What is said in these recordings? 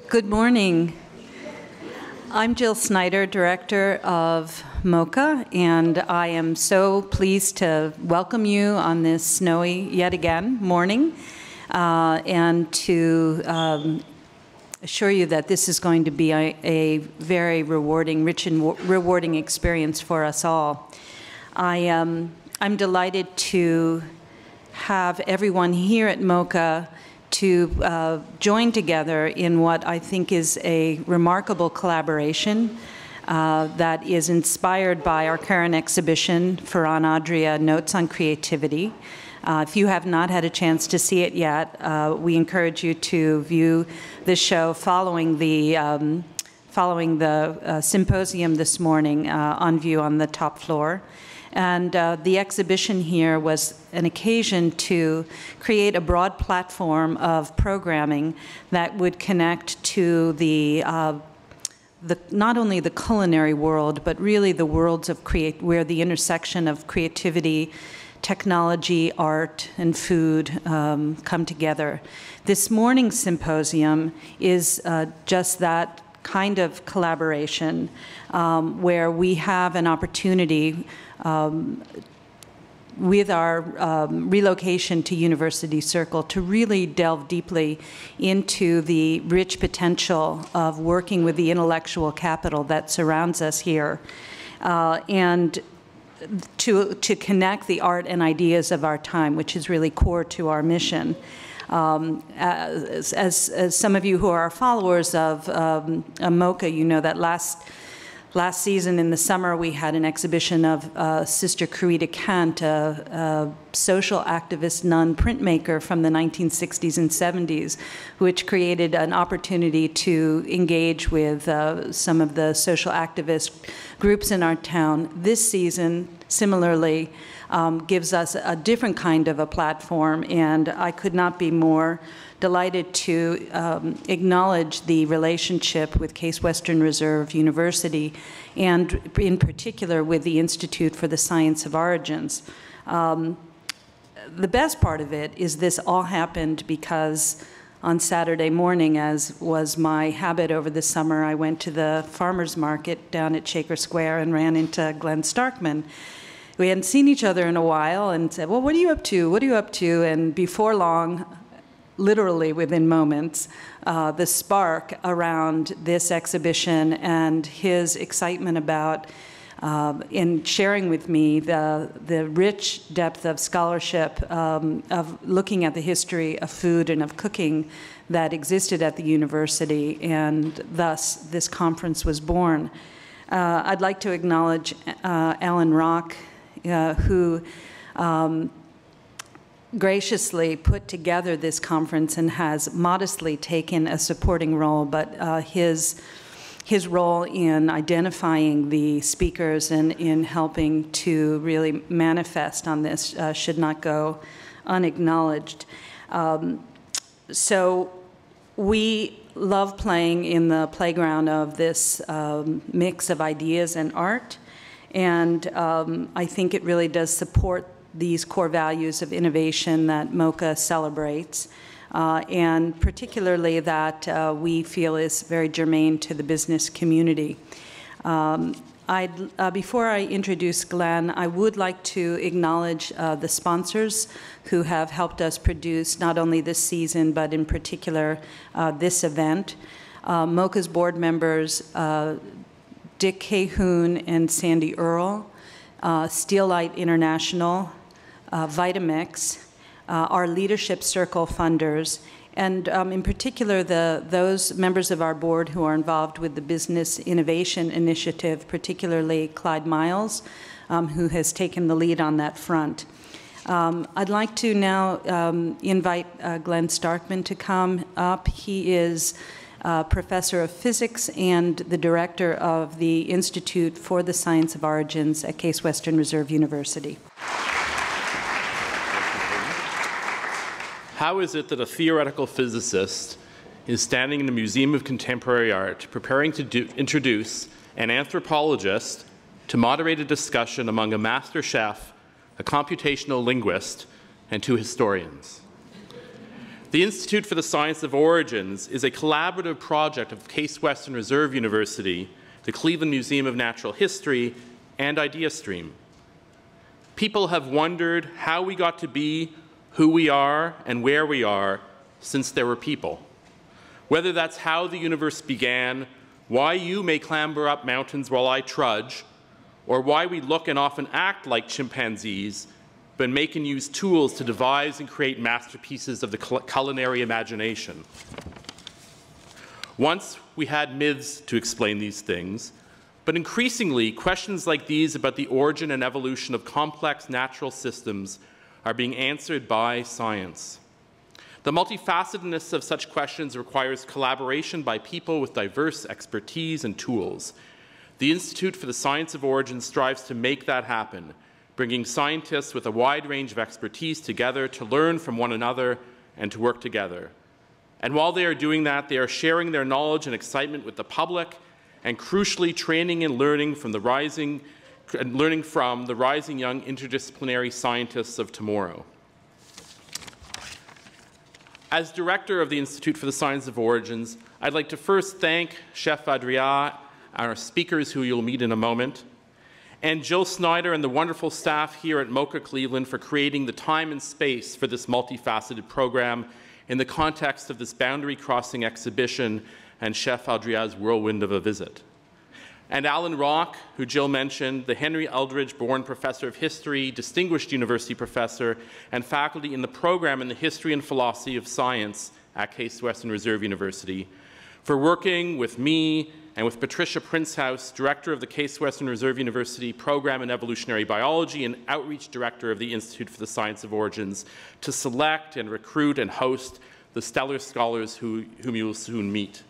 Good morning. I'm Jill Snyder, Director of MoCA, and I am so pleased to welcome you on this snowy, yet again, morning, and to assure you that this is going to be a very rewarding, rich and rewarding experience for us all. I'm delighted to have everyone here at MoCA to join together in what I think is a remarkable collaboration that is inspired by our current exhibition, Ferran, Adria, Notes on Creativity. If you have not had a chance to see it yet, we encourage you to view the show following the symposium this morning on view on the top floor. And the exhibition here was an occasion to create a broad platform of programming that would connect to not only the culinary world, but really the worlds of where the intersection of creativity, technology, art, and food come together. This morning's symposium is just that kind of collaboration where we have an opportunity with our relocation to University Circle to really delve deeply into the rich potential of working with the intellectual capital that surrounds us here, and to connect the art and ideas of our time, which is really core to our mission. As some of you who are followers of MoCA, you know that last season in the summer we had an exhibition of Sister Corita Kent, a social activist nun printmaker from the 1960s and 70s, which created an opportunity to engage with some of the social activist groups in our town. This season, similarly, gives us a different kind of a platform, and I could not be more delighted to acknowledge the relationship with Case Western Reserve University, and in particular with the Institute for the Science of Origins. The best part of it is this all happened because on Saturday morning, as was my habit over the summer, I went to the farmer's market down at Shaker Square and ran into Glenn Starkman. We hadn't seen each other in a while and said, well, what are you up to? What are you up to? And before long, literally within moments, the spark around this exhibition and his excitement about in sharing with me the rich depth of scholarship of looking at the history of food and of cooking that existed at the university, and thus this conference was born. I'd like to acknowledge Alan Rock, who graciously put together this conference and has modestly taken a supporting role, but his role in identifying the speakers and in helping to really manifest on this should not go unacknowledged. So we love playing in the playground of this mix of ideas and art, and I think it really does support these core values of innovation that MoCA celebrates, and particularly that we feel is very germane to the business community. Before I introduce Glenn, I would like to acknowledge the sponsors who have helped us produce not only this season, but in particular this event. MoCA's board members, Dick Cahoon and Sandy Earle, Steelite International, Vitamix, our Leadership Circle funders, and in particular those members of our board who are involved with the Business Innovation Initiative, particularly Clyde Miles, who has taken the lead on that front. I'd like to now invite Glenn Starkman to come up. He is Professor of Physics and the Director of the Institute for the Science of Origins at Case Western Reserve University. How is it that a theoretical physicist is standing in the Museum of Contemporary Art preparing to introduce an anthropologist to moderate a discussion among a master chef, a computational linguist, and two historians? The Institute for the Science of Origins is a collaborative project of Case Western Reserve University, the Cleveland Museum of Natural History, and IdeaStream. People have wondered how we got to be who we are and where we are since there were people. Whether that's how the universe began, why you may clamber up mountains while I trudge, or why we look and often act like chimpanzees, but make and use tools to devise and create masterpieces of the culinary imagination. Once we had myths to explain these things, but increasingly questions like these about the origin and evolution of complex natural systems are being answered by science. The multifacetedness of such questions requires collaboration by people with diverse expertise and tools. The Institute for the Science of Origins strives to make that happen, bringing scientists with a wide range of expertise together to learn from one another and to work together. And while they are doing that, they are sharing their knowledge and excitement with the public, and crucially training and learning from the rising young interdisciplinary scientists of tomorrow. As director of the Institute for the Science of Origins, I'd like to first thank Chef Adria, our speakers who you'll meet in a moment, and Jill Snyder and the wonderful staff here at MoCA Cleveland for creating the time and space for this multifaceted program in the context of this boundary crossing exhibition and Chef Adria's whirlwind of a visit. And Alan Rock, who Jill mentioned, the Henry Eldridge-born professor of history, distinguished university professor, and faculty in the program in the history and philosophy of science at Case Western Reserve University, for working with me and with Patricia Princehouse, director of the Case Western Reserve University Program in Evolutionary Biology and outreach director of the Institute for the Science of Origins, to select and recruit and host the stellar scholars whom you will soon meet.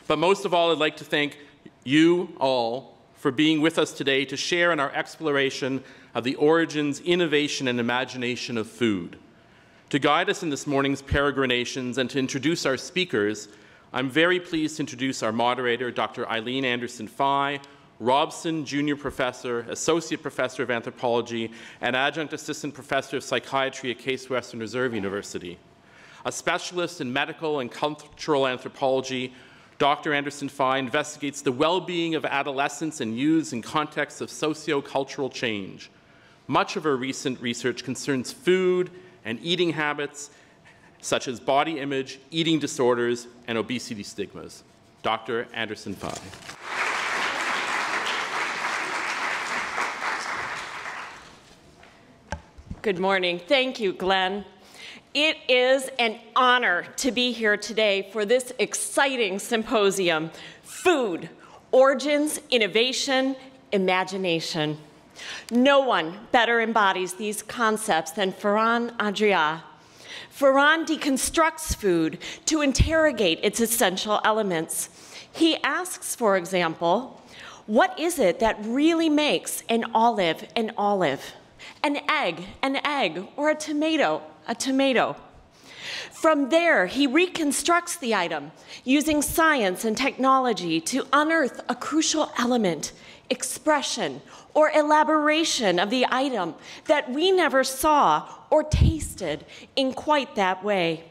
But most of all, I'd like to thank you all for being with us today to share in our exploration of the origins, innovation, and imagination of food. To guide us in this morning's peregrinations and to introduce our speakers, I'm very pleased to introduce our moderator, Dr. Eileen Anderson-Fye, Robson Junior Professor, Associate Professor of Anthropology, and Adjunct Assistant Professor of Psychiatry at Case Western Reserve University. A specialist in medical and cultural anthropology, Dr. Anderson-Fye investigates the well-being of adolescents and youths in contexts of socio-cultural change. Much of her recent research concerns food and eating habits, such as body image, eating disorders, and obesity stigmas. Dr. Anderson-Fye. Good morning. Thank you, Glenn. It is an honor to be here today for this exciting symposium, Food, Origins, Innovation, Imagination. No one better embodies these concepts than Ferran Adria. Ferran deconstructs food to interrogate its essential elements. He asks, for example, what is it that really makes an olive, an egg, or a tomato? From there, he reconstructs the item using science and technology to unearth a crucial element, expression, or elaboration of the item that we never saw or tasted in quite that way.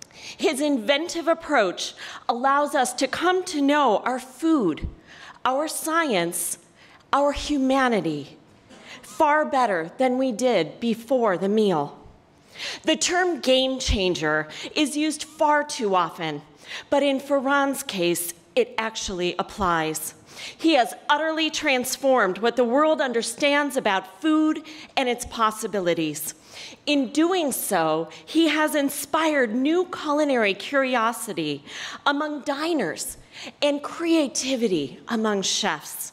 His inventive approach allows us to come to know our food, our science, our humanity far better than we did before the meal. The term game changer is used far too often, but in Ferran's case, it actually applies. He has utterly transformed what the world understands about food and its possibilities. In doing so, he has inspired new culinary curiosity among diners and creativity among chefs.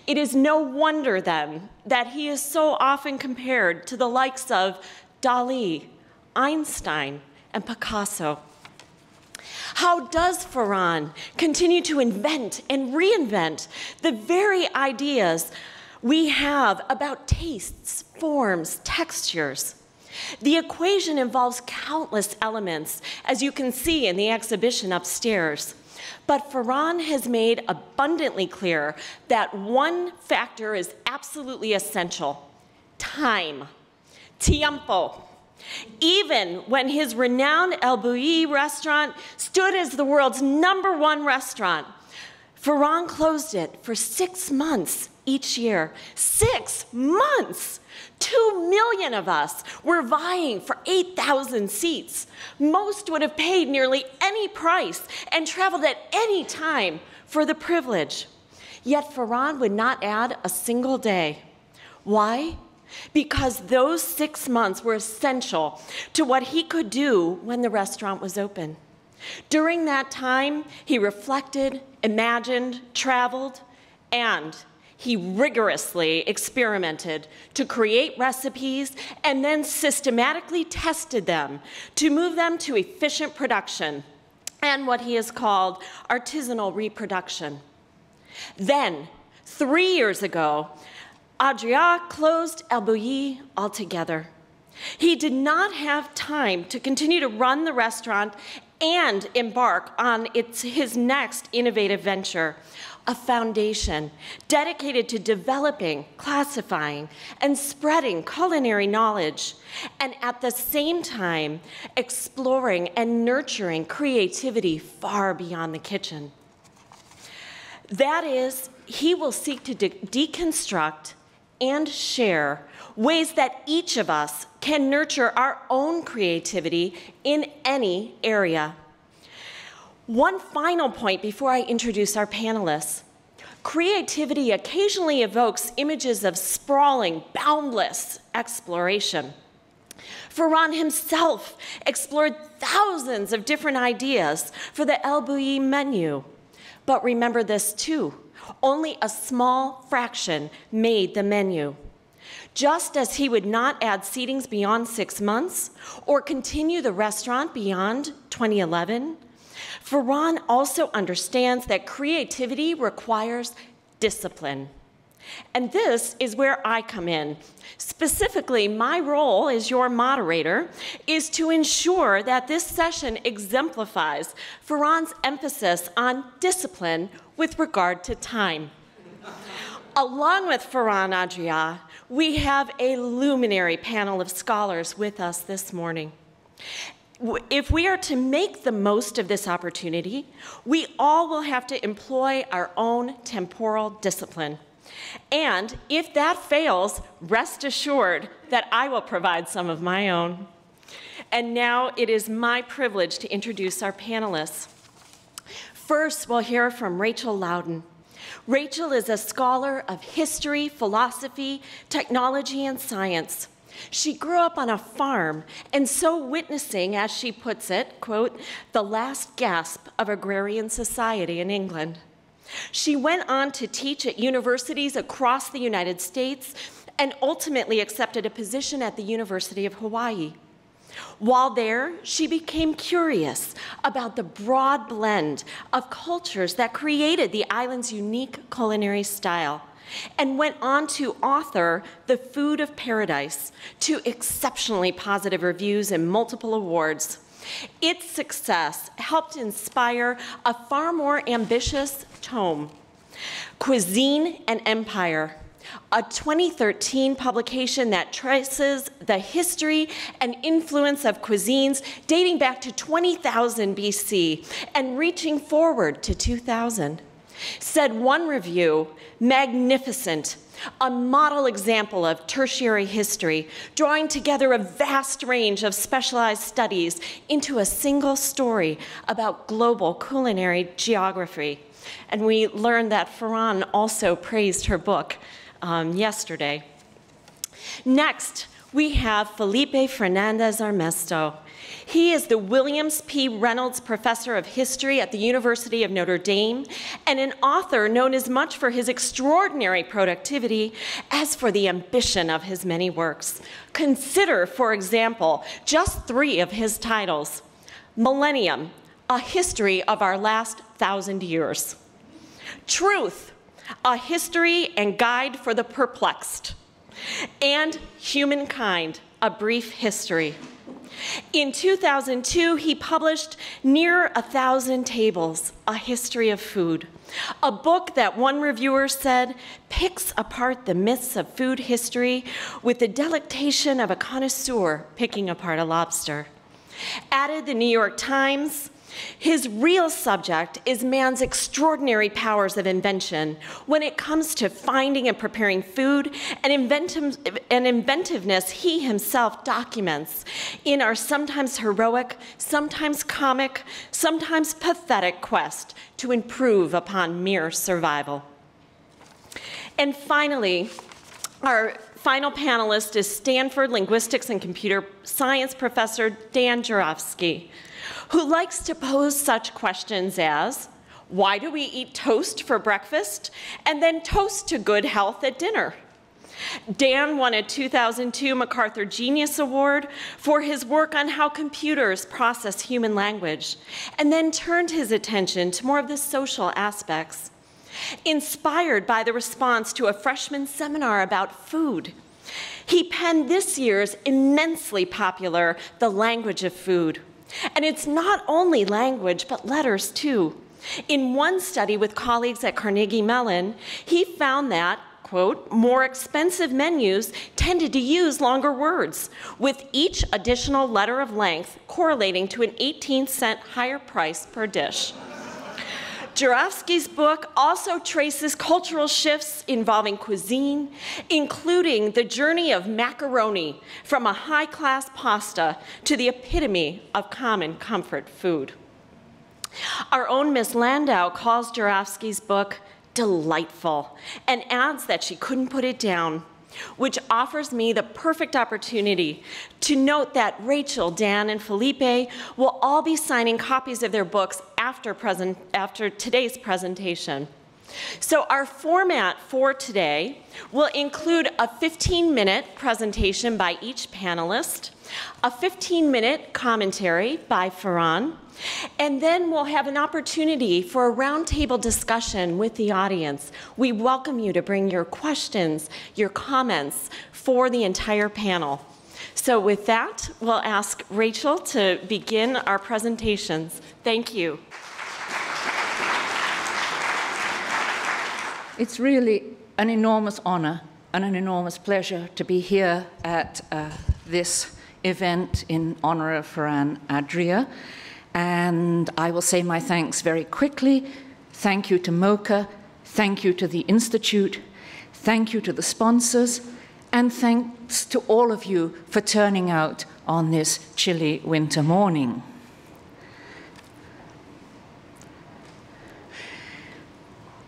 It is no wonder, then, that he is so often compared to the likes of Dali, Einstein, and Picasso. How does Ferran continue to invent and reinvent the very ideas we have about tastes, forms, textures? The equation involves countless elements, as you can see in the exhibition upstairs. But Ferran has made abundantly clear that one factor is absolutely essential: time. Tiempo. Even when his renowned El Bulli restaurant stood as the world's #1 restaurant, Ferran closed it for 6 months each year. 6 months! 2 million of us were vying for 8,000 seats. Most would have paid nearly any price and traveled at any time for the privilege. Yet Ferran would not add a single day. Why? Because those 6 months were essential to what he could do when the restaurant was open. During that time, he reflected, imagined, traveled, and he rigorously experimented to create recipes and then systematically tested them to move them to efficient production and what he has called artisanal reproduction. Then, 3 years ago, Adria closed El Bulli altogether. He did not have time to continue to run the restaurant and embark on his next innovative venture, a foundation dedicated to developing, classifying, and spreading culinary knowledge, and at the same time, exploring and nurturing creativity far beyond the kitchen. That is, he will seek to deconstruct and share ways that each of us can nurture our own creativity in any area. One final point before I introduce our panelists. Creativity occasionally evokes images of sprawling, boundless exploration. Ferran himself explored thousands of different ideas for the El Bulli menu. But remember this too, only a small fraction made the menu. Just as he would not add seatings beyond 6 months or continue the restaurant beyond 2011, Ferran also understands that creativity requires discipline. And this is where I come in. Specifically, my role as your moderator is to ensure that this session exemplifies Ferran's emphasis on discipline with regard to time. Along with Ferran Adria, we have a luminary panel of scholars with us this morning. If we are to make the most of this opportunity, we all will have to employ our own temporal discipline. And if that fails, rest assured that I will provide some of my own. And now it is my privilege to introduce our panelists. First, we'll hear from Rachel Loudon. Rachel is a scholar of history, philosophy, technology, and science. She grew up on a farm, and so witnessing, as she puts it, quote, the last gasp of agrarian society in England. She went on to teach at universities across the United States and ultimately accepted a position at the University of Hawaii. While there, she became curious about the broad blend of cultures that created the island's unique culinary style, and went on to author The Food of Paradise to exceptionally positive reviews and multiple awards. Its success helped inspire a far more ambitious tome, Cuisine and Empire, a 2013 publication that traces the history and influence of cuisines dating back to 20,000 BC and reaching forward to 2000. Said one review, magnificent, a model example of tertiary history, drawing together a vast range of specialized studies into a single story about global culinary geography. And we learned that Ferran also praised her book yesterday. Next, we have Felipe Fernandez Armesto. He is the Williams P. Reynolds Professor of History at the University of Notre Dame and an author known as much for his extraordinary productivity as for the ambition of his many works. Consider, for example, just 3 of his titles: Millennium, A History of Our Last 1,000 Years; Truth, A History and Guide for the Perplexed; and Humankind, A Brief History. In 2002, he published Near 1,000 Tables, A History of Food, a book that one reviewer said picks apart the myths of food history with the delectation of a connoisseur picking apart a lobster. Added the New York Times, his real subject is man's extraordinary powers of invention when it comes to finding and preparing food, and inventiveness he himself documents in our sometimes heroic, sometimes comic, sometimes pathetic quest to improve upon mere survival. And finally, our final panelist is Stanford linguistics and computer science professor Dan Jurafsky, who likes to pose such questions as, why do we eat toast for breakfast and then toast to good health at dinner? Dan won a 2002 MacArthur Genius Award for his work on how computers process human language, and then turned his attention to more of the social aspects. Inspired by the response to a freshman seminar about food, he penned this year's immensely popular The Language of Food. And it's not only language, but letters too. In one study with colleagues at Carnegie Mellon, he found that, quote, more expensive menus tended to use longer words, with each additional letter of length correlating to an 18-cent higher price per dish. Jurafsky's book also traces cultural shifts involving cuisine, including the journey of macaroni from a high-class pasta to the epitome of common comfort food. Our own Miss Landau calls Jurafsky's book delightful and adds that she couldn't put it down, which offers me the perfect opportunity to note that Rachel, Dan, and Felipe will all be signing copies of their books after today's presentation. So our format for today will include a 15-minute presentation by each panelist, a 15-minute commentary by Ferran, and then we'll have an opportunity for a roundtable discussion with the audience. We welcome you to bring your questions, your comments for the entire panel. So with that, we'll ask Rachel to begin our presentations. Thank you. It's really an enormous honor and an enormous pleasure to be here at this event in honor of Ferran Adria. And I will say my thanks very quickly. Thank you to MoCA, thank you to the Institute, thank you to the sponsors, and thanks to all of you for turning out on this chilly winter morning.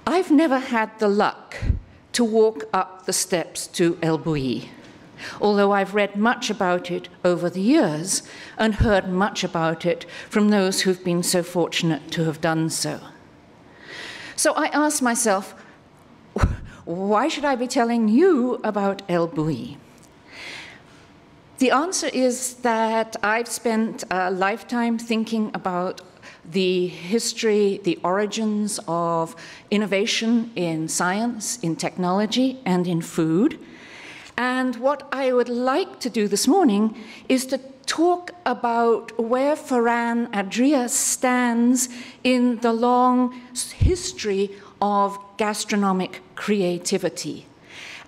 I've never had the luck to walk up the steps to El Bulli, although I've read much about it over the years and heard much about it from those who've been so fortunate to have done so. So I asked myself, why should I be telling you about El Bulli? The answer is that I've spent a lifetime thinking about the history, the origins of innovation in science, in technology, and in food. And what I would like to do this morning is to talk about where Ferran Adria stands in the long history of gastronomic creativity.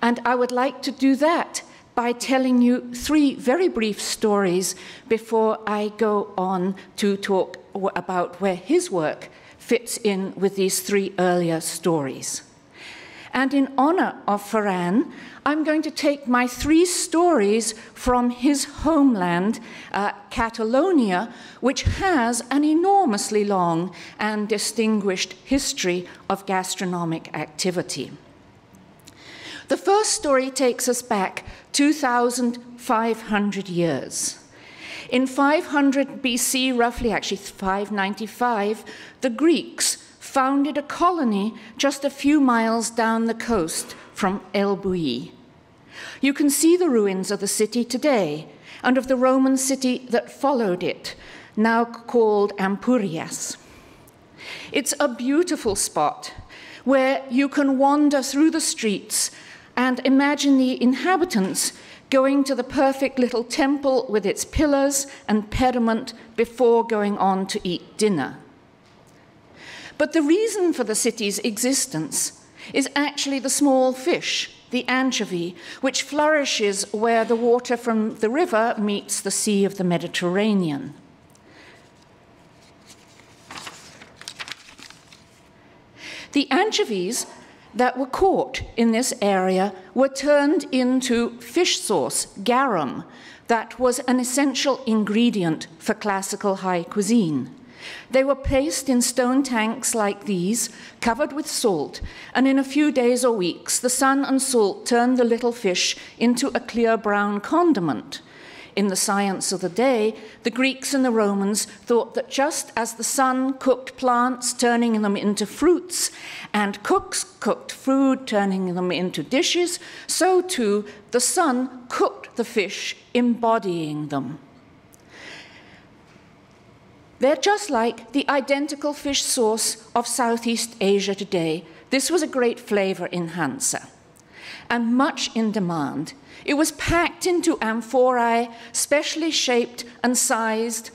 And I would like to do that by telling you three very brief stories before I go on to talk about where his work fits in with these three earlier stories. And in honor of Ferran, I'm going to take my three stories from his homeland, Catalonia, which has an enormously long and distinguished history of gastronomic activity. The first story takes us back 2,500 years. In 500 BC, roughly, actually 595, the Greeks founded a colony just a few miles down the coast from El Bulli. You can see the ruins of the city today and of the Roman city that followed it, now called Ampurias. It's a beautiful spot where you can wander through the streets and imagine the inhabitants going to the perfect little temple with its pillars and pediment before going on to eat dinner. But the reason for the city's existence is actually the small fish, the anchovy, which flourishes where the water from the river meets the sea of the Mediterranean. The anchovies that were caught in this area were turned into fish sauce, garum, that was an essential ingredient for classical high cuisine. They were placed in stone tanks like these, covered with salt, and in a few days or weeks, the sun and salt turned the little fish into a clear brown condiment. In the science of the day, the Greeks and the Romans thought that just as the sun cooked plants, turning them into fruits, and cooks cooked food, turning them into dishes, so too the sun cooked the fish, embodying them. They're just like the identical fish sauce of Southeast Asia today. This was a great flavor enhancer and much in demand. It was packed into amphorae, specially shaped and sized,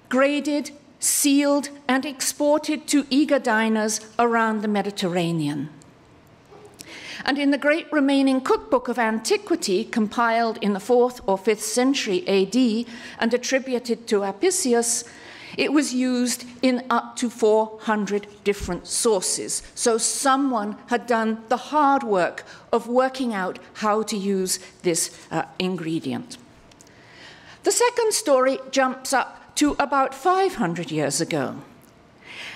graded, sealed, and exported to eager diners around the Mediterranean. And in the great remaining cookbook of antiquity, compiled in the 4th or 5th century AD and attributed to Apicius, it was used in up to 400 different sources. So someone had done the hard work of working out how to use this ingredient. The second story jumps up to about 500 years ago.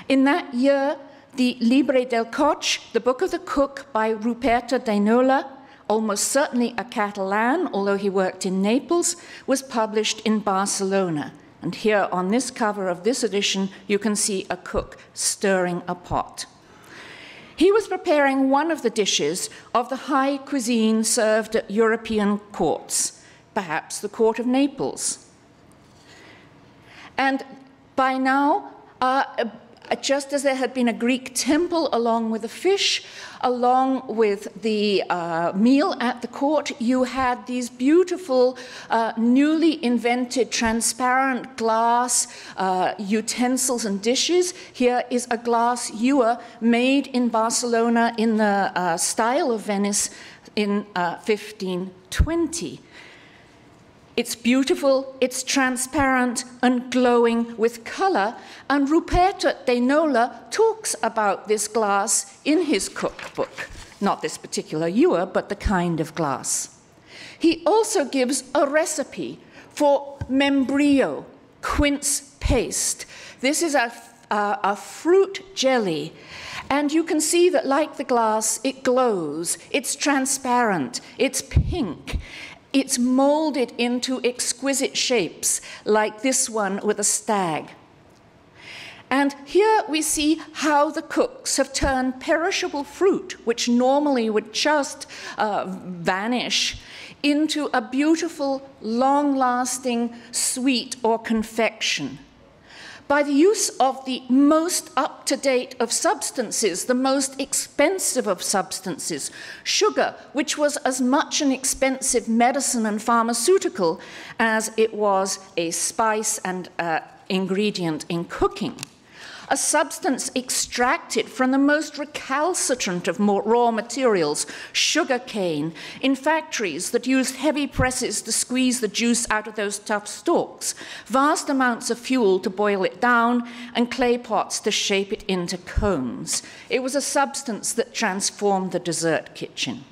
In that year, the Libre del Coch, the Book of the Cook by Ruperto Dainola, almost certainly a Catalan, although he worked in Naples, was published in Barcelona. And here on this cover of this edition, you can see a cook stirring a pot. He was preparing one of the dishes of the high cuisine served at European courts, perhaps the court of Naples. And by now, just as there had been a Greek temple along with the fish, along with the meal at the court, you had these beautiful, newly invented transparent glass utensils and dishes. Here is a glass ewer made in Barcelona in the style of Venice in 1520. It's beautiful, it's transparent and glowing with color, and Ruperto Dainola talks about this glass in his cookbook. Not this particular ewer, but the kind of glass. He also gives a recipe for membrillo, quince paste. This is a fruit jelly, and you can see that, like the glass, it glows, it's transparent, it's pink. It's molded into exquisite shapes, like this one with a stag. And here we see how the cooks have turned perishable fruit, which normally would just vanish, into a beautiful, long-lasting sweet or confection. By the use of the most up-to-date of substances, the most expensive of substances, sugar, which was as much an expensive medicine and pharmaceutical as it was a spice and ingredient in cooking. A substance extracted from the most recalcitrant of raw materials, sugar cane, in factories that used heavy presses to squeeze the juice out of those tough stalks, vast amounts of fuel to boil it down, and clay pots to shape it into cones. It was a substance that transformed the dessert kitchen.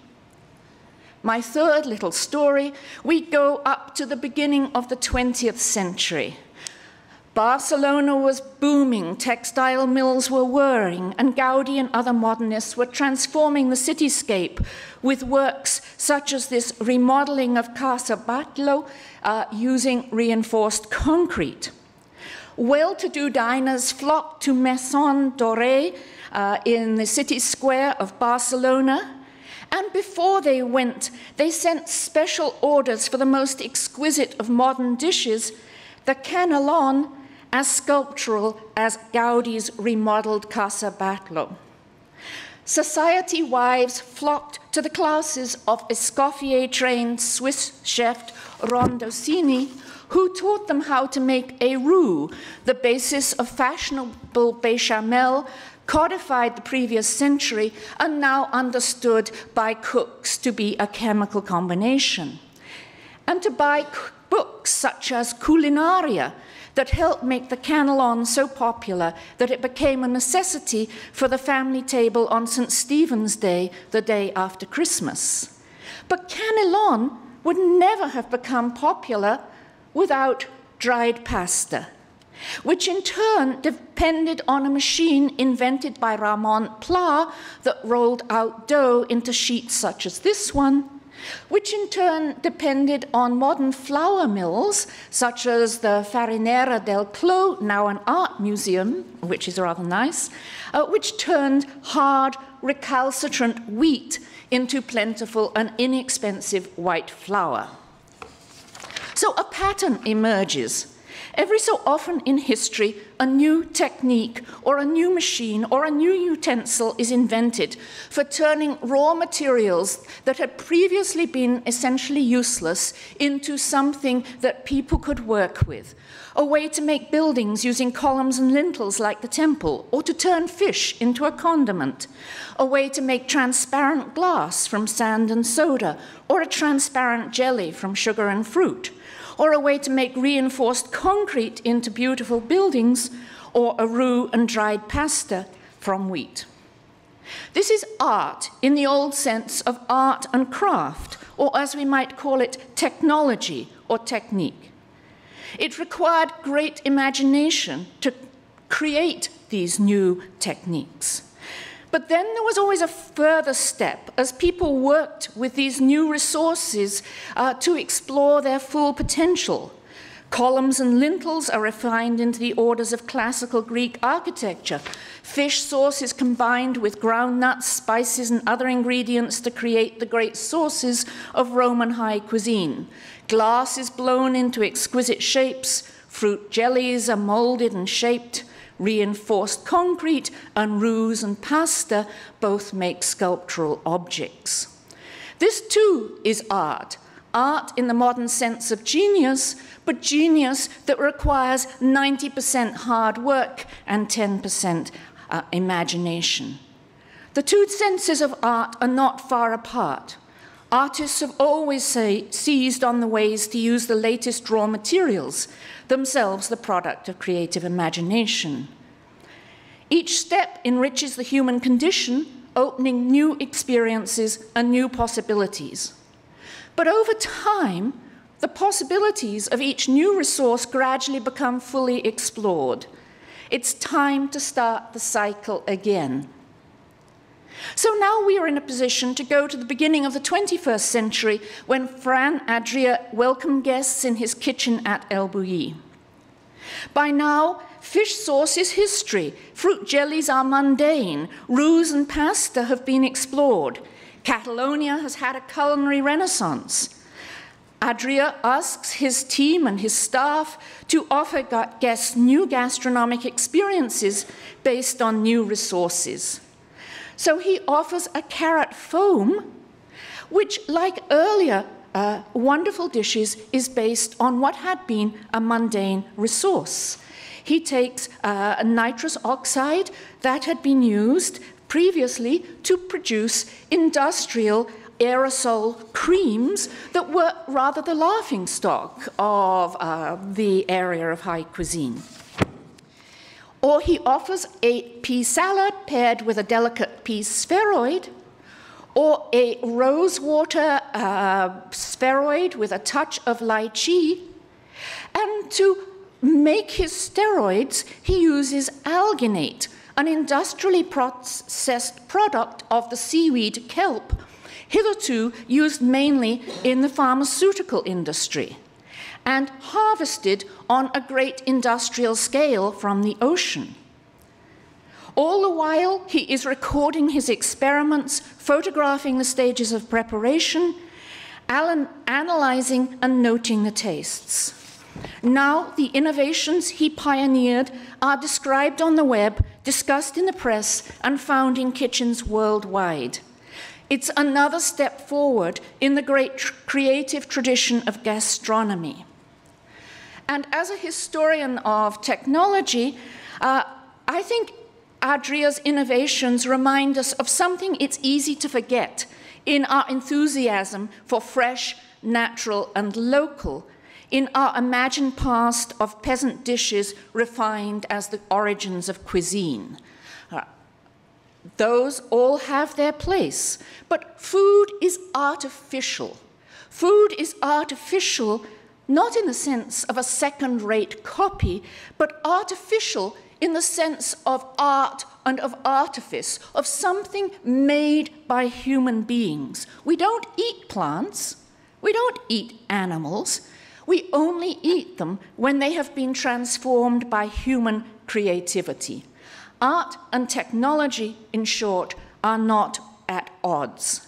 My third little story, we go up to the beginning of the 20th century. Barcelona was booming, textile mills were whirring, and Gaudi and other modernists were transforming the cityscape with works such as this remodeling of Casa Batlló using reinforced concrete. Well-to-do diners flocked to Maison Doré in the city square of Barcelona, and before they went, they sent special orders for the most exquisite of modern dishes, the cannelon, as sculptural as Gaudi's remodeled Casa Batlló. Society wives flocked to the classes of Escoffier-trained Swiss chef Rondocini, who taught them how to make a roux, the basis of fashionable bechamel, codified the previous century and now understood by cooks to be a chemical combination. And to buy books such as Culinaria that helped make the cannelon so popular that it became a necessity for the family table on St. Stephen's Day, the day after Christmas. But cannelon would never have become popular without dried pasta, which in turn depended on a machine invented by Ramon Pla that rolled out dough into sheets such as this one, which in turn depended on modern flour mills, such as the Farinera del Clos, now an art museum, which is rather nice, which turned hard, recalcitrant wheat into plentiful and inexpensive white flour. So a pattern emerges. Every so often in history, a new technique or a new machine or a new utensil is invented for turning raw materials that had previously been essentially useless into something that people could work with. A way to make buildings using columns and lintels like the temple, or to turn fish into a condiment. A way to make transparent glass from sand and soda, or a transparent jelly from sugar and fruit. Or a way to make reinforced concrete into beautiful buildings, or a roux and dried pasta from wheat. This is art in the old sense of art and craft, or as we might call it, technology or technique. It required great imagination to create these new techniques. But then there was always a further step as people worked with these new resources to explore their full potential. Columns and lintels are refined into the orders of classical Greek architecture. Fish sauce is combined with ground nuts, spices, and other ingredients to create the great sauces of Roman high cuisine. Glass is blown into exquisite shapes. Fruit jellies are molded and shaped. Reinforced concrete and roux and pasta both make sculptural objects. This too is art. Art in the modern sense of genius, but genius that requires 90% hard work and 10% imagination. The two senses of art are not far apart. Artists have always seized on the ways to use the latest raw materials, themselves the product of creative imagination. Each step enriches the human condition, opening new experiences and new possibilities. But over time, the possibilities of each new resource gradually become fully explored. It's time to start the cycle again. So now we are in a position to go to the beginning of the 21st century when Ferran Adria welcomed guests in his kitchen at El Bulli. By now, fish sauce is history. Fruit jellies are mundane. Roux and pasta have been explored. Catalonia has had a culinary renaissance. Adria asks his team and his staff to offer guests new gastronomic experiences based on new resources. So he offers a carrot foam, which, like earlier wonderful dishes, is based on what had been a mundane resource. He takes a nitrous oxide that had been used previously to produce industrial aerosol creams that were rather the laughingstock of the area of high cuisine. Or he offers a pea salad paired with a delicate pea spheroid, or a rosewater spheroid with a touch of lychee. And to make his steroids, he uses alginate, an industrially processed product of the seaweed kelp, hitherto used mainly in the pharmaceutical industry, and harvested on a great industrial scale from the ocean. All the while, he is recording his experiments, photographing the stages of preparation, analyzing and noting the tastes. Now the innovations he pioneered are described on the web, discussed in the press, and found in kitchens worldwide. It's another step forward in the great creative tradition of gastronomy. And as a historian of technology, I think Adria's innovations remind us of something it's easy to forget in our enthusiasm for fresh, natural, and local, in our imagined past of peasant dishes refined as the origins of cuisine. Those all have their place, but food is artificial. Food is artificial not in the sense of a second-rate copy, but artificial in the sense of art and of artifice, of something made by human beings. We don't eat plants, we don't eat animals, we only eat them when they have been transformed by human creativity. Art and technology, in short, are not at odds.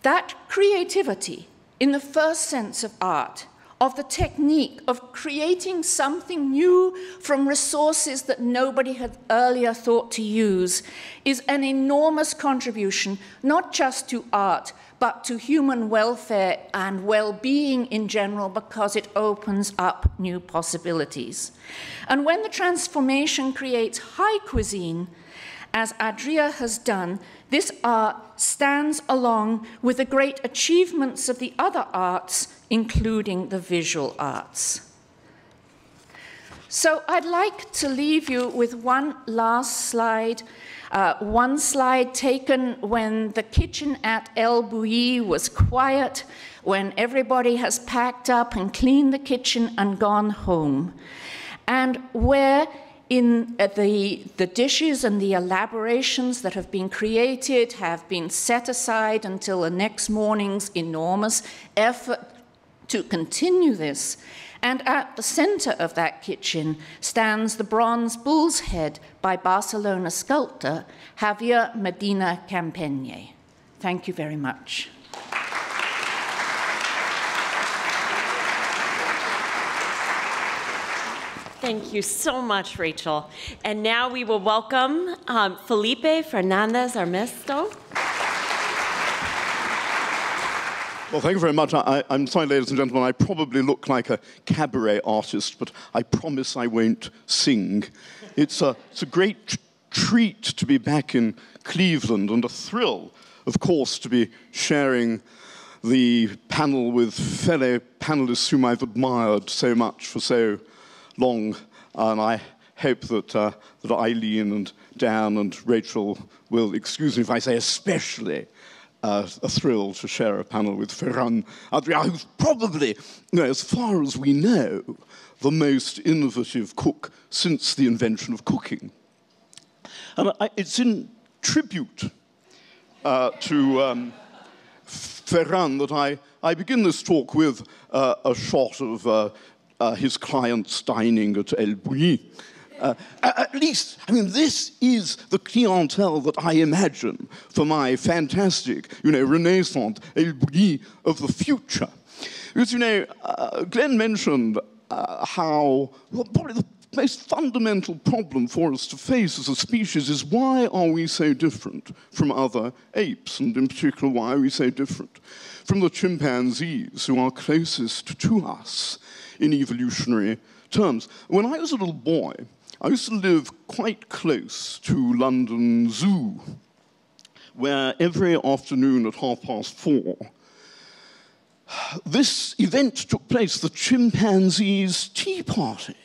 That creativity, in the first sense of art, of the technique of creating something new from resources that nobody had earlier thought to use, is an enormous contribution, not just to art, but to human welfare and well-being in general, because it opens up new possibilities. And when the transformation creates high cuisine, as Adria has done, this art stands along with the great achievements of the other arts, including the visual arts. So I'd like to leave you with one last slide, one slide taken when the kitchen at El Bulli was quiet, when everybody has packed up and cleaned the kitchen and gone home, and where in the dishes and the elaborations that have been created have been set aside until the next morning's enormous effort to continue this. And at the center of that kitchen stands the bronze bull's head by Barcelona sculptor Javier Medina Campeny. Thank you very much. Thank you so much, Rachel. And now we will welcome Felipe Fernandez Armesto. Well, thank you very much. I'm sorry, ladies and gentlemen, I probably look like a cabaret artist, but I promise I won't sing. It's a great treat to be back in Cleveland, and a thrill, of course, to be sharing the panel with fellow panelists whom I've admired so much for so long, and I hope that Eileen and Dan and Rachel will excuse me if I say especially a thrill to share a panel with Ferran Adria, who's probably, as far as we know, the most innovative cook since the invention of cooking. And it's in tribute to Ferran that I begin this talk with a shot of his clients dining at El Bulli. At least, I mean, this is the clientele that I imagine for my fantastic, Renaissance El Bulli of the future. Because, Glenn mentioned how, probably the most fundamental problem for us to face as a species is why are we so different from other apes, and in particular, why are we so different from the chimpanzees who are closest to us in evolutionary terms. When I was a little boy, I used to live quite close to London Zoo, where every afternoon at 4:30, this event took place, the chimpanzees' tea party,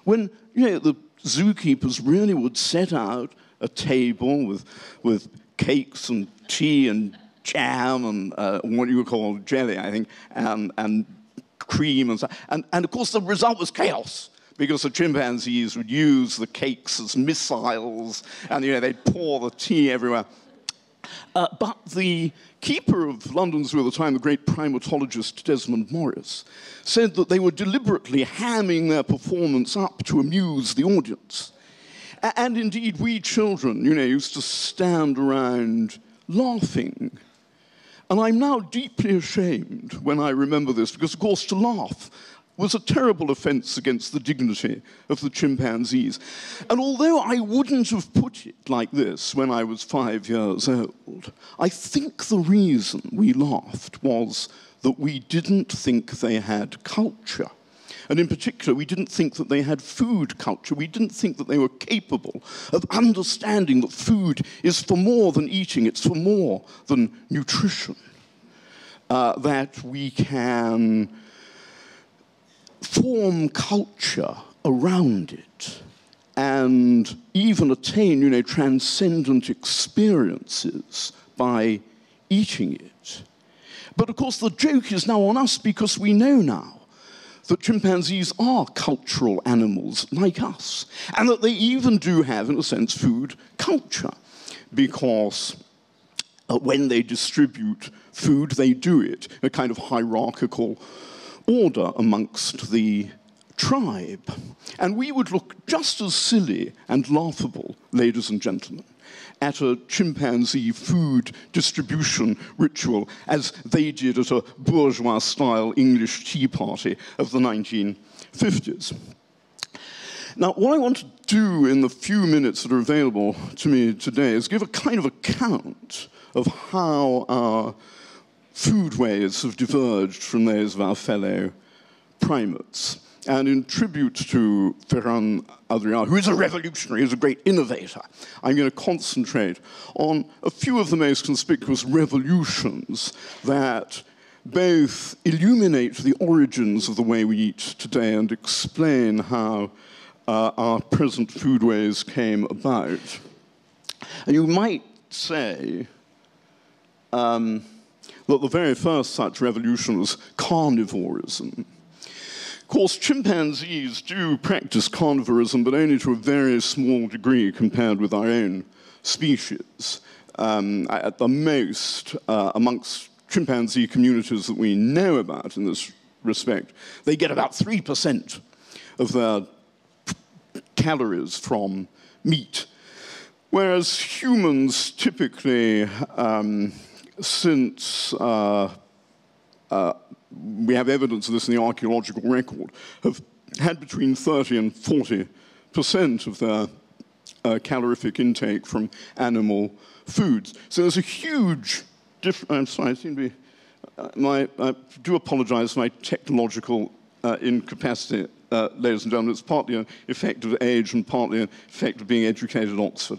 when the zookeepers really would set out a table with cakes and tea and jam and what you would call jelly, I think, and cream and so, and of course the result was chaos, because the chimpanzees would use the cakes as missiles, and they'd pour the tea everywhere. But the keeper of London Zoo at the time, the great primatologist Desmond Morris, said that they were deliberately hamming their performance up to amuse the audience. And indeed, we children, used to stand around laughing And I'm now deeply ashamed when I remember this, because, of course, to laugh was a terrible offense against the dignity of the chimpanzees. And although I wouldn't have put it like this when I was 5 years old, I think the reason we laughed was that we didn't think they had culture. And in particular, we didn't think that they had food culture. We didn't think that they were capable of understanding that food is for more than eating, it's for more than nutrition. That we can form culture around it and even attain, transcendent experiences by eating it. But of course, the joke is now on us, because we know now that chimpanzees are cultural animals like us, and that they even do have, in a sense, food culture, because when they distribute food, they do it in a kind of hierarchical order amongst the tribe. And we would look just as silly and laughable, ladies and gentlemen, at a chimpanzee food distribution ritual as they did at a bourgeois-style English tea party of the 1950s. Now, what I want to do in the few minutes that are available to me today is give a kind of account of how our foodways have diverged from those of our fellow primates. And in tribute to Ferran Adria, who is a revolutionary, who's a great innovator, I'm going to concentrate on a few of the most conspicuous revolutions that both illuminate the origins of the way we eat today and explain how our present foodways came about. And you might say that the very first such revolution was carnivorism. Of course, chimpanzees do practice carnivorism, but only to a very small degree compared with our own species. At the most, amongst chimpanzee communities that we know about in this respect, they get about 3% of their calories from meat, whereas humans typically, since we have evidence of this in the archaeological record, have had between 30 and 40% of their calorific intake from animal foods. So there's a huge difference. I'm sorry, I seem to be, I do apologize for my technological incapacity, ladies and gentlemen. It's partly an effect of age and partly an effect of being educated at Oxford.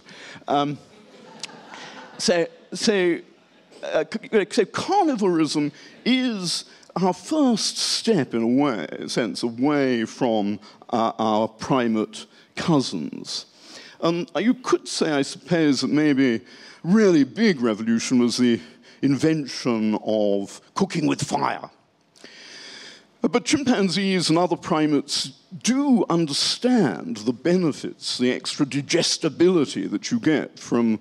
So carnivorism is our first step, in a way, in a sense, away from our primate cousins. You could say, I suppose, that maybe really big revolution was the invention of cooking with fire. But chimpanzees and other primates do understand the benefits, the extra digestibility that you get from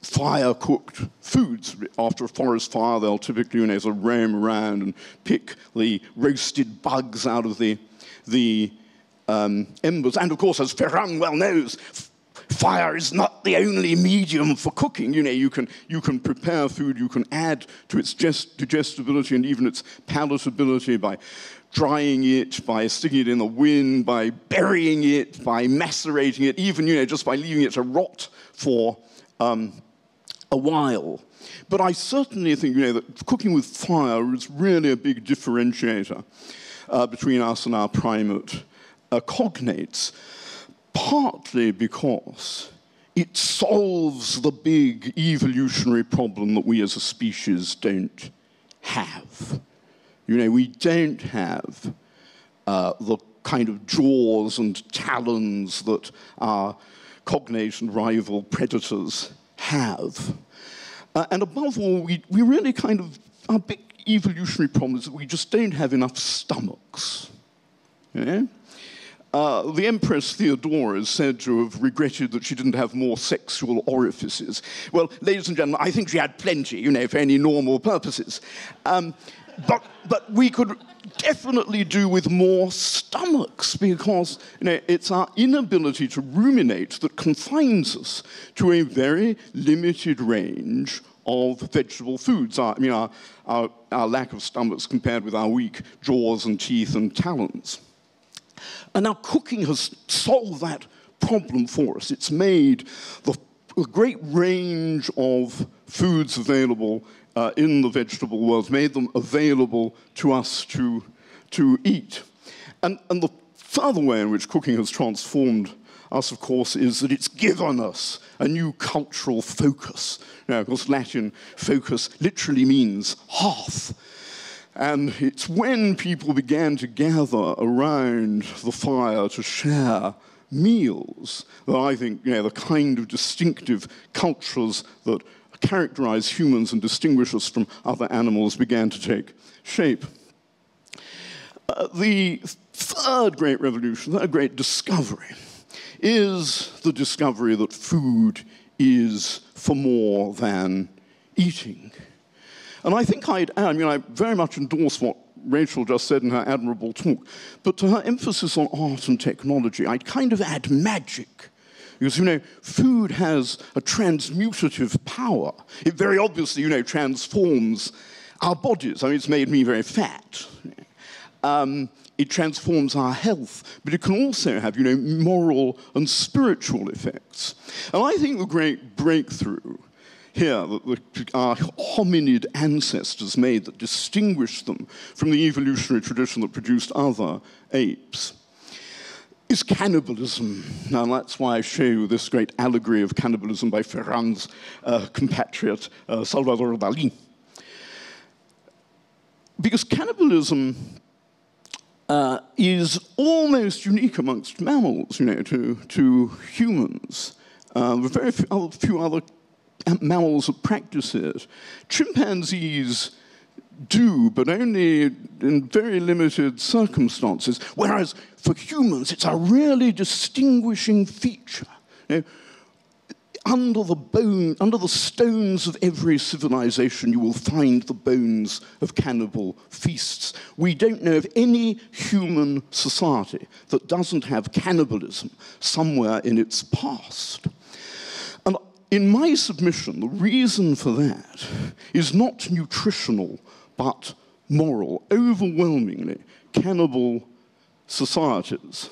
fire-cooked foods. After a forest fire, they'll typically roam around and pick the roasted bugs out of the embers. And of course, as Ferran well knows, fire is not the only medium for cooking. You can prepare food, you can add to its digestibility and even its palatability by drying it, by sticking it in the wind, by burying it, by macerating it, even just by leaving it to rot for a while. But I certainly think that cooking with fire is really a big differentiator between us and our primate cognates, partly because it solves the big evolutionary problem that we as a species don't have. We don't have the kind of jaws and talons that our cognate and rival predators have. And above all, we really our big evolutionary problem is that we just don't have enough stomachs. The Empress Theodora is said to have regretted that she didn't have more sexual orifices. Well, ladies and gentlemen, I think she had plenty, for any normal purposes. But we could definitely do with more stomachs, because it's our inability to ruminate that confines us to a very limited range of vegetable foods. Our lack of stomachs compared with our weak jaws and teeth and talons. And now cooking has solved that problem for us. It's made a great range of foods available in the vegetable world, made them available to us to eat. And the further way in which cooking has transformed us, of course, is that it's given us a new cultural focus. Now, of course, Latin focus literally means hearth. And it's when people began to gather around the fire to share meals that I think, the kind of distinctive cultures that characterize humans and distinguish us from other animals began to take shape. The third great revolution, that great discovery, is the discovery that food is for more than eating. And I think I very much endorse what Rachel just said in her admirable talk, but to her emphasis on art and technology, I'd kind of add magic. Because, food has a transmutative power. It very obviously, transforms our bodies. I mean, it's made me very fat. It transforms our health, but it can also have, moral and spiritual effects. And I think the great breakthrough here that our hominid ancestors made that distinguished them from the evolutionary tradition that produced other apes is cannibalism. Now, that's why I show you this great allegory of cannibalism by Ferran's compatriot, Salvador Dalí. Because cannibalism is almost unique amongst mammals, to humans. Very few other mammals that practice it. Chimpanzees do, but only in very limited circumstances, whereas for humans it's a really distinguishing feature. Under the stones of every civilization, you will find the bones of cannibal feasts. We don't know of any human society that doesn't have cannibalism somewhere in its past. And in my submission, the reason for that is not nutritional, but moral. Overwhelmingly, cannibal societies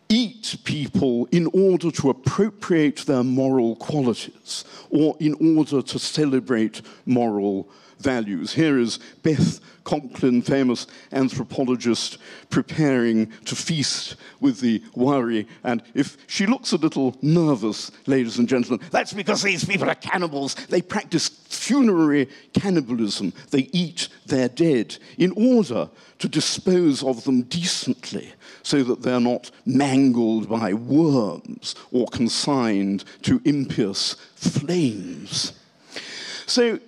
eat people in order to appropriate their moral qualities or in order to celebrate moral values. Here is Beth Conklin, famous anthropologist, preparing to feast with the wari. And if she looks a little nervous, ladies and gentlemen, that's because these people are cannibals. They practice funerary cannibalism. They eat their dead in order to dispose of them decently so that they're not mangled by worms or consigned to impious flames. So,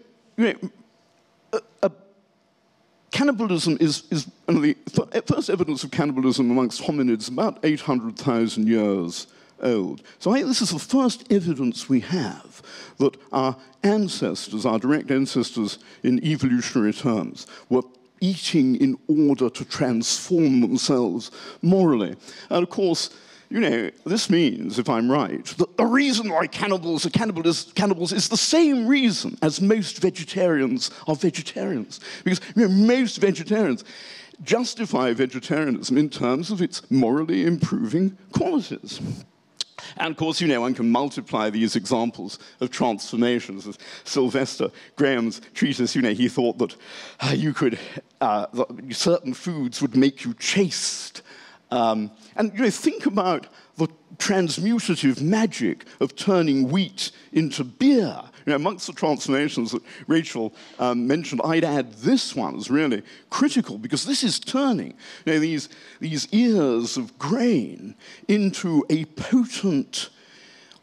cannibalism is the first evidence of cannibalism amongst hominids about 800,000 years old. So I think this is the first evidence we have that our ancestors, our direct ancestors in evolutionary terms, were eating in order to transform themselves morally. And of course, this means, if I'm right, that the reason why cannibals are cannibals is the same reason as most vegetarians are vegetarians. Because most vegetarians justify vegetarianism in terms of its morally improving qualities. And of course, one can multiply these examples of transformations. As Sylvester Graham's treatise, he thought that that certain foods would make you chaste. And think about the transmutative magic of turning wheat into beer. Amongst the transformations that Rachel mentioned, I'd add this one as really critical, because this is turning these ears of grain into a potent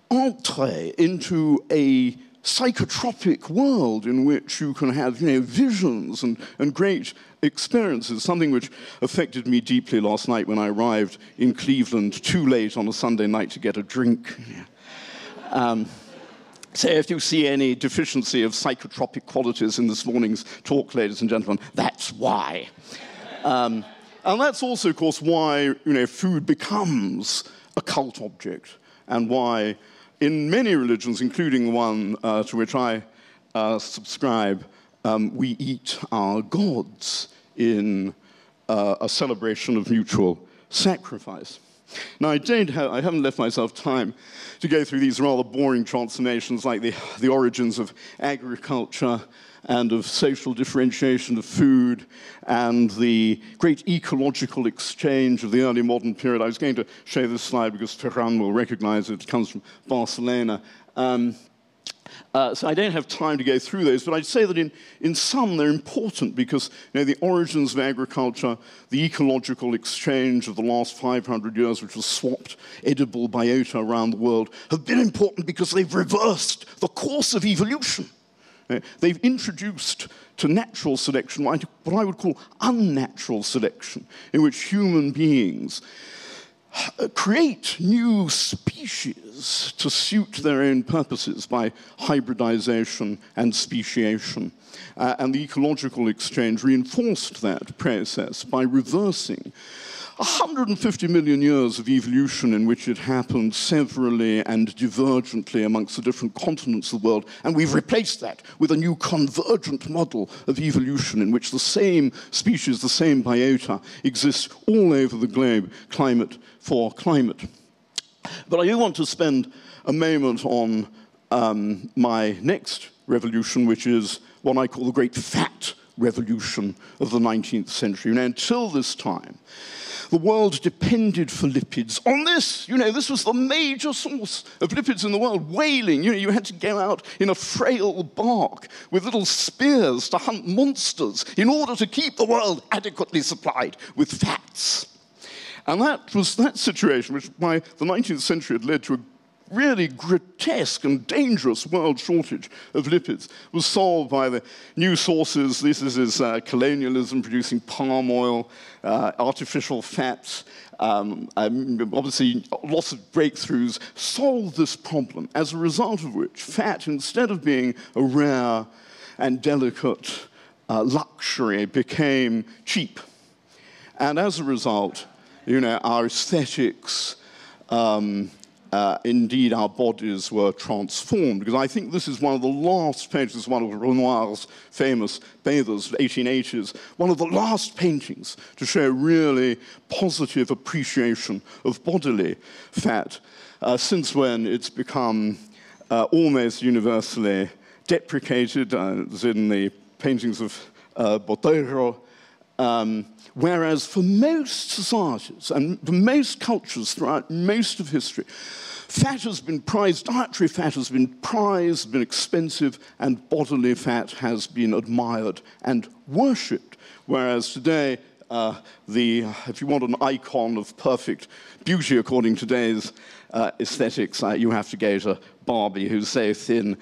entree into a psychotropic world in which you can have visions and great experiences, something which affected me deeply last night when I arrived in Cleveland too late on a Sunday night to get a drink. So if you see any deficiency of psychotropic qualities in this morning's talk, ladies and gentlemen, that's why. And that's also, of course, why food becomes a cult object, and why in many religions, including the one to which I subscribe, we eat our gods in a celebration of mutual sacrifice. Now, I haven't left myself time to go through these rather boring transformations like the origins of agriculture and of social differentiation of food and the great ecological exchange of the early modern period. I was going to show this slide because Ferran will recognize it. It comes from Barcelona. So I don't have time to go through those, but I'd say that in some they're important because the origins of agriculture, the ecological exchange of the last 500 years, which was swapped edible biota around the world, have been important because they've reversed the course of evolution. They've introduced to natural selection what I would call unnatural selection, in which human beings create new species to suit their own purposes by hybridization and speciation. And the ecological exchange reinforced that process by reversing 150 million years of evolution in which it happened severally and divergently amongst the different continents of the world, and we've replaced that with a new convergent model of evolution in which the same species, the same biota, exists all over the globe, climate for climate. But I do want to spend a moment on my next revolution, which is what I call the Great Fat Revolution of the 19th century. Until this time, the world depended for lipids on this. This was the major source of lipids in the world, whaling. You had to go out in a frail bark with little spears to hunt monsters in order to keep the world adequately supplied with fats. And that situation, which by the 19th century had led to a really grotesque and dangerous world shortage of lipids, was solved by the new sources. This is colonialism producing palm oil, artificial fats. Obviously, lots of breakthroughs solved this problem, as a result of which fat, instead of being a rare and delicate luxury, became cheap. And as a result, our aesthetics, indeed, our bodies were transformed. Because I think this is one of the last paintings, one of Renoir's famous bathers, 1880s, one of the last paintings to show really positive appreciation of bodily fat, since when it's become almost universally deprecated, as in the paintings of Botero. Whereas for most societies and for most cultures throughout most of history, fat has been prized, dietary fat has been prized, been expensive, and bodily fat has been admired and worshipped. Whereas today, if you want an icon of perfect beauty according to today's aesthetics, you have to go to Barbie, who's so thin,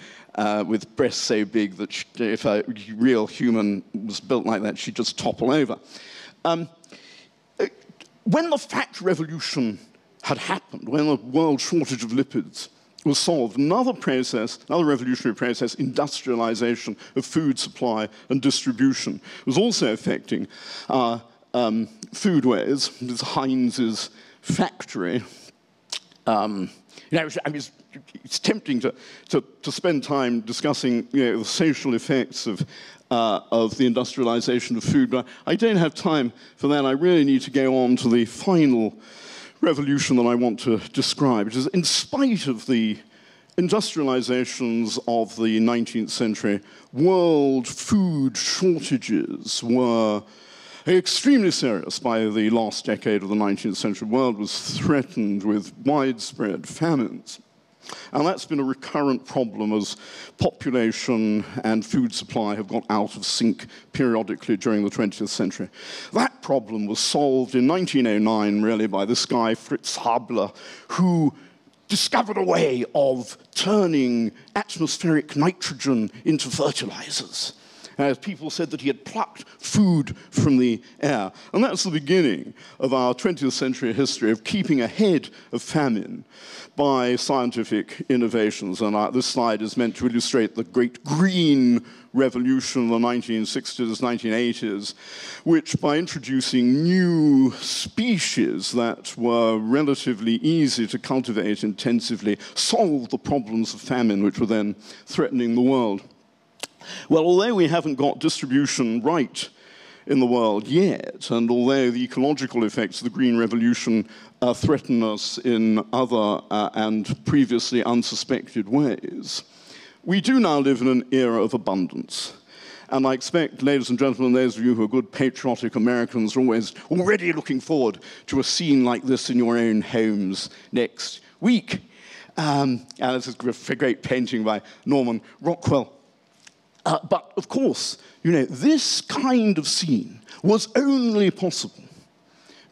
with breasts so big that if a real human was built like that, she'd just topple over. When the fat revolution had happened, when the world shortage of lipids was solved, another revolutionary process, industrialization of food supply and distribution, was also affecting our foodways. This Heinz's factory. It's tempting to spend time discussing the social effects of the industrialization of food, but I don't have time for that. I really need to go on to the final revolution that I want to describe, which is, in spite of the industrializations of the 19th century, world food shortages were extremely serious by the last decade of the 19th century. The world was threatened with widespread famines. And that's been a recurrent problem as population and food supply have got out of sync periodically during the 20th century. That problem was solved in 1909, really, by this guy, Fritz Haber, who discovered a way of turning atmospheric nitrogen into fertilizers. As people said that he had plucked food from the air. And that's the beginning of our 20th century history of keeping ahead of famine by scientific innovations. And this slide is meant to illustrate the great green revolution of the 1960s, 1980s, which by introducing new species that were relatively easy to cultivate intensively, solved the problems of famine which were then threatening the world. Well, although we haven't got distribution right in the world yet, and although the ecological effects of the Green Revolution threaten us in other and previously unsuspected ways, we do now live in an era of abundance. And I expect, ladies and gentlemen, those of you who are good patriotic Americans are already looking forward to a scene like this in your own homes next week. And this is a great painting by Norman Rockwell. But, of course, you know, this kind of scene was only possible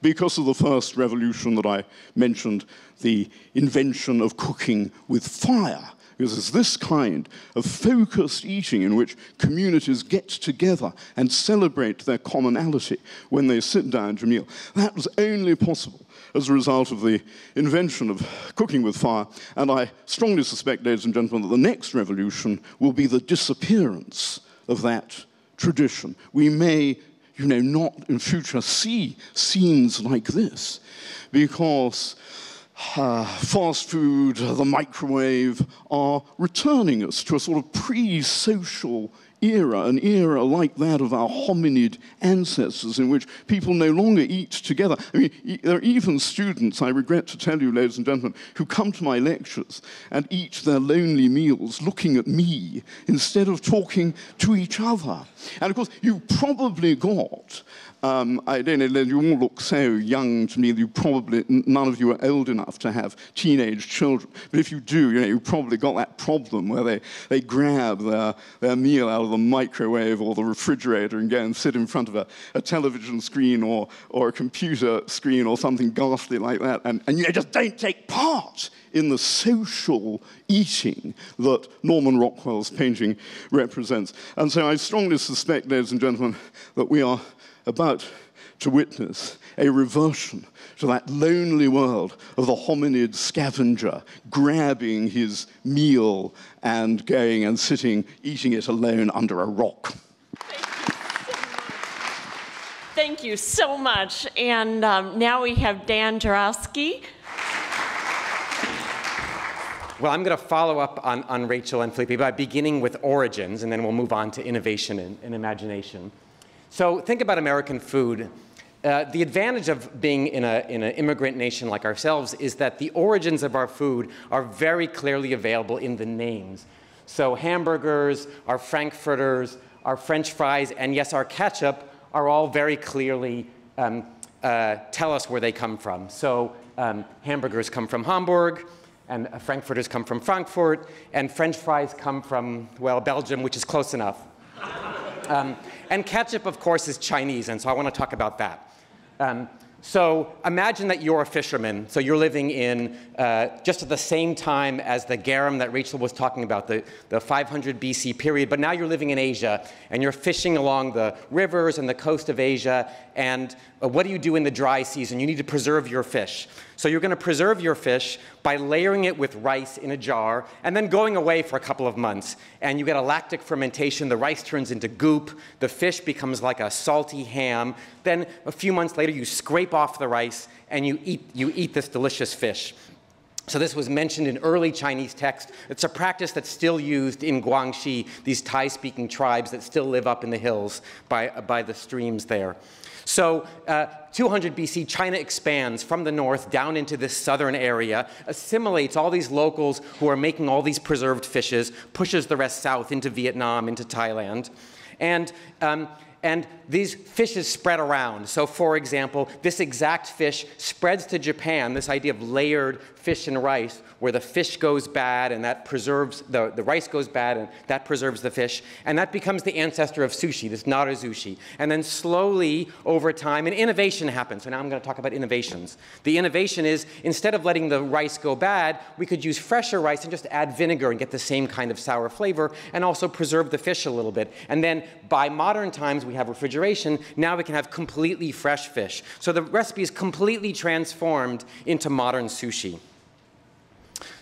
because of the first revolution that I mentioned, the invention of cooking with fire. Because it's this kind of focused eating in which communities get together and celebrate their commonality when they sit down to a meal. That was only possible as a result of the invention of cooking with fire. And I strongly suspect, ladies and gentlemen, that the next revolution will be the disappearance of that tradition. We may, you know, not in future see scenes like this because fast food, the microwave are returning us to a sort of pre-social era, an era like that of our hominid ancestors in which people no longer eat together. I mean, there are even students, I regret to tell you, ladies and gentlemen, who come to my lectures and eat their lonely meals looking at me instead of talking to each other. And of course, you've probably got I don't know, you all look so young to me that you probably, none of you are old enough to have teenage children. But if you do, you know, you've probably got that problem where they grab their meal out of the microwave or the refrigerator and go and sit in front of a television screen or a computer screen or something ghastly like that, and you know, just don't take part in the social eating that Norman Rockwell's painting represents. And so I strongly suspect, ladies and gentlemen, that we are about to witness a reversion to that lonely world of the hominid scavenger grabbing his meal and going and sitting, eating it alone under a rock. Thank you so much. And now we have Dan Jarowski. Well, I'm going to follow up on Rachel and Felipe by beginning with origins, and then we'll move on to innovation and imagination. So think about American food. The advantage of being in an immigrant nation like ourselves is that the origins of our food are very clearly available in the names. So hamburgers, our frankfurters, our French fries, and yes, our ketchup are all very clearly tell us where they come from. So hamburgers come from Hamburg, and frankfurters come from Frankfurt, and French fries come from, well, Belgium, which is close enough. And ketchup, of course, is Chinese, and so I want to talk about that. So imagine that you're a fisherman. So you're living in just at the same time as the garum that Rachel was talking about, the 500 BC period, but now you're living in Asia, and you're fishing along the rivers and the coast of Asia, and what do you do in the dry season? You need to preserve your fish. So you're going to preserve your fish by layering it with rice in a jar and then going away for a couple of months. And you get a lactic fermentation. The rice turns into goop. The fish becomes like a salty ham. Then a few months later, you scrape off the rice and you eat this delicious fish. So this was mentioned in early Chinese texts. It's a practice that's still used in Guangxi, these Thai-speaking tribes that still live up in the hills by the streams there. So 200 BC, China expands from the north down into this southern area, assimilates all these locals who are making all these preserved fishes, pushes the rest south into Vietnam, into Thailand. And And these fishes spread around. So for example, this exact fish spreads to Japan, this idea of layered fish and rice, where the fish goes bad and that preserves, the rice goes bad and that preserves the fish. And that becomes the ancestor of sushi, this narezushi. And then slowly, over time, an innovation happens. So now I'm going to talk about innovations. The innovation is, instead of letting the rice go bad, we could use fresher rice and just add vinegar and get the same kind of sour flavor, and also preserve the fish a little bit. And then by modern times, we have refrigeration. Now we can have completely fresh fish. So the recipe is completely transformed into modern sushi.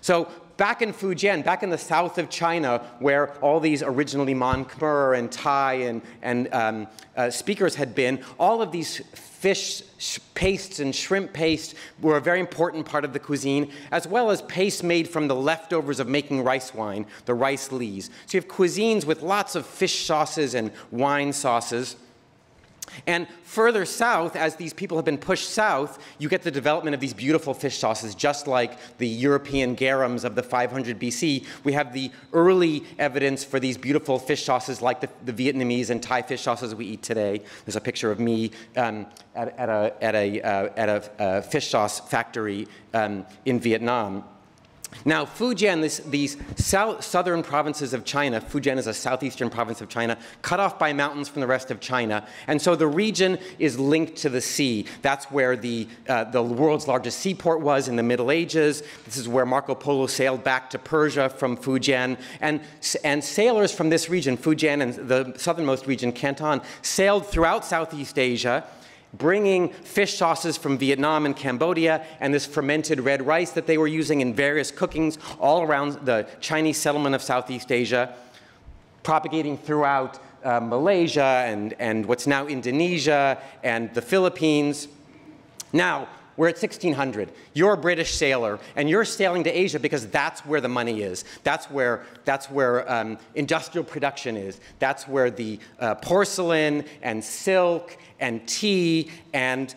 So back in Fujian, back in the south of China, where all these originally Mon Khmer and Thai and speakers had been, all of these fish pastes and shrimp paste were a very important part of the cuisine, as well as paste made from the leftovers of making rice wine, the rice lees. So you have cuisines with lots of fish sauces and wine sauces. And further south, as these people have been pushed south, you get the development of these beautiful fish sauces, just like the European garums of the 500 BC. We have the early evidence for these beautiful fish sauces, like the Vietnamese and Thai fish sauces we eat today. There's a picture of me at a fish sauce factory in Vietnam. Now, Fujian, these southern provinces of China, Fujian is a southeastern province of China, cut off by mountains from the rest of China. And so the region is linked to the sea. That's where the world's largest seaport was in the Middle Ages. This is where Marco Polo sailed back to Persia from Fujian. And sailors from this region, Fujian and the southernmost region, Canton, sailed throughout Southeast Asia, bringing fish sauces from Vietnam and Cambodia and this fermented red rice that they were using in various cookings all around the Chinese settlement of Southeast Asia, propagating throughout Malaysia and what's now Indonesia and the Philippines. Now, we're at 1600. You're a British sailor, and you're sailing to Asia because that's where the money is. That's where industrial production is. That's where the porcelain and silk and tea and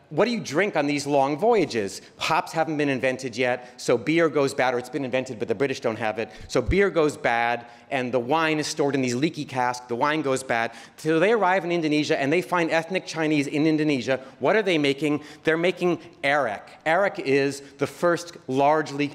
what do you drink on these long voyages? Hops haven't been invented yet, so beer goes bad, or it's been invented, but the British don't have it. So beer goes bad, and the wine is stored in these leaky casks. The wine goes bad. So they arrive in Indonesia, and they find ethnic Chinese in Indonesia. What are they making? They're making Arrack. Arrack is the first largely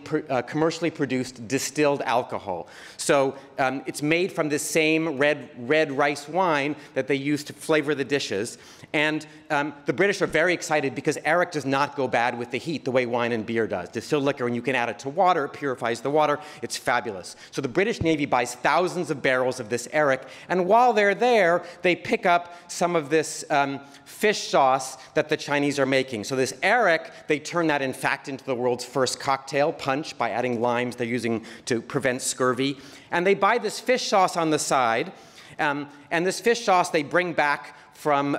commercially produced distilled alcohol. So it's made from this same red rice wine that they use to flavor the dishes. And the British are very excited because Arrack does not go bad with the heat the way wine and beer does. Distilled liquor, when you can add it to water, it purifies the water. It's fabulous. So the British Navy buys thousands of barrels of this Arrack, and while they're there, they pick up some of this fish sauce that the Chinese are making. So this Arrack, they turn that in fact into the world's first cocktail, punch, by adding limes they're using to prevent scurvy. And they buy this fish sauce on the side, and this fish sauce they bring back from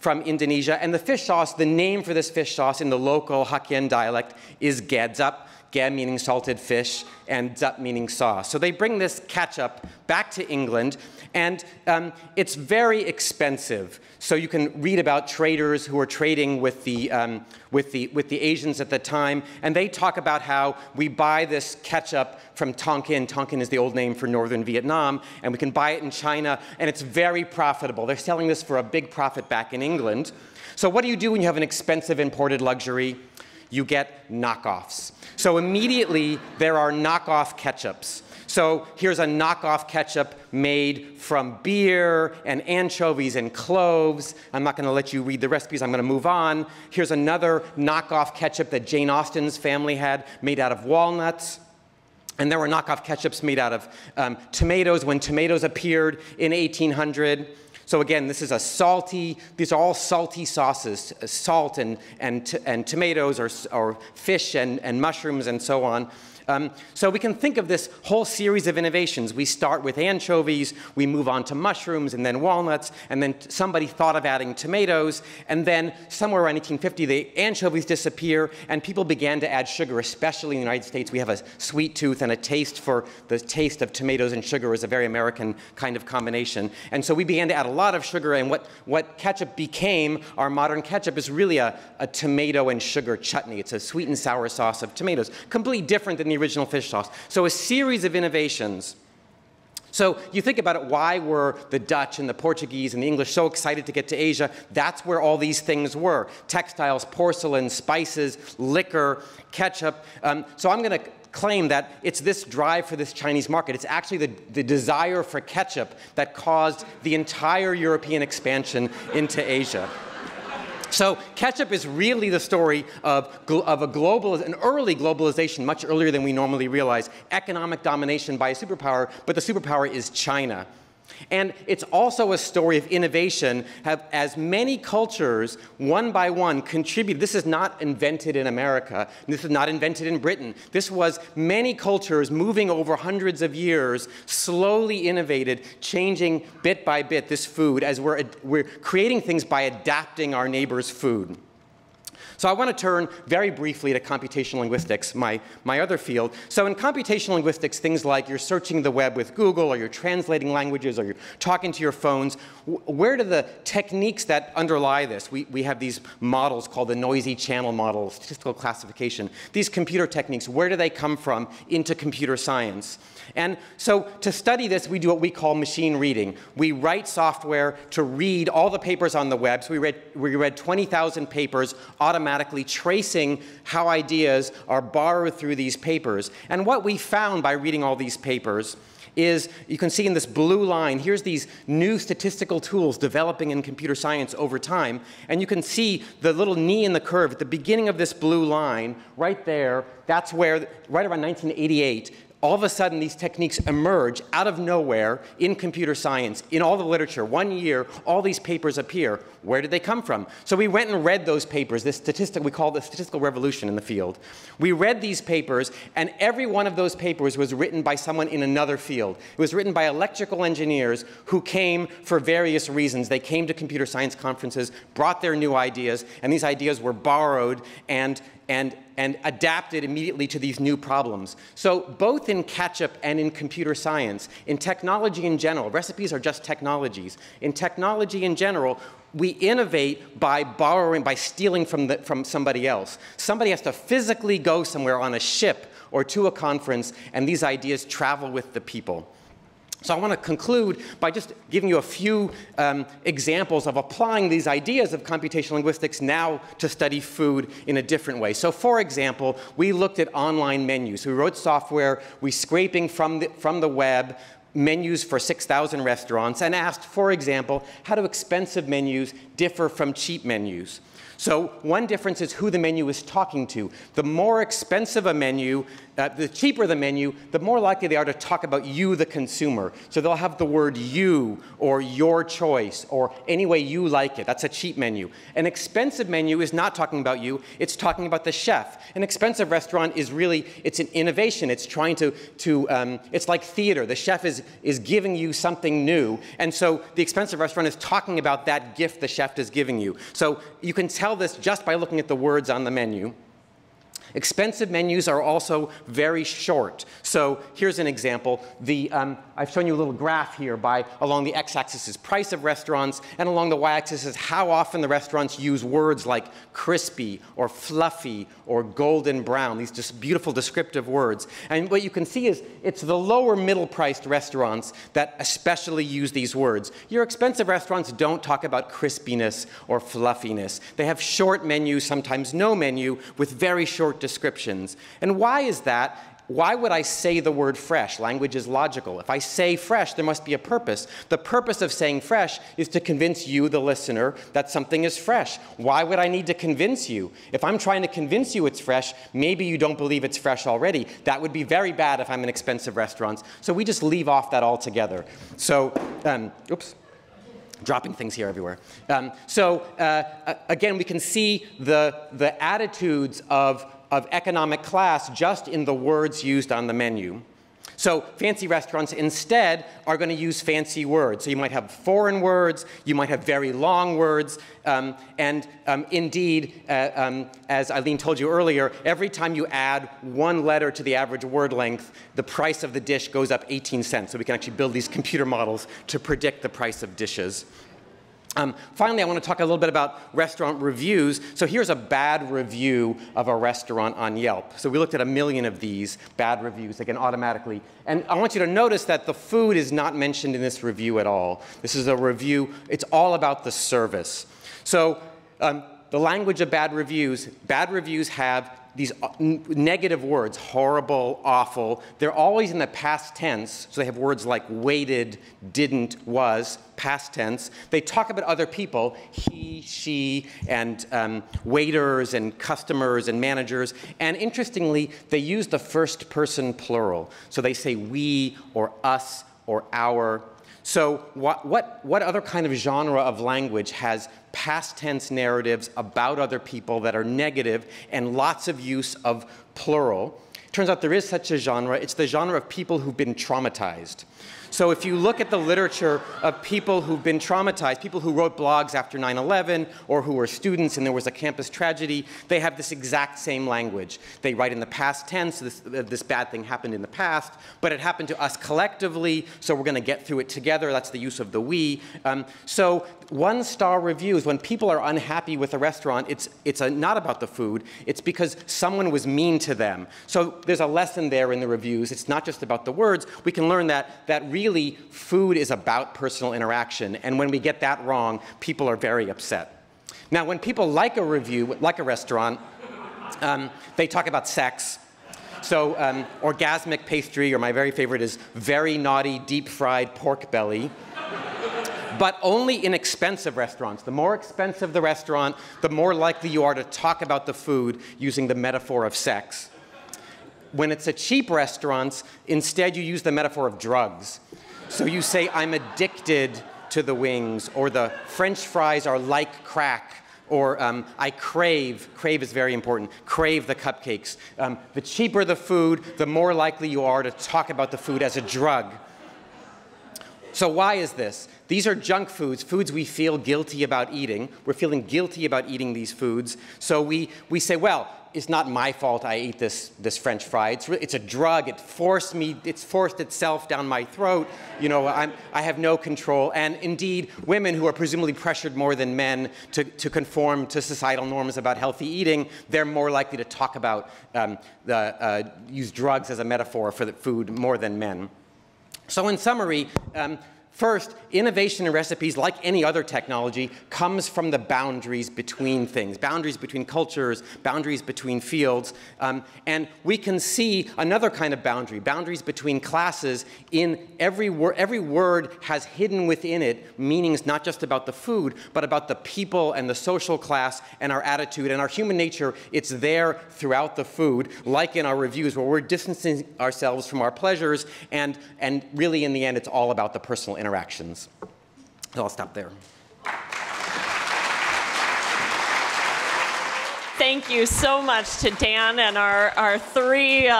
Indonesia. And the fish sauce, the name for this fish sauce in the local Hokkien dialect is gadzup, gad meaning salted fish, and zup meaning sauce. So they bring this catsup back to England, and it's very expensive. So you can read about traders who are trading with the Asians at the time, and they talk about how we buy this ketchup from Tonkin. Tonkin is the old name for northern Vietnam, and we can buy it in China, and it's very profitable. They're selling this for a big profit back in England. So what do you do when you have an expensive imported luxury? You get knockoffs. So immediately there are knockoff ketchups. So here's a knockoff ketchup made from beer and anchovies and cloves. I'm not going to let you read the recipes. I'm going to move on. Here's another knockoff ketchup that Jane Austen's family had, made out of walnuts. And there were knockoff ketchups made out of tomatoes when tomatoes appeared in 1800. So again, this is a salty, these are all salty sauces, salt and tomatoes or fish and mushrooms and so on. So we can think of this whole series of innovations. We start with anchovies, we move on to mushrooms and then walnuts, and then somebody thought of adding tomatoes, and then somewhere around 1850 the anchovies disappear and people began to add sugar, especially in the United States. We have a sweet tooth and a taste for the taste of tomatoes and sugar is a very American kind of combination. And so we began to add a lot of sugar, and what ketchup became, our modern ketchup, is really a tomato and sugar chutney. It's a sweet and sour sauce of tomatoes, completely different than the original fish sauce. So a series of innovations. So you think about it, why were the Dutch and the Portuguese and the English so excited to get to Asia? That's where all these things were. Textiles, porcelain, spices, liquor, ketchup. So I'm going to claim that it's this drive for this Chinese market. It's actually the desire for ketchup that caused the entire European expansion into Asia. So ketchup is really the story of an early globalization, much earlier than we normally realize. Economic domination by a superpower, but the superpower is China. And it's also a story of innovation, as many cultures, one by one, contributed. This is not invented in America. This is not invented in Britain. This was many cultures moving over hundreds of years, slowly innovated, changing bit by bit this food as we're creating things by adapting our neighbor's food. So I want to turn very briefly to computational linguistics, my other field. So in computational linguistics, things like you're searching the web with Google, or you're translating languages, or you're talking to your phones, where do the techniques that underlie this? We have these models called the noisy channel model, statistical classification. These computer techniques, where do they come from into computer science? And so to study this, we do what we call machine reading. We write software to read all the papers on the web. So we read 20,000 papers automatically, tracing how ideas are borrowed through these papers. And what we found by reading all these papers is, you can see in this blue line, here's these new statistical tools developing in computer science over time. And you can see the little knee in the curve at the beginning of this blue line, right there. That's where, right around 1988, all of a sudden, these techniques emerge out of nowhere in computer science, in all the literature. 1 year, all these papers appear. Where did they come from? So we went and read those papers, this statistic we call the statistical revolution in the field. We read these papers, and every one of those papers was written by someone in another field. It was written by electrical engineers who came for various reasons. They came to computer science conferences, brought their new ideas, and these ideas were borrowed and adapted immediately to these new problems. So both in ketchup and in computer science, in technology in general, recipes are just technologies. In technology in general, we innovate by borrowing, by stealing from somebody else. Somebody has to physically go somewhere on a ship or to a conference, and these ideas travel with the people. So I want to conclude by just giving you a few examples of applying these ideas of computational linguistics now to study food in a different way. So for example, we looked at online menus. We wrote software, we scraping from the web menus for 6,000 restaurants and asked, for example, how do expensive menus differ from cheap menus? So one difference is who the menu is talking to. The more expensive a menu, the cheaper the menu, the more likely they are to talk about you, the consumer. So they'll have the word you, or your choice, or any way you like it. That's a cheap menu. An expensive menu is not talking about you. It's talking about the chef. An expensive restaurant is really, it's an innovation. It's trying it's like theater. The chef is giving you something new. And so the expensive restaurant is talking about that gift the chef is giving you. So you can tell this just by looking at the words on the menu. Expensive menus are also very short. So here's an example. I've shown you a little graph here along the x-axis is price of restaurants, and along the y-axis is how often the restaurants use words like crispy or fluffy or golden brown, these just beautiful descriptive words. And what you can see is it's the lower middle-priced restaurants that especially use these words. Your expensive restaurants don't talk about crispiness or fluffiness. They have short menus, sometimes no menu, with very short descriptions. And why is that? Why would I say the word fresh? Language is logical. If I say fresh, there must be a purpose. The purpose of saying fresh is to convince you, the listener, that something is fresh. Why would I need to convince you? If I'm trying to convince you it's fresh, maybe you don't believe it's fresh already. That would be very bad if I'm in expensive restaurants. So we just leave off that altogether. So, oops. Dropping things here everywhere. Again, we can see the attitudes of economic class just in the words used on the menu. So fancy restaurants instead are going to use fancy words. So you might have foreign words, you might have very long words, indeed, as Eileen told you earlier, every time you add one letter to the average word length, the price of the dish goes up 18 cents. So we can actually build these computer models to predict the price of dishes. Finally, I want to talk a little bit about restaurant reviews. So here's a bad review of a restaurant on Yelp. So we looked at 1 million of these bad reviews, again, automatically. And I want you to notice that the food is not mentioned in this review at all. This is a review, it's all about the service. So the language of bad reviews have these negative words, horrible, awful. They're always in the past tense, so they have words like waited, didn't, was, past tense. They talk about other people, he, she, and waiters and customers and managers. And interestingly, they use the first person plural. So they say we or us or our. So what other kind of genre of language has past tense narratives about other people that are negative and lots of use of plural? Turns out there is such a genre. It's the genre of people who've been traumatized. So if you look at the literature of people who've been traumatized, people who wrote blogs after 9/11 or who were students and there was a campus tragedy, they have this exact same language. They write in the past tense, this bad thing happened in the past, but it happened to us collectively, so we're going to get through it together. That's the use of the we. So one-star reviews, when people are unhappy with a restaurant, it's not about the food. It's because someone was mean to them. So there's a lesson there in the reviews. It's not just about the words. We can learn that really food is about personal interaction. And when we get that wrong, people are very upset. Now, when people like a review, like a restaurant, they talk about sex. So orgasmic pastry, or my very favorite is very naughty deep-fried pork belly. But only in expensive restaurants. The more expensive the restaurant, the more likely you are to talk about the food using the metaphor of sex. When it's a cheap restaurant, instead you use the metaphor of drugs. So you say, I'm addicted to the wings, or the French fries are like crack, or I crave is very important, crave the cupcakes. The cheaper the food, the more likely you are to talk about the food as a drug. So why is this? These are junk foods, foods we feel guilty about eating. We're feeling guilty about eating these foods. So we say, well, it's not my fault I ate this French fry. It's a drug. It's forced itself down my throat. You know, I have no control. And indeed, women who are presumably pressured more than men to conform to societal norms about healthy eating, they're more likely to talk about, use drugs as a metaphor for the food more than men. So in summary, first, innovation in recipes, like any other technology, comes from the boundaries between things, boundaries between cultures, boundaries between fields. And we can see another kind of boundary, boundaries between classes. In every word has hidden within it meanings not just about the food, but about the people and the social class and our attitude and our human nature. It's there throughout the food, like in our reviews, where we're distancing ourselves from our pleasures, and really in the end, it's all about the personal interactions. So I'll stop there. Thank you so much to Dan and our three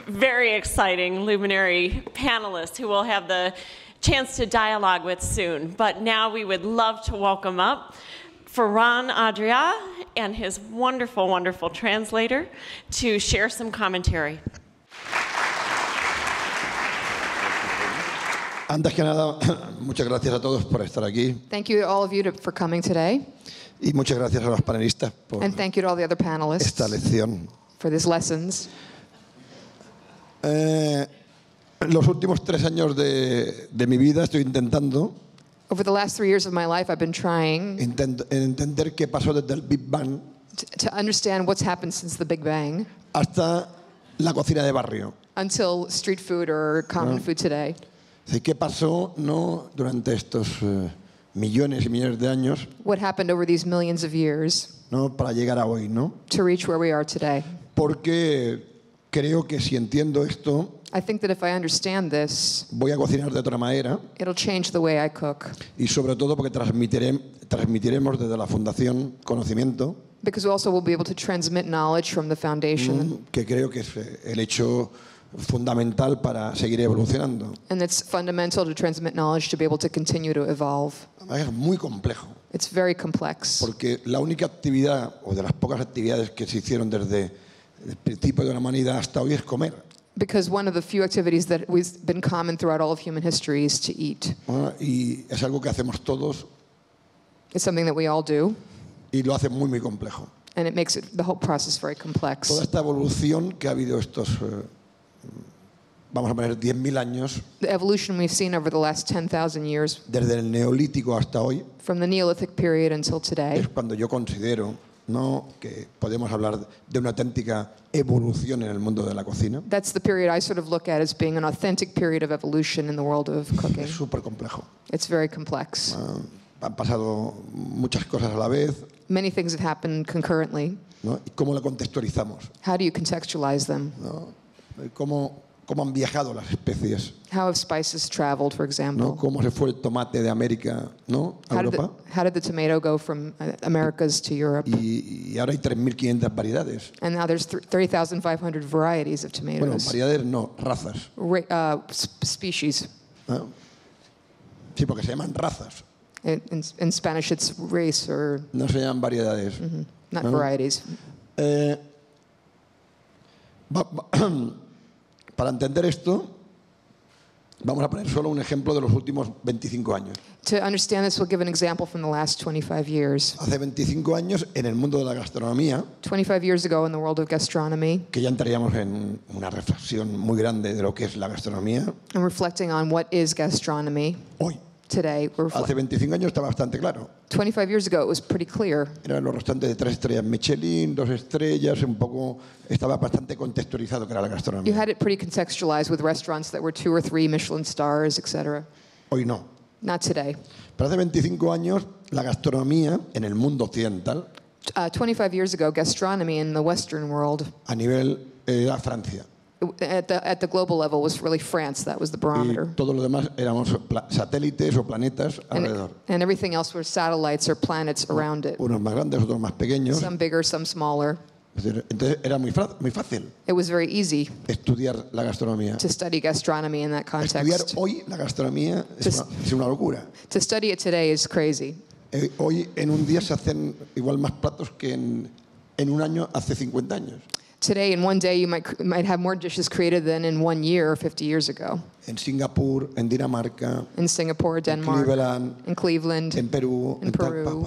very exciting luminary panelists who we'll have the chance to dialogue with soon. But now we would love to welcome up Ferran Adria and his wonderful, wonderful translator to share some commentary. Antes que nada, muchas gracias a todos por estar aquí. Thank you to all of you for coming today. Y muchas gracias a los panelistas por And thank you to all the other panelists esta lección. for these lessons. En los últimos 3 años de mi vida estoy intentando Over the last 3 years of my life, I've been trying entender qué pasó desde el Big Bang to understand what's happened since the Big Bang hasta la cocina de barrio. until street food or common food today. ¿Qué pasó durante estos millones y millones de años? What happened over these millions of years Para llegar a hoy, ¿no? to reach where we are today? Porque creo que si entiendo esto, I think that if I understand this, voy a cocinar de otra manera. it'll change the way I cook. Y sobre todo porque transmitiremos desde la Fundación Conocimiento, Because we also will be able to transmit knowledge from the foundation. Que creo que es el hecho fundamental para seguir evolucionando. And it's fundamental to transmit knowledge to be able to continue to evolve. Es muy complejo. It's very complex. Porque la única actividad, o de las pocas actividades que se hicieron desde el principio de la humanidad hasta hoy, es comer. Because one of the few activities that has been common throughout all of human history is to eat. Y es algo que hacemos todos It's something that we all do, y lo hace muy, muy complejo. and it makes the whole process very Toda complex. esta evolución que ha habido estos, vamos a poner, 10.000 años, The evolution we've seen over the last 10,000 years, desde el Neolítico hasta hoy, from the Neolithic period until today, es cuando yo considero, ¿no?, que podemos hablar de una auténtica evolución en el mundo de la cocina. that's the period I sort of look at as being an authentic period of evolution in the world of cooking. Es súper complejo. It's very complex. Han pasado muchas cosas a la vez, Many things have happened concurrently. ¿no? ¿Y cómo la contextualizamos? How do you contextualize them? ¿No? ¿Cómo han viajado las especies? How have spices traveled, for ¿No? example? ¿Cómo se fue el tomate de América, ¿no?, a Europa? How did the tomato go from Americas to Europe? Y ahora hay 3.500 variedades. And now there's 30,500 varieties of Bueno, tomatoes. variedades no, razas. Species. ¿No? Sí, porque se llaman razas, In Spanish, it's race or no se llaman variedades. not No. varieties. Para entender esto, vamos a poner solo un ejemplo de los últimos 25 años. To understand this, we'll give an example from the last 25 years. Hace 25 años, en el mundo de la gastronomía, 25 years ago in the world of gastronomy, que ya entraríamos en una reflexión muy grande de lo que es la gastronomía, and reflecting on what is gastronomy hoy, today, hace 25 años estaba bastante claro. 25 years ago, it was pretty clear. Eran los restaurantes de 3 estrellas Michelin, 2 estrellas, un poco, estaba bastante contextualizado que era la You gastronomía. had it pretty contextualized with restaurants that were 2 or 3 Michelin stars, etc. Hoy no. Not today. Pero hace 25 años, la gastronomía en el mundo occidental, 25 years ago, gastronomy in the Western world, a nivel, era Francia. at the global level, was really France. That was the Y barometer. todo lo demás éramos satélites o planetas alrededor. And everything else were satellites or planets around it. Unos más grandes, otros más pequeños. Some bigger, some smaller. Es decir, entonces era muy fácil It was very easy estudiar la gastronomía. to study gastronomy in that Estudiar context. hoy la gastronomía es una locura. To study it today is crazy. Hoy en un día se hacen igual más platos que en un año hace 50 años. Today, in one day, you might have more dishes created than in 1 year or 50 years ago. En Singapur, en Dinamarca, In Singapore, Denmark, Cleveland, in Cleveland, en Perú, in tal, Peru.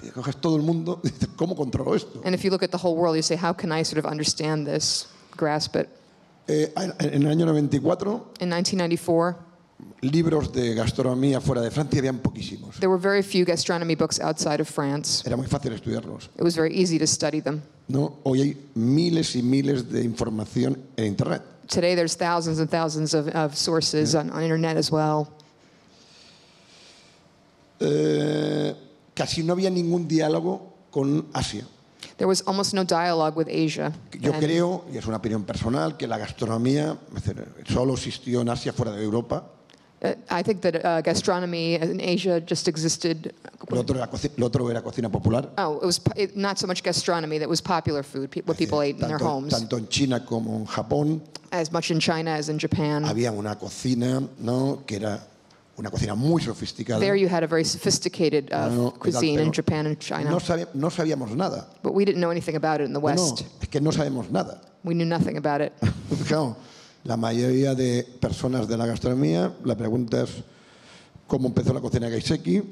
y coges todo el mundo y dices, ¿cómo controlo esto? And if you look at the whole world, you say, how can I sort of understand this, grasp it? En el año 94, In 1994, libros de gastronomía fuera de Francia habían poquísimos. there were very few gastronomy books outside of France. Era muy fácil estudiarlos, It was very easy to study them. ¿no? Hoy hay miles y miles de información en Internet. Today, there's thousands and thousands of sources on internet as well. Casi no había ningún diálogo con Asia. There was almost no dialogue with Asia. Yo And creo, y es una opinión personal, que la gastronomía solo existió en Asia fuera de Europa. I think that gastronomy in Asia just existed. Lo otro era cocina popular. Oh, it was not so much gastronomy that was popular food, what people ate in their homes. Tanto en China como en Japón As much in China as in Japan. había una cocina, ¿no?, que era una cocina muy sofisticada. There you had a very sophisticated cuisine in pero Japan and China. No sabíamos nada. But we didn't know anything about it in the No, West. es que no sabemos nada. We knew nothing about it. Claro, la mayoría de personas de la gastronomía, la pregunta es cómo empezó la cocina kaiseki,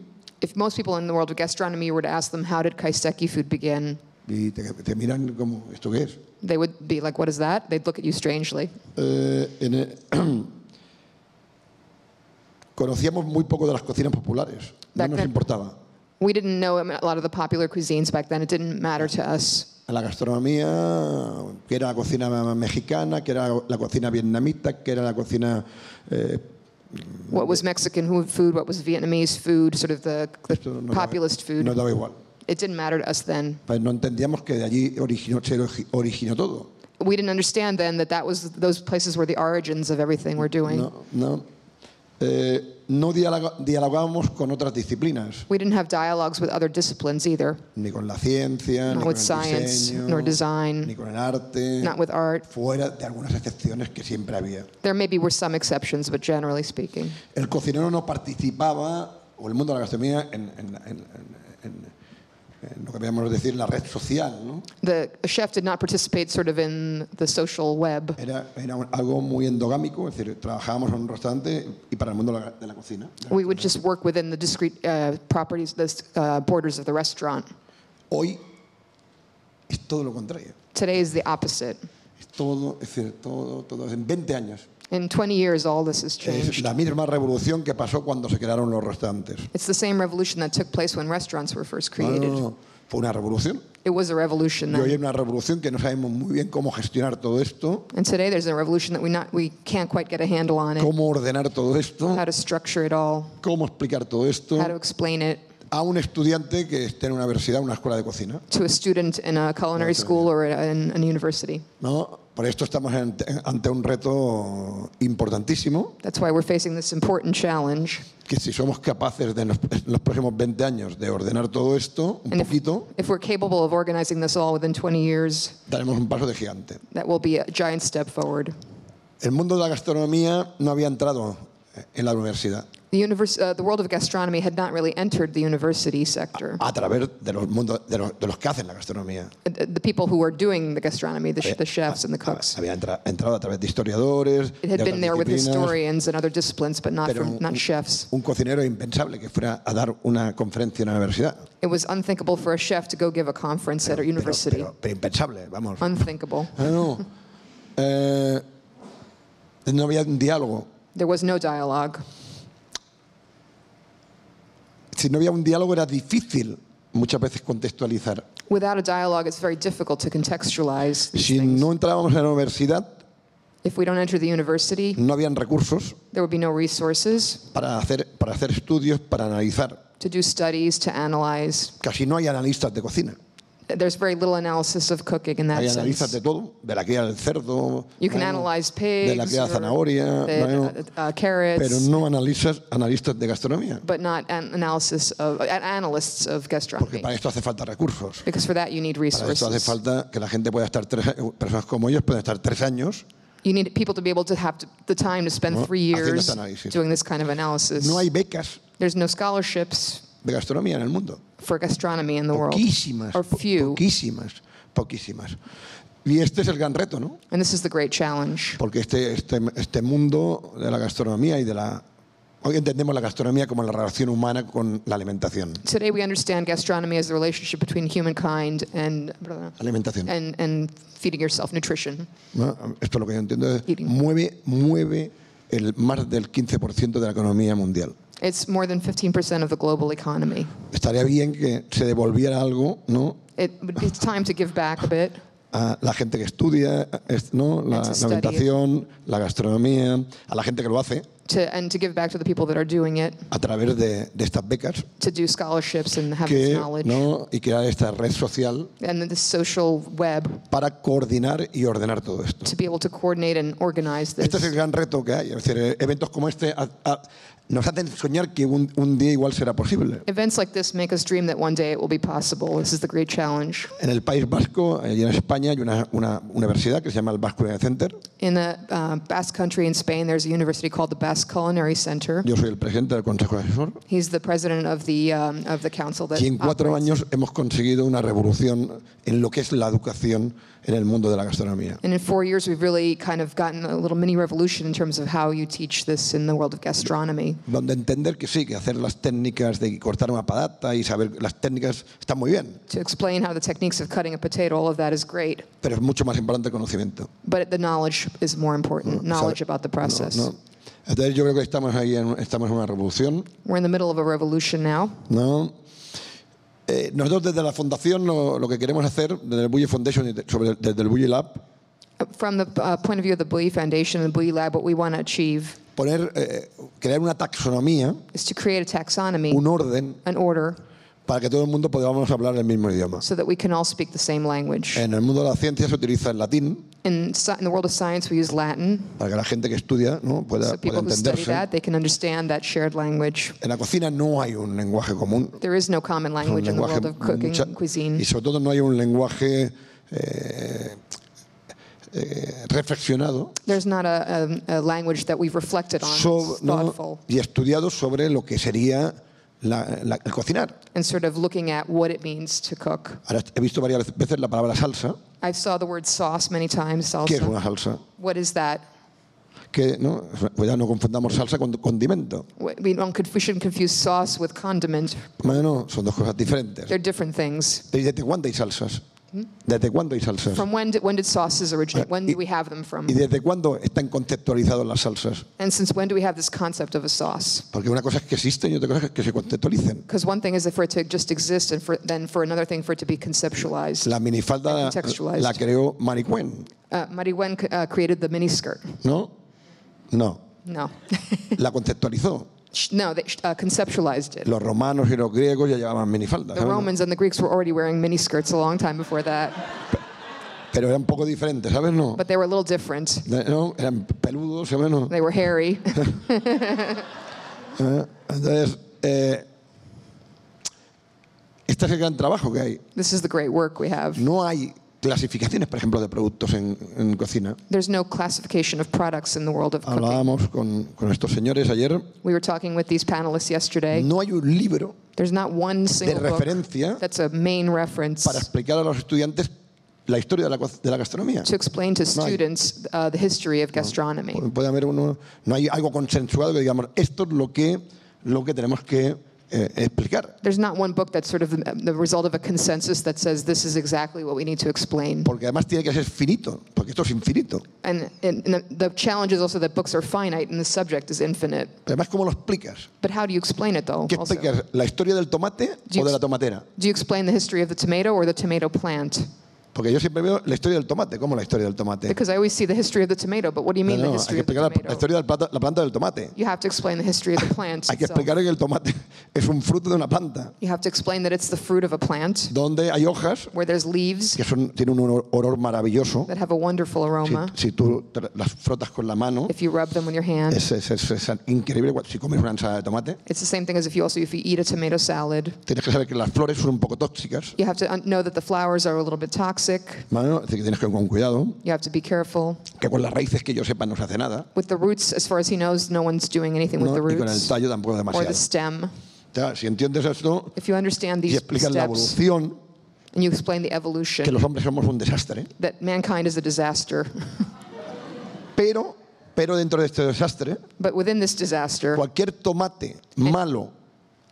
If most people in the world of gastronomy were to ask them, how did kaiseki food begin? y te miran como, ¿esto qué es? They would be like, what is that? They'd look at you strangely. Conocíamos muy poco de las cocinas populares, no Back nos then- importaba. We didn't know a lot of the popular cuisines back then. It didn't matter to us. La gastronomía, que era la cocina mexicana, que era la cocina vietnamita, que era la cocina... What was Mexican food? What was Vietnamese food? Sort of the populist food. Nos daba igual. It didn't matter to us then. Pues no entendíamos que de allí se originó todo. We didn't understand then that those places were the origins of everything we're doing. No dialogábamos con otras disciplinas, We didn't have dialogues with other disciplines either. ni con la ciencia, Not ni con with el science, diseño, nor design, ni con el arte, not with art. fuera de algunas excepciones que siempre había. There maybe were some exceptions, but generally speaking. El cocinero no participaba, o el mundo de la gastronomía, lo que podríamos decir la red social, ¿no? A chef did not participate sort of in the social web. Era algo muy endogámico, es decir, trabajábamos en un restaurante y para el mundo de la cocina. We would just work within the discrete properties, the borders of the restaurant. Hoy es todo lo contrario. Today is the opposite. Es decir, todo, en 20 años. In 20 years, all this has Es changed. la misma revolución que pasó cuando se crearon los restaurantes. It's the same revolution that took place when restaurants were first created. No, fue una revolución. It was a revolution Y hoy hay then. una revolución que no sabemos muy bien cómo gestionar todo esto, And today there's a revolution that we can't quite get a handle on it. cómo ordenar todo esto, How to structure it all, cómo explicar todo esto how to explain it a un estudiante que esté en una universidad, una escuela de cocina. to a student in a culinary school or in a university. ¿No? Por esto estamos ante un reto importantísimo, That's why we're facing this important challenge. que si somos capaces en los próximos 20 años de ordenar todo esto un And poquito, if we're capable of organizing this all within 20 years, daremos un paso de gigante. that will be a giant step forward. El mundo de la gastronomía no había entrado en la universidad The world of gastronomy had not really entered the university sector. a través de los que hacen la gastronomía. The people who were doing the gastronomy, the chefs and the cooks. Había entrado a través de historiadores, It had de been otras there with disciplinas, historians and other disciplines, but not pero not chefs. un cocinero impensable que fuera a dar una conferencia en la universidad. It was unthinkable for a chef to go give a conference at a university. Pero impensable, vamos. Unthinkable. No. No había un diálogo. There was no dialogue. Si no había un diálogo era difícil muchas veces contextualizar. Without a dialogue, it's very difficult to contextualize these Si things. no entrábamos en la universidad, If we don't enter the university, no habían recursos there would be no resources para hacer estudios, para analizar. to do studies, to analyze. Casi no hay analistas de cocina. There's very little analysis of cooking in that Hay analistas sense. de todo, de la cría del cerdo, You can analyze pigs, de la cría de or zanahoria, pero carrots, no analistas de gastronomía, but not analysts of porque gastronomy. para esto hace falta recursos. Because for that you need Para esto hace resources. falta que la gente pueda estar personas como ellos pueden estar 3 años. You need people to be able to have the time to spend No, 3 haciendo years este análisis. doing this kind of analysis. No hay becas There's no scholarships de gastronomía en el mundo. for gastronomy in the world. Poquísimas, Or few. poquísimas. Y este es el gran reto, ¿no? And this is the great challenge. Porque este mundo de la gastronomía y hoy entendemos la gastronomía como la relación humana con la alimentación. Today we understand gastronomy as the relationship between humankind and Alimentación. feeding yourself, nutrition. ¿No? Esto es lo que yo entiendo. Eating. Mueve más del 15% de la economía mundial. It's more than 15% of the global economy. Estaría bien que se devolviera algo, ¿no? It's time to give back a bit A la gente que estudia, ¿no? La to study alimentación, la gastronomía, a la gente que lo hace and to give back to the people that are doing it, a través de estas becas to do scholarships and have this que, knowledge. ¿no? Y crear esta red social And then this social web para coordinar y ordenar todo esto. to be able to coordinate and organize this. Este es el gran reto que hay. Es decir, eventos como este nos hacen soñar que un día igual será posible. Events like this make us dream that one day it will be possible. This is the great challenge. En el País Vasco y en España hay una universidad que se llama el Basque Culinary Center. In the Basque Country in Spain, there's a university called the Basque Culinary Center. Yo soy el presidente del Consejo Asesor. He's the president of the council that Y en 4 operates. años hemos conseguido una revolución en lo que es la educación en el mundo de la gastronomía. And in 4 years, we've really kind of gotten a little mini revolution in terms of how you teach this in the world of gastronomy. Donde entender que sí, que hacer las técnicas de cortar una patata y saber las técnicas están muy bien, To explain how the techniques of cutting a potato, all of that is great. pero es mucho más importante el conocimiento. But the knowledge is more important, knowledge about the process. ¿No? Entonces yo creo que estamos en una revolución, We're in the middle of a revolution now. ¿no? Nosotros desde la fundación lo que queremos hacer, desde el Bulli Foundation y desde el Bulli Lab, From the point of view of the Bulli Foundation and the Bulli Lab, what we want to achieve crear una taxonomía, is to create a taxonomy, un orden, an order, para que todo el mundo podamos hablar el mismo idioma. so that we can all speak the same language. En el mundo de la ciencia se utiliza el latín, In the world of science, we use Latin, para que la gente que estudia, ¿no? pueda so people who study entenderse. that, they can understand that shared language. En la cocina no hay un lenguaje común. There is no common language in the world of cooking and y cuisine. sobre todo no hay un lenguaje reflexionado There's not a language that we've reflected on, that's thoughtful, y estudiado sobre lo que sería el cocinar. and sort of looking at what it means to cook. Ahora he visto varias veces la palabra salsa. I saw the word sauce many times. ¿Qué es Salsa. una salsa? What is that? Que no, cuidado, no confundamos salsa con condimento. We shouldn't confuse sauce with condiment. Bueno, son dos cosas diferentes. They're different things. ¿Desde cuándo hay salsas? ¿Desde cuándo hay salsas? From when did sauces originate? When do we have them from? ¿Y desde cuándo están conceptualizadas las salsas? And since when do we have this concept of a sauce? Porque una cosa es que existen y otra cosa es que se conceptualicen. Because one thing is for it to just exist, and then for another thing for it to be conceptualized. La minifalda And contextualized. la creó Mariquen, Mari Wen created the miniskirt. ¿no? No. No. La conceptualizó. No, they conceptualized it. Los romanos y los griegos ya llevaban minifaldas. The ¿sabes? Romans and the Greeks were already wearing miniskirts a long time before that. Pero eran un poco diferentes, ¿sabes? No. But they were a little different. ¿No? Eran peludos, ¿sabes? No. They were hairy. Entonces, este es el gran trabajo que hay. This is the great work we have. No hay clasificaciones, por ejemplo, de productos en cocina. There's no classification of products in the world of cooking. Hablábamos con estos señores ayer. We were talking with these panelists yesterday. No hay un libro There's not one de single book referencia that's a main reference para explicar a los estudiantes la historia de la gastronomía. to explain to No hay. students the history of gastronomy. Puede haber uno, no hay algo consensuado que digamos, esto es lo que tenemos que explicar. There's not one book that's sort of the result of a consensus that says this is exactly what we need to explain. Porque además tiene que ser finito, porque esto es infinito. And the challenge is also that books are finite and the subject is infinite. Pero además, ¿cómo lo explicas? But how do you explain it though? ¿Qué Also? explicas? ¿La historia del tomate o de la tomatera? Do you explain the history of the tomato or the tomato plant? Porque yo siempre veo la historia del tomate. ¿Cómo la historia del tomate? Because I always see the history of the tomato, but what do you mean the hay history que of the explicar la tomato? historia de la planta del tomate. You have to explain the history of the plant Hay que itself. explicar que el tomate es un fruto de una planta, You have to explain that it's the fruit of a plant donde hay hojas where there's leaves que tienen un olor maravilloso. that have a wonderful aroma. Si tú las frotas con la mano, If you rub them with your hand, es increíble. Si comes una ensalada de tomate, it's the same thing as if you eat a tomato salad. tienes que saber que las flores son un poco tóxicas. You have to know that the flowers are a little bit toxic. ¿Vale? Es decir, que tienes que ir con cuidado. You have to be careful. Que con las raíces que yo sepa no se hace nada. With the roots, as far as he knows, no one's doing anything with ¿no? the Y con el roots tallo tampoco or demasiado. the stem. Ya, si entiendes esto If you understand y these explicas la steps evolución, and you explain the que evolution, los hombres somos un desastre. that mankind is a disaster. Pero dentro de este desastre, But within this disaster, cualquier tomate malo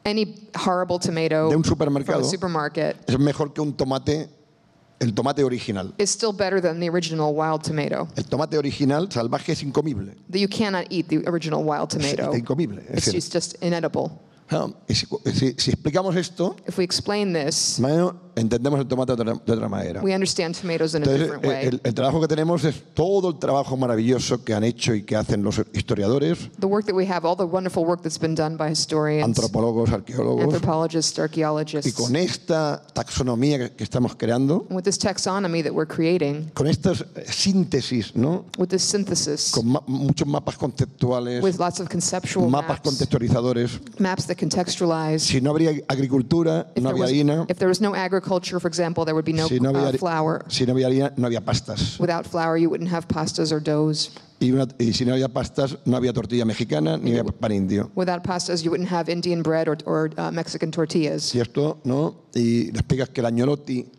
any horrible tomato de un from supermercado a supermarket es mejor que el tomate original. is still better than the original wild tomato. El tomate original salvaje es incomible. That you cannot eat the original wild tomato. Es incomible. Es decir, It's just inedible. claro, y si explicamos esto, If we explain this, bueno, entendemos el tomate de otra manera. we understand tomatoes in a Entonces, different way. el trabajo que tenemos es todo el trabajo maravilloso que han hecho y que hacen los historiadores, The work that we have, all the wonderful work that's been done by historians, antropólogos, arqueólogos, anthropologists, y archaeologists, con esta taxonomía que estamos creando, and with this taxonomy that we're creating, con estas síntesis, ¿no? with this synthesis, Con muchos mapas conceptuales, with lots of conceptual mapas contextualizadores. maps that contextualize. Si no habría agricultura, no había harina. If there was no agriculture, for example, there would be no Si no había flour. si no había harina, no había pastas. Without flour, you wouldn't have pastas or doughs. Y si no había pastas, no había tortilla mexicana ni había pan indio. Without pastas, you wouldn't have Indian bread or Mexican tortillas. Y esto, ¿no? Y le explicas que el agnolotti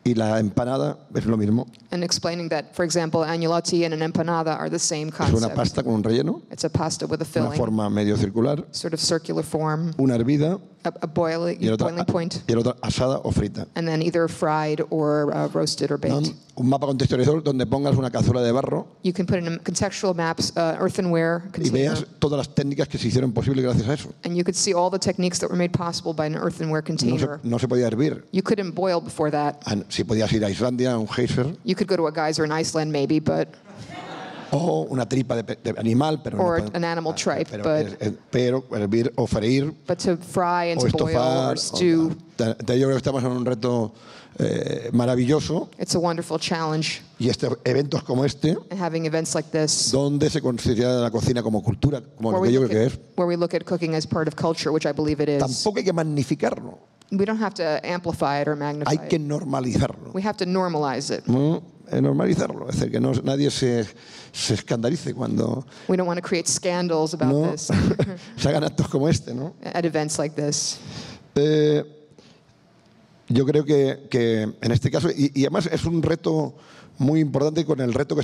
y la empanada es lo mismo. And explaining that, for example, agnolotti and an empanada are the same Es una concept. pasta con un relleno, It's a pasta with a una filling, forma medio circular, sort of circular form, una hervida a boiling y el otro point, asada o frita. and then either fried or roasted or ¿No? baked. Un mapa contextualizador donde pongas una cazuela de barro You can put in contextual maps, earthenware y container, veas todas las técnicas que se hicieron posibles gracias a eso. and you could see all the techniques that were made possible by an earthenware container. No se podía hervir. You couldn't boil before that. Si podías ir a Islandia, a un geyser, You could go to a geyser in Iceland maybe, but o una tripa de animal, pero or no, an animal tripe, pero hervir o freír but to fry and o to boil or estofar. stew, Yo creo que estamos en un reto maravilloso it's a wonderful challenge. y eventos como este, And having events like this, donde se considera la cocina como cultura, como where lo we, que yo look creo que es, at, where we look at cooking as part of culture, which I believe it is. tampoco hay que magnificarlo, We don't have to amplify it or magnify hay que it. normalizarlo. We have to normalize it. ¿No? normalizarlo, es decir, que nadie se escandalice cuando We don't want to create scandals about no this se hagan actos como este, ¿no? at events like this. Yo creo que en este caso, y además es un reto muy importante con el reto que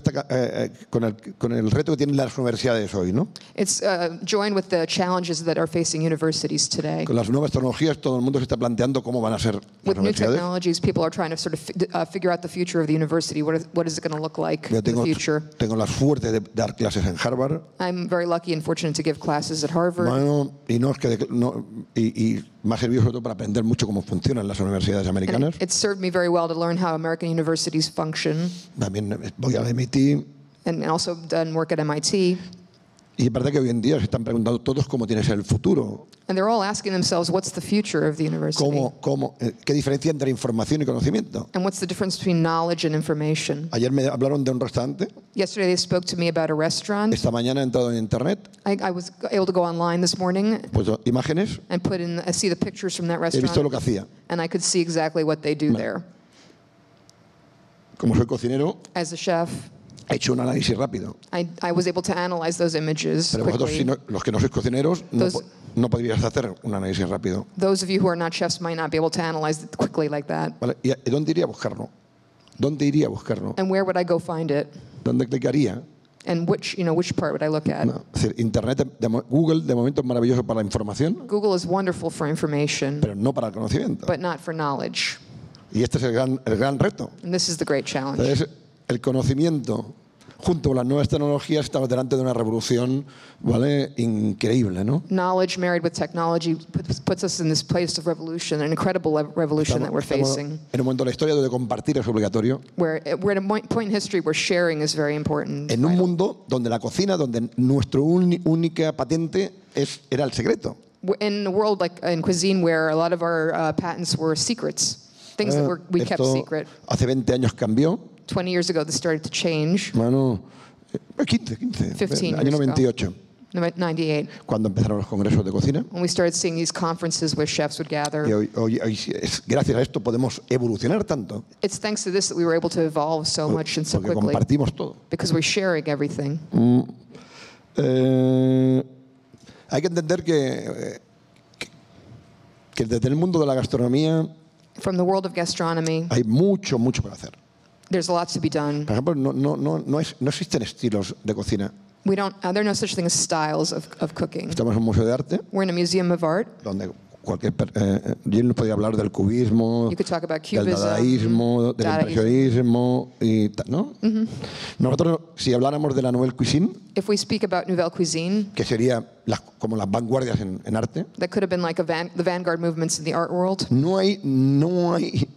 con el reto que tienen las universidades hoy, ¿no? It's joined with the challenges that are facing universities today. Con las nuevas tecnologías todo el mundo se está planteando cómo van a ser las With new universidades. technologies, people are trying to sort of figure out the future of the university. What is it going to look like Yo in the future? tengo la suerte de dar clases en Harvard. I'm very lucky and fortunate to give classes at Harvard. Bueno, y me ha servido sobre todo para aprender mucho cómo funcionan las universidades americanas. And it served me very well to learn how American universities function. También voy a MIT. And also done work at MIT. Y es verdad que hoy en día se están preguntando todos cómo tiene que ser el futuro. And they're all asking themselves, what's the future of the university? ¿Qué diferencia entre información y conocimiento? And what's the difference between knowledge and information? Ayer me hablaron de un restaurante. Yesterday they spoke to me about a restaurant. Esta mañana he entrado en internet. I was able to go online this morning. Pues imágenes. And see the pictures from that He restaurant. visto lo que hacía. And I could see exactly what they do there. Como soy cocinero, as a chef, he hecho un análisis rápido. I was able to analyze those images Pero vosotros, quickly. los que no sois cocineros, no podríais hacer un análisis rápido. Those of you who are not chefs might not be able to analyze it quickly like that. ¿Vale? ¿Y dónde iría a buscarlo? ¿Dónde iría a buscarlo? And where would I go find it? ¿Dónde clicaría? And which part would I look at? No, es decir, Internet, Google de momento es maravilloso para la información, Google is wonderful for information, pero no para el conocimiento. but not for knowledge. Y este es el gran reto. And this is the great challenge. Entonces, el conocimiento junto con las nuevas tecnologías estamos delante de una revolución, ¿vale? Increíble, ¿no? Knowledge married with technology puts us in this place of revolution, an incredible revolution that we're facing. En un momento de la historia donde compartir es obligatorio. We're at a point in history where sharing is very important. En un mundo donde la cocina, donde nuestra única patente era el secreto. In a world like in cuisine where a lot of our patents were secrets, things that we kept secret. Hace 20 años cambió. 20 years ago, this started to change. Bueno, 15, 15 año 98. 98. Cuando empezaron los congresos de cocina. When we started seeing these conferences where chefs would gather. Y hoy, gracias a esto podemos evolucionar tanto. It's thanks to this that we were able to evolve so much and so Porque quickly. Compartimos todo. Because we're sharing everything. Hay que entender que desde el mundo de la gastronomía From the world of gastronomy, hay mucho por hacer. there's lots to be done. Por ejemplo, no existen estilos de cocina. There are no such thing as styles of cooking. Estamos en un museo de arte We're in a museum of art. donde Jill nos podría hablar del cubismo, You could talk about del cubism, dadaísmo, del Dadaísmo. impresionismo, y ¿no? Nosotros, si habláramos de la nouvelle cuisine, If we speak about nouvelle cuisine, que sería como las vanguardias en arte, that could have been like the vanguard movements in the art world. no hay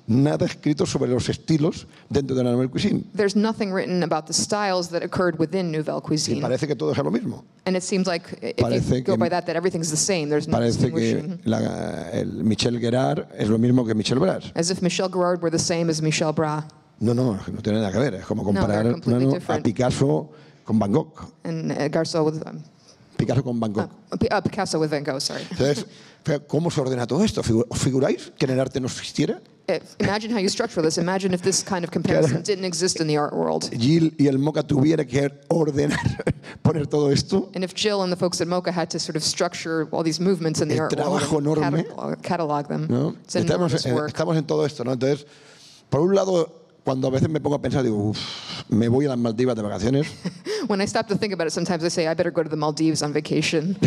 nada escrito sobre los estilos dentro de la nouvelle cuisine. There's nothing written about the styles that occurred within nouvelle Y cuisine. parece que todo es lo mismo. And it seems like if Parece you go que- by that everything's the same. There's no Parece distinguishing. que el Michel Guérard es lo mismo que Michel Bras. As if Michel Gerard were the same as Michel Bras No tiene nada que ver. Es como comparar they're completely a different. Picasso con Van Gogh. and Garceau with Picasso con Van Gogh. Picasso with Van Gogh. Sorry. Entonces, ¿cómo se ordena todo esto? ¿Os figuráis que en el arte no existiera? Imagine how you structure this. Imagine if this kind of comparison didn't exist in the art world. Jill y el Moca tuvieran que ordenar, poner todo esto. And if Jill and the folks at MoCA had to sort of structure all these movements in the El art world trabajo enorme. and catalog them, ¿No? it's enormous work. Estamos en todo esto, ¿no? Entonces, por un lado, cuando a veces me pongo a pensar, digo, me voy a las Maldivas de vacaciones. When I stop to think about it, sometimes I say, I better go to the Maldives on vacation.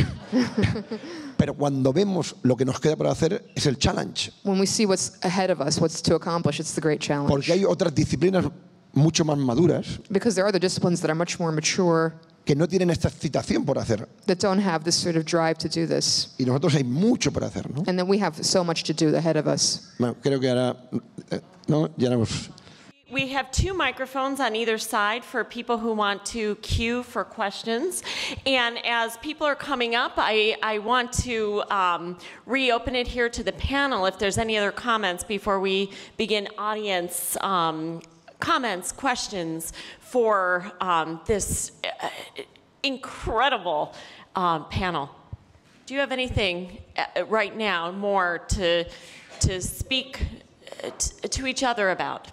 Pero cuando vemos lo que nos queda por hacer es el challenge. When we see what's ahead of us, what's to accomplish, it's the great challenge. Porque hay otras disciplinas mucho más maduras Because there are other disciplines that are much more mature, que no tienen esta excitación por hacer. that don't have this sort of drive to do this. Y nosotros hay mucho por hacer, ¿no? And then we have so much to do ahead of us. Bueno, creo que ahora, ¿no? Ya no hemos... We have 2 microphones on either side for people who want to queue for questions. And as people are coming up, I want to reopen it here to the panel if there's any other comments before we begin audience comments, questions for this incredible panel. Do you have anything right now more to speak to each other about?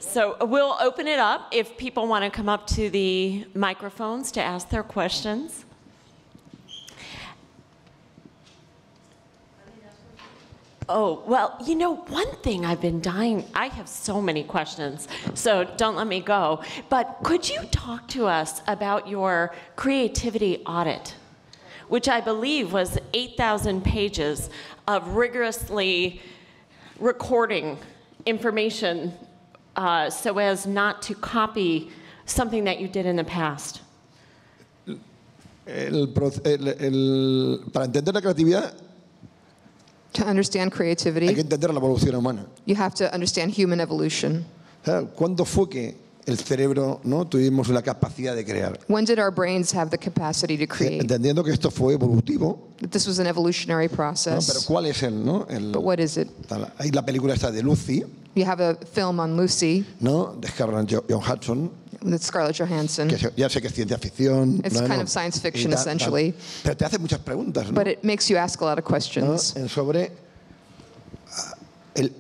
So we'll open it up if people want to come up to the microphones to ask their questions. Oh, well, you know, one thing I've been dying, I have so many questions, so don't let me go. But could you talk to us about your creativity audit, which I believe was 8,000 pages of rigorously recording information so as not to copy something that you did in the past? Para entender la creatividad, To understand hay que creativity, entender la evolución humana. you have to understand human evolution. ¿Cuándo fue que el cerebro, ¿no? tuvimos la capacidad de crear? When did our brains have the capacity to create? Entendiendo que esto fue evolutivo, That this was an evolutionary ¿no? Pero process. ¿cuál es el, no? But what is it? Hay la película esta de Lucy, You have a film on Lucy ¿no? De Scarlett Johansson, with Scarlett Johansson. que ya sé que es ciencia ficción. It's ¿no? kind of science fiction, Y essentially. Pero te hace muchas preguntas, ¿no? But it makes you ask a lot of ¿No? questions. Sobre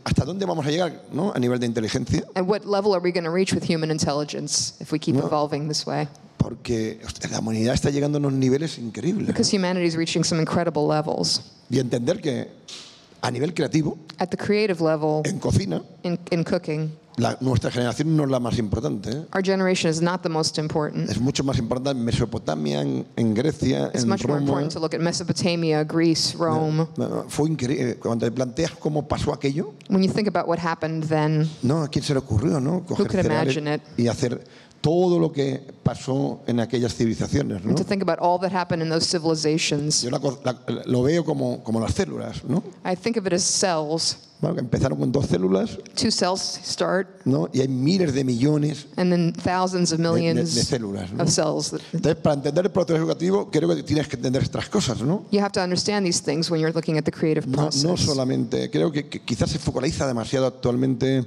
hasta dónde vamos a llegar, ¿no? A nivel de inteligencia. And what level are we going to reach with human intelligence if we keep evolving this way? Porque la humanidad está llegando a unos niveles increíbles. Because humanity is reaching some incredible levels. Y entender que a nivel creativo, At the creative level, en cocina, in cooking, nuestra generación no es la más importante, ¿eh? our generation is not the most important. Es mucho más importante en Mesopotamia, en Grecia, It's en much more Roma. important to look at Mesopotamia, Greece, Rome. Fue increíble. Cuando te planteas cómo pasó aquello, When you think about what happened then, ¿no? ¿A quién se le ocurrió, no? Coger could cereales imagine it? y hacer todo lo que pasó en aquellas civilizaciones, ¿no? and to think about all that happened in those civilizations, Yo lo veo como las células, ¿no? I think of it as cells. Bueno, que empezaron con 2 células, 2 cells start, ¿no? Y hay miles de millones and then thousands of de millions células, ¿no? of cells. Entonces, para entender el proceso educativo, creo que tienes que entender estas cosas, ¿no? You have to understand these things when you're looking at the creative No process. solamente, creo que quizás se focaliza demasiado actualmente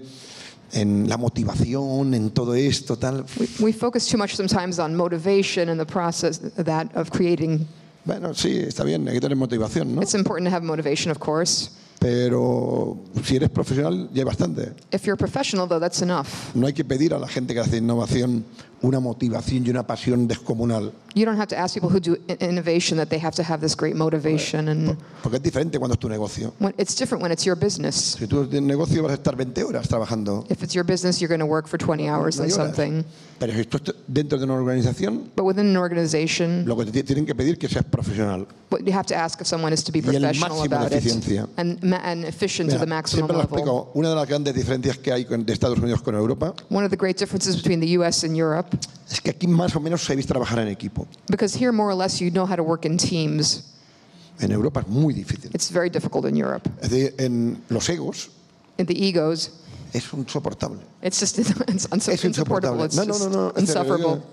en la motivación, en todo esto, tal. We focus too much sometimes on motivation and the process of creating. Bueno, sí, está bien, hay que tener motivación, ¿no? It's important to have motivation, of course. Pero si eres profesional, ya hay bastante. If you're a professional, though, that's enough. No hay que pedir a la gente que hace innovación una motivación y una pasión descomunal. You don't have to ask people who do innovation that they have to have this great motivation. And Porque es diferente cuando es tu negocio. it's different when it's your business. Si tú tienes negocio vas a estar 20 horas trabajando. If it's your business, you're going to work for 20 hours No on hay horas. something. Pero si tú estás dentro de una organización, But within an organization, lo que te tienen que pedir es que seas profesional. what you have to ask if someone is to be Y el professional máximo de about it eficiencia. and efficient to the Mira, maximum siempre lo level. explico. Una de las grandes diferencias que hay de Estados Unidos con Europa One of the great differences between the U.S. and Europe, es que aquí más o menos sabéis trabajar en equipo. because here more or less you know how to work in teams. En Europa es muy difícil. It's very difficult in Europe. Es decir, en los egos In the egos, es insoportable. it's just Es insupportable. insoportable. It's No, just insufferable.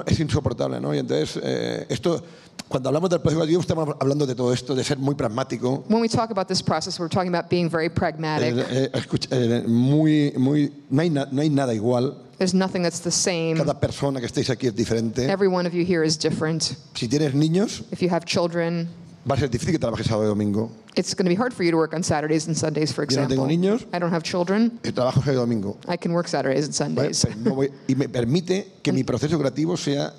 Es insoportable, ¿no? Y entonces, esto, cuando hablamos del proceso educativo, estamos hablando de todo esto, de ser muy pragmático, When we talk about this process, we're talking about being very pragmatic. no hay nada igual. There's nothing that's the same. Cada persona que estéis aquí es diferente. Every one of you here is different. Si tienes niños, If you have children, va a ser difícil que trabajes sábado y domingo. it's going to be hard for you to work on Saturdays and Sundays, for Yo no tengo example. niños. I don't have children. Trabajo sábado y domingo. I can work Saturdays and ¿Vale? Sundays. Pero y me permite que mi proceso creativo sea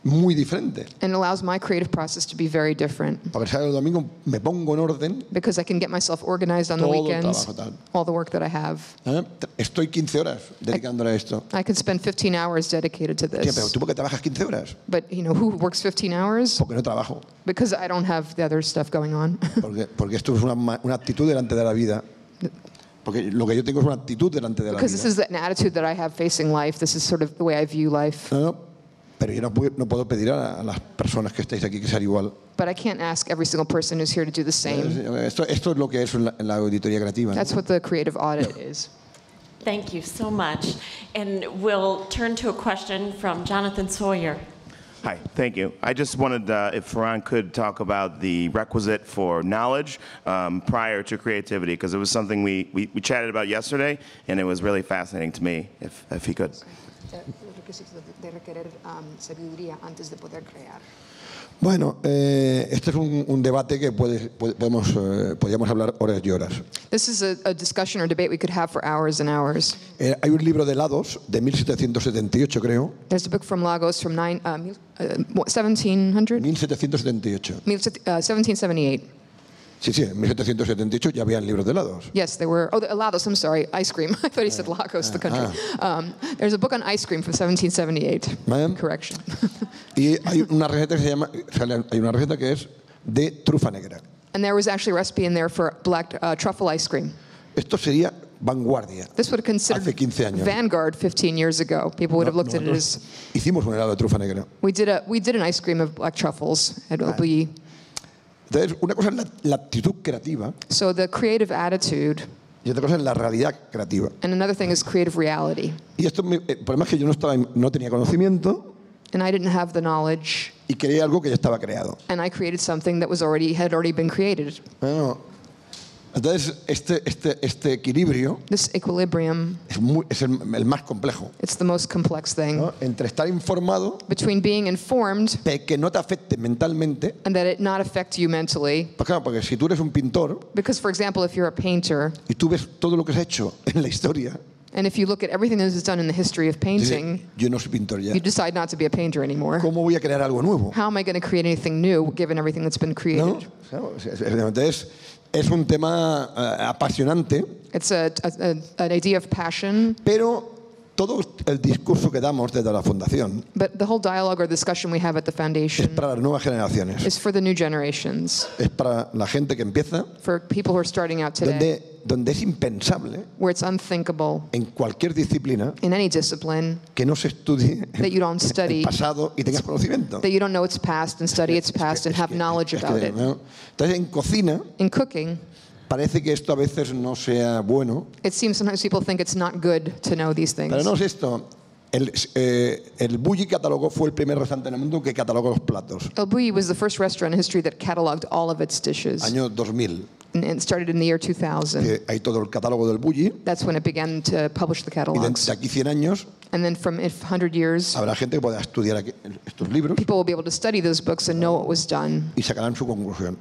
muy diferente. And it allows my creative process to be very different, Porque el sábado y domingo me pongo en orden. because I can get myself organized on the Todo el weekends, trabajo, tal. all the work that I have. ¿Eh? Estoy 15 horas dedicándole a esto. I could spend 15 hours dedicated to Tío, pero this. tú por qué trabajas 15 horas? But, who works 15 hours? Porque no trabajo. Because I don't have the other stuff going on. Porque esto es una actitud delante de la vida. Porque lo que yo tengo es una actitud delante de la Because this vida. is an attitude that I have facing life. This is sort of the way I view life. No, pero yo no puedo pedir a las personas que estáis aquí que sean igual. But I can't ask every single person who's here to do the same. Esto es lo que es en la auditoría creativa. ¿no? That's what the creative audit is. Thank you so much. And we'll turn to a question from Jonathan Sawyer. Hi, thank you. I just wanted, if Ferran could talk about the requisite for knowledge prior to creativity, because it was something we chatted about yesterday, and it was really fascinating to me, if he could. Bueno, este es un debate que podríamos hablar horas y horas. This is a discussion or debate we could have for hours and hours. Hay un libro de Lagos de 1778, creo. There's a book from Lagos from 1700? 1778. 1778. Sí, en 1778 ya habían libros de helados. Yes, there were. Oh, the Lagos, I'm sorry, ice cream. I thought he said Lagos, the country. There's a book on ice cream from 1778. Correction. Y hay una receta que es de trufa negra. And there was actually a recipe in there for black truffle ice cream. Esto sería vanguardia. This would have considered Hace 15 años. vanguard 15 years ago. People would have looked at it as. Hicimos un helado de trufa negra. We did an ice cream of black truffles at OBE. Entonces, una cosa es la actitud creativa. So the creative attitude. Y otra cosa es la realidad creativa. And another thing is creative reality. Y esto, el problema es que yo no tenía conocimiento. And I didn't have the knowledge. Y creé algo que ya estaba creado. And I created something that had already been created. Bueno, entonces este equilibrio This equilibrium es el más complejo. It's the most complex thing. ¿No? Entre estar informado, between being informed, que no te afecte mentalmente, and that it not affect you mentally. Pues claro, porque si tú eres un pintor, because for example, if you're a painter, y tú ves todo lo que has hecho en la historia, and if you look at everything that is done in the history of painting, yo no soy pintor ya. You decide not to be a painter anymore. ¿Cómo voy a crear algo nuevo? How am I going to create anything new given everything that's been created? ¿No? Entonces, es un tema apasionante. It's an idea of passion. Pero todo el discurso que damos desde la fundación But the whole dialogue or discussion we have at the foundation es para las nuevas generaciones. is for the new generations. Es para la gente que empieza. For people who are starting out today. Donde es impensable where it's unthinkable en cualquier disciplina in any discipline que no se estudie that you don't study el pasado y tengas conocimiento. That you don't know its past and study its past and have knowledge about it. ¿No? Entonces en cocina in cooking parece que esto a veces no sea bueno. It seems sometimes people think it's not good to know these things. Pero no es esto. El Bulli catalogó fue el primer restaurante en el mundo que catalogó los platos. El Bulli was the first restaurant in history that cataloged all of its dishes. Año 2000. And it started in the year 2000. Hay todo el catálogo del Bulli. That's when it began to publish the catalogs. Y de aquí 100 años. And then from 100 years, habrá gente que pueda estudiar aquí, estos libros. People will be able to study those books and know what was done. Y sacarán su conclusión.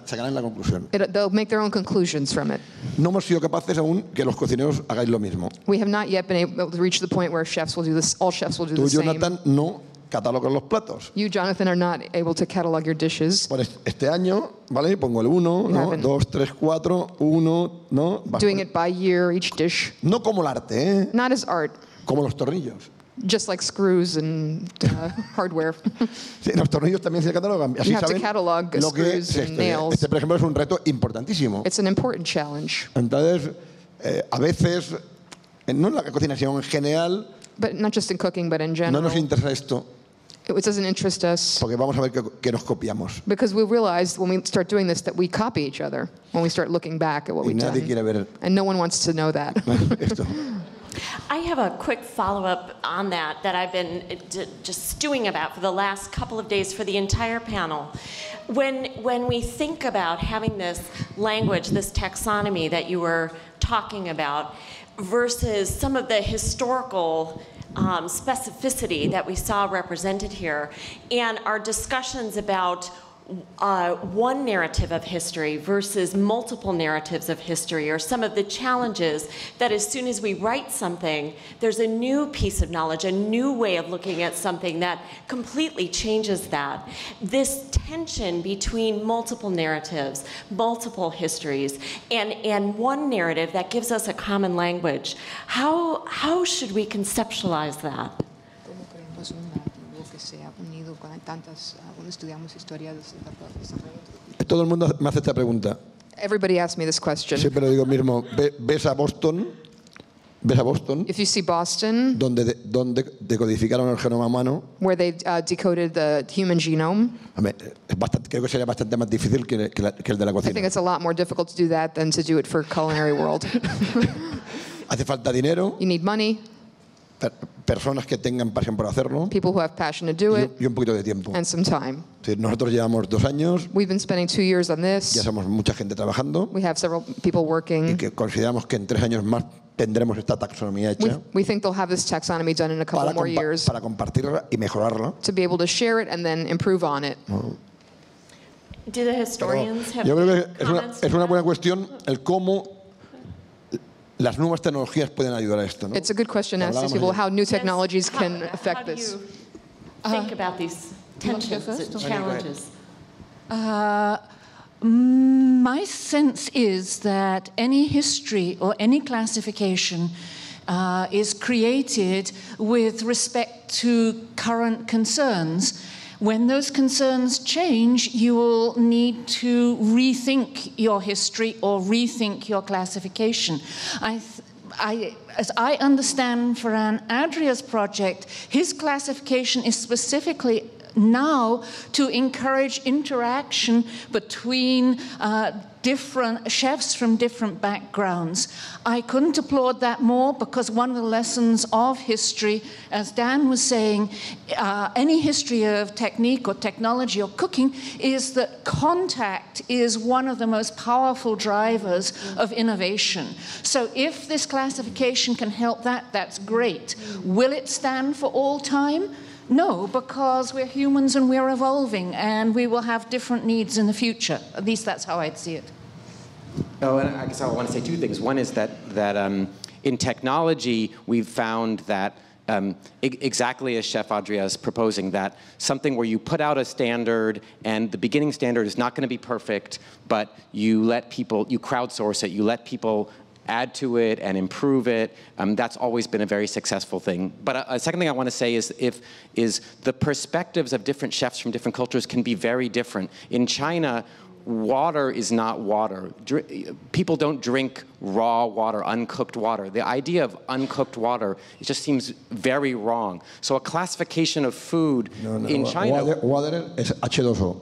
Sacarán la conclusión. They'll make their own conclusions from it. No hemos sido capaces aún que los cocineros hagáis lo mismo. We have not yet been able to reach the point where chefs will do this. All chefs will do the same. Tú, Jonathan, no catalogas los platos. You, Jonathan, are not able to catalog your dishes. Por este año, ¿vale? Pongo el 1, ¿no? 2, 3, 4, 1, ¿no? Doing it by year, each dish. No como el arte, ¿eh? Not as art. Como los tornillos. Just like screws and hardware. Sí, los tornillos también se catalogan. Así you have saben to catalog lo que screws and nails. Este, por ejemplo, es un reto importantísimo. It's an important challenge. Entonces, a veces, no en la cocina, sino en general, but not just in cooking, but in general, no nos interesa esto. It doesn't interest us. Porque vamos a ver que nos copiamos. Because we realize when we start doing this that we copy each other. When we start looking back at what we've done. Quiere ver and no one wants to know that. Esto. I have a quick follow-up on that I've been just stewing about for the last couple of days for the entire panel. When we think about having this language, this taxonomy that you were talking about, versus some of the historical specificity that we saw represented here, and our discussions about one narrative of history versus multiple narratives of history, or some of the challenges that as soon as we write something, there's a new piece of knowledge, a new way of looking at something that completely changes that. This tension between multiple narratives, multiple histories, and one narrative that gives us a common language. How should we conceptualize that? Todo el mundo me hace esta pregunta. Everybody asks me this question. Siempre lo digo mismo. ¿Ves a Boston? ¿Ves a Boston? If you see Boston, donde decodificaron el genoma humano, where they decoded the human genome, creo que sería bastante más difícil que el de la cocina. I think it's a lot more difficult to do that than to do it for culinary world. Hace falta dinero. You need money. personas que tengan pasión por hacerlo people who have passion to do it, y un poquito de tiempo. and some time. Sí, nosotros llevamos 2 años, We've been spending 2 years on this. ya somos mucha gente trabajando We have several people y working. que consideramos que en 3 años más tendremos esta taxonomía hecha We think they'll have this taxonomy done in a couple more years para compartirla y mejorarla. to be able to share it and then improve on it. Do the historians have Yo creo que comments? es una buena cuestión el cómo las nuevas tecnologías pueden ayudar a esto, ¿no? It's a good question to ask these people how new technologies can affect this. How do you think about these tensions and challenges? My sense is that any history or any classification is created with respect to current concerns. When those concerns change, you will need to rethink your history or rethink your classification. As I understand Ferran Adria's project, his classification is specifically now to encourage interaction between different chefs from different backgrounds. I couldn't applaud that more because one of the lessons of history, as Dan was saying, any history of technique or technology or cooking is that contact is one of the most powerful drivers of innovation. So if this classification can help that, that's great. Will it stand for all time? No, because we're humans and we're evolving and we will have different needs in the future. At least that's how I'd see it. Oh, and I guess I want to say 2 things. One is that in technology, we've found that exactly as Chef Adria is proposing, that something where you put out a standard and the beginning standard is not going to be perfect, but you let people, you crowdsource it, you let people add to it and improve it. That's always been a very successful thing. But a second thing I want to say is the perspectives of different chefs from different cultures can be very different. In China, water is not water. People don't drink raw water, uncooked water. The idea of uncooked water, it just seems very wrong. So a classification of food in China... Water es H2O.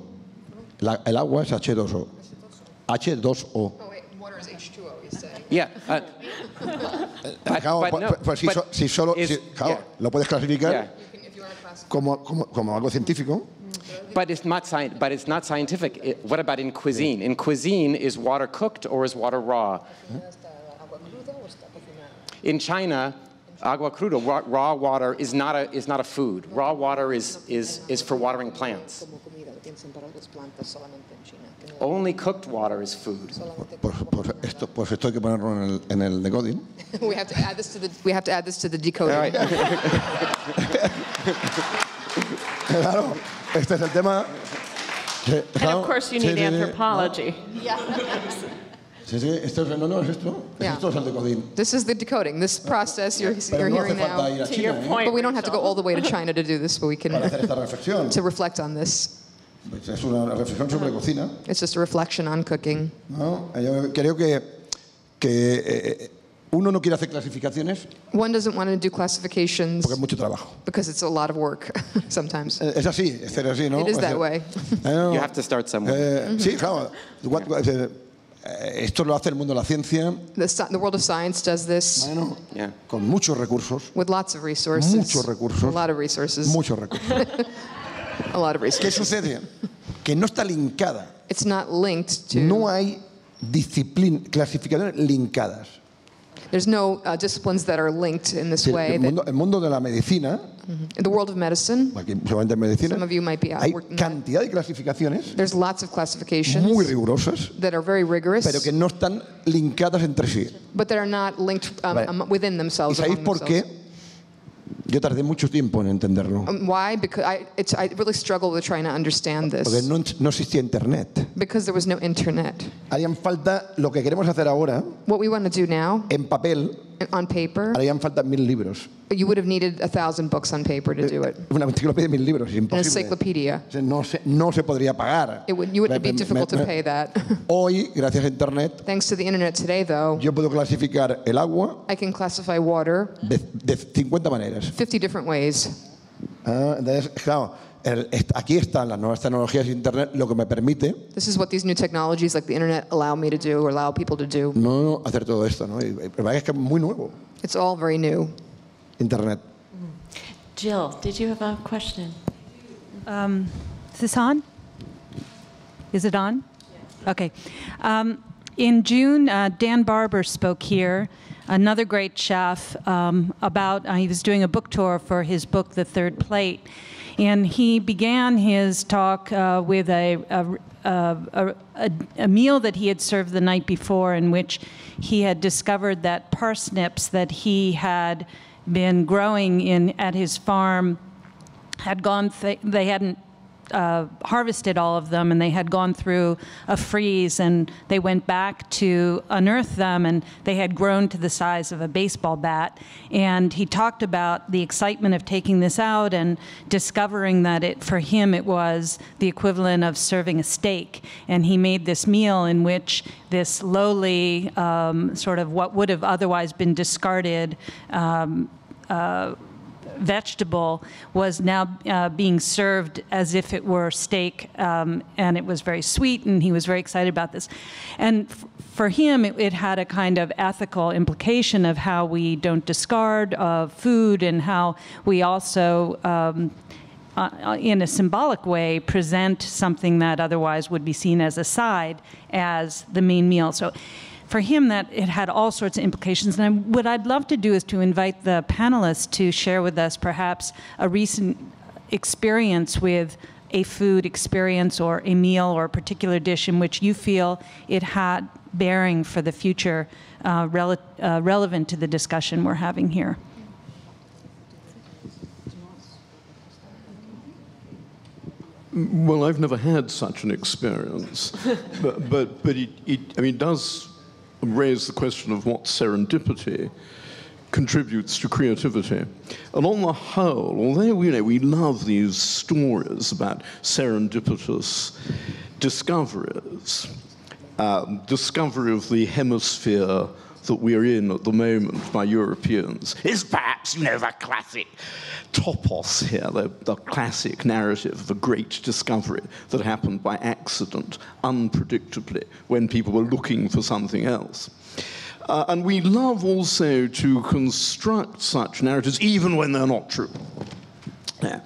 El agua es H2O. H2O. Oh, wait, water is H2O, you say. Yeah. Lo puedes clasificar como algo científico. But it's not scientific. What about in cuisine? In cuisine, is water cooked or is water raw? In China, agua cruda, raw water is not a food. Raw water is for watering plants. Only cooked water is food. Pues esto hay que ponerlo en el decoding. We have to add this to the decoding. All right. Claro, este es el tema. And of course you need anthropology. Yeah. Esto es esto. Yeah. Esto es el decoding. This is the decoding. This process you're hearing now. To your point, But we don't have to go all the way to China to do this, but we can Para hacer esta reflexión. to reflect on this. Es una reflexión sobre cocina. It's just a reflection on cooking. ¿No? Yo creo que uno no quiere hacer clasificaciones One doesn't want to do classifications porque es mucho trabajo. because it's a lot of work sometimes. Es así, es así, ¿no? It is that way. You have to start somewhere. Sí, claro. Esto lo hace el mundo de la ciencia. The world of science does this Bueno, Yeah. con muchos recursos. with lots of resources. Muchos recursos. A lot of resources. Muchos recursos. A lot of ¿Qué resources. sucede? Que no está linkada. It's not linked to. No hay clasificaciones linkadas. There's no disciplines that are linked in this way. El mundo de la medicina, In the world of medicine, aquí solamente en medicina, some of you might be hay working that. cantidad de clasificaciones There's lots of classifications muy rigurosas, that are very rigorous, pero que no están linkadas entre sí. but that are not linked within ¿Y themselves. sabéis among por qué? themselves. Yo tardé mucho tiempo en entenderlo. Why? Because I really struggle with trying to understand Porque this. no existía Internet. Because there was no internet. Harían falta, lo que queremos hacer ahora, What we want to do now, en papel, on paper, harían falta 1000 libros. you would have needed 1,000 books on paper to do it. Una enciclopedia de 1000 libros, es An imposible. encyclopedia. No se podría pagar. You would be difficult to pay that. Hoy, gracias a Internet, Thanks to the internet today, though, yo puedo clasificar el agua I can classify water de 50 maneras. 50 different ways. Entonces, claro, aquí están las nuevas tecnologías de Internet, lo que me permite This is what these new technologies like the internet allow me to do or allow people to do. no hacer todo esto, ¿no? Y la verdad es que es muy nuevo, It's all very new. Internet. Jill, did you have a question? Is this on? Is it on? Yes. Okay. In June, Dan Barber spoke here, another great chef, about, he was doing a book tour for his book, The Third Plate. And he began his talk with a meal that he had served the night before, in which he had discovered that parsnips that he had been growing at his farm had gone, they hadn't harvested all of them, and they had gone through a freeze, and they went back to unearth them, and they had grown to the size of a baseball bat. And he talked about the excitement of taking this out and discovering that for him it was the equivalent of serving a steak. And he made this meal in which this lowly, sort of what would have otherwise been discarded vegetable was now being served as if it were steak, and it was very sweet, and he was very excited about this. And for him, it had a kind of ethical implication of how we don't discard food, and how we also, in a symbolic way, present something that otherwise would be seen as a side as the main meal. So for him, it had all sorts of implications. And what I'd love to do is to invite the panelists to share with us perhaps a recent experience with a food experience or a meal or a particular dish in which you feel it had bearing for the future, relevant to the discussion we're having here. Well, I've never had such an experience, but it does raise the question of what serendipity contributes to creativity. And on the whole, although we love these stories about serendipitous discoveries, discovery of the hemisphere that we're in at the moment by Europeans is perhaps, the classic topos here, the classic narrative of a great discovery that happened by accident, unpredictably, when people were looking for something else. And we love also to construct such narratives, even when they're not true. Yeah.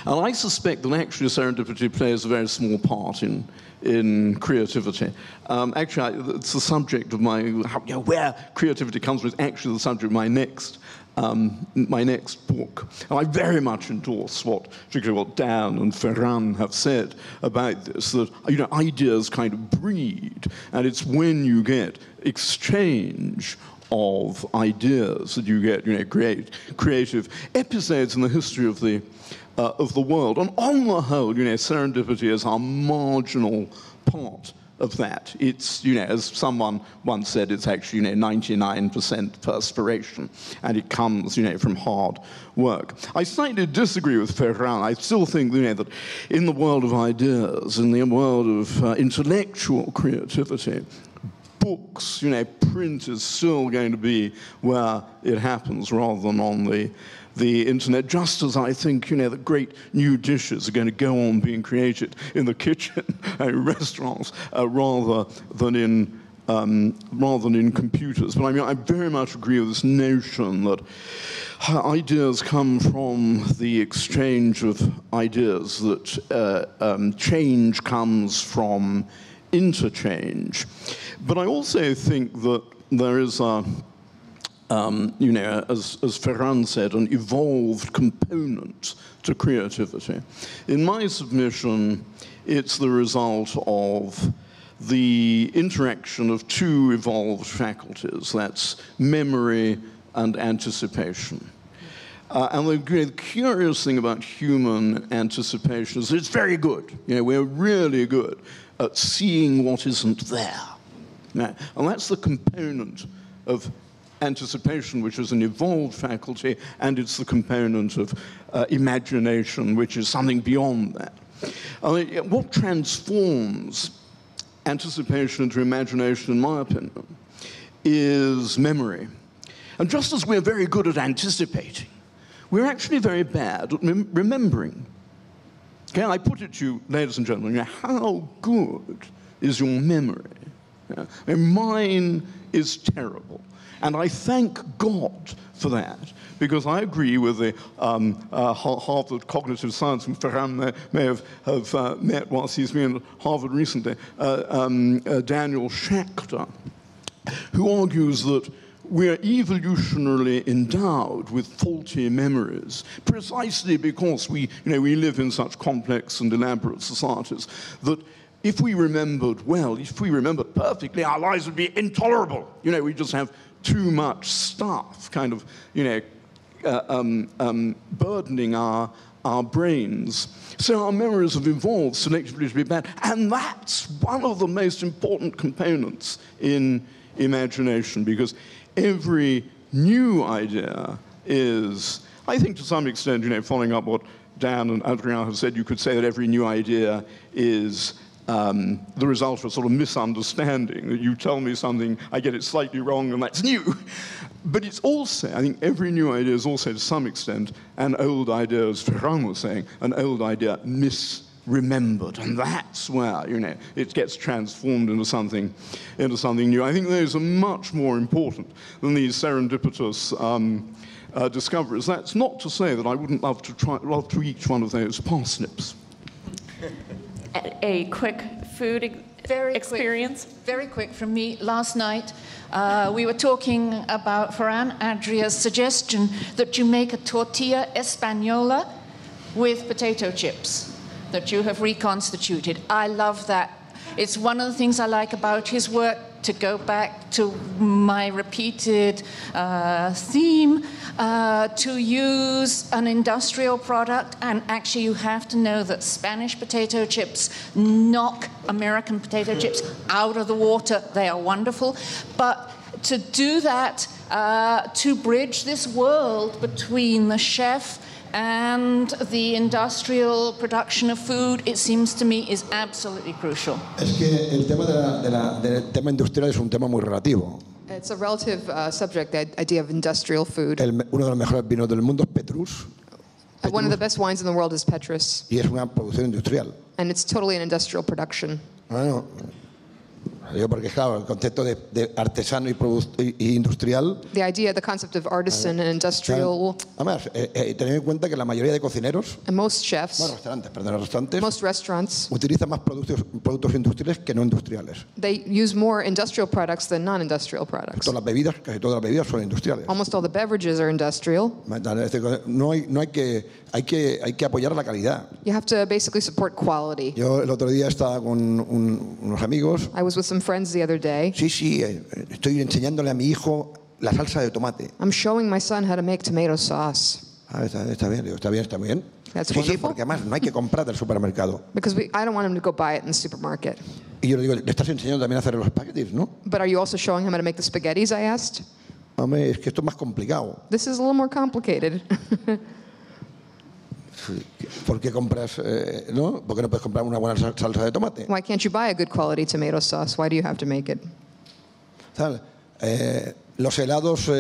And I suspect that actually serendipity plays a very small part in creativity. Actually, it's the subject of where creativity comes from is actually the subject of my next book. And I very much endorse particularly what Dan and Ferran have said about this, that ideas kind of breed, and it's when you get exchange of ideas that you get creative episodes in the history of the world. And on the whole, serendipity is a marginal part of that. It's, as someone once said, it's actually, 99% perspiration, and it comes, from hard work. I slightly disagree with Ferran. I still think, that in the world of ideas, in the world of intellectual creativity, books, print is still going to be where it happens rather than on the internet, just as I think, that great new dishes are going to go on being created in the kitchen and restaurants rather than in computers. But I very much agree with this notion that ideas come from the exchange of ideas, that change comes from interchange. But I also think that there is as Ferran said, an evolved component to creativity. In my submission, it's the result of the interaction of two evolved faculties. That's memory and anticipation. And the curious thing about human anticipation is it's very good. We're really good at seeing what isn't there. And that's the component of anticipation, which is an evolved faculty, and it's the component of imagination, which is something beyond that. What transforms anticipation into imagination, in my opinion, is memory. And just as we're very good at anticipating, we're actually very bad at remembering. Okay, I put it to you, ladies and gentlemen, how good is your memory? Mine is terrible. And I thank God for that, because I agree with the Harvard cognitive science, and Ferran may have met whilst he's been at Harvard recently, Daniel Schechter, who argues that we're evolutionarily endowed with faulty memories, precisely because we live in such complex and elaborate societies, that if we remembered well, if we remembered perfectly, our lives would be intolerable. We just have too much stuff, kind of, burdening our brains. So our memories have evolved selectively to be bad. And that's one of the most important components in imagination, because every new idea is, I think to some extent, following up what Dan and Adria have said, you could say that every new idea is the result of a sort of misunderstanding, that you tell me something, I get it slightly wrong, and that's new. But it's also, I think every new idea is also to some extent an old idea, as Ferran was saying, an old idea misremembered, and that's where, it gets transformed into something new. I think those are much more important than these serendipitous discoveries. That's not to say that I wouldn't love to eat one of those parsnips. A quick food experience? Very quick from me. Last night, we were talking about Ferran Adria's suggestion that you make a tortilla española with potato chips that you have reconstituted. I love that. It's one of the things I like about his work, to go back to my repeated theme, to use an industrial product. And actually, you have to know that Spanish potato chips knock American potato chips out of the water. They are wonderful. But to do that, to bridge this world between the chef and the industrial production of food, it seems to me, is absolutely crucial. Es que el tema del tema industrial es un tema muy relativo. It's a relative subject, the idea of industrial food. Uno de los mejores vinos del mundo es Petrus. One of the best wines in the world is Petrus. Y es una producción industrial. And it's totally an industrial production. Bueno, porque claro, el concepto de artesano y industrial. The idea, the concept of artisan and industrial. Además, tened en cuenta que la mayoría de cocineros, and most chefs, restaurantes, most restaurants, utilizan más productos industriales que no industriales. They use more industrial products than non-industrial products. Casi todas las bebidas son industriales. Almost all the beverages are industrial. Hay que apoyar la calidad. You have to basically support quality. Yo el otro día estaba con unos amigos. I was with some friends the other day. Sí, estoy enseñándole a mi hijo la salsa de tomate. I'm showing my son how to make tomato sauce. Está bien. That's wonderful. Sí, porque además no hay que comprar del supermercado. Because I don't want him to go buy it in the supermarket. Y yo le digo, le estás enseñando también a hacer los espaguetis, ¿no? But are you also showing him how to make the spaghettis, I asked? Hombre, es que esto es más complicado. This is a little more complicated. ¿Por qué compras, no? ¿Por qué no puedes comprar una buena salsa de tomate? Why can't you buy a good quality tomato sauce? Why do you have to make it? Los helados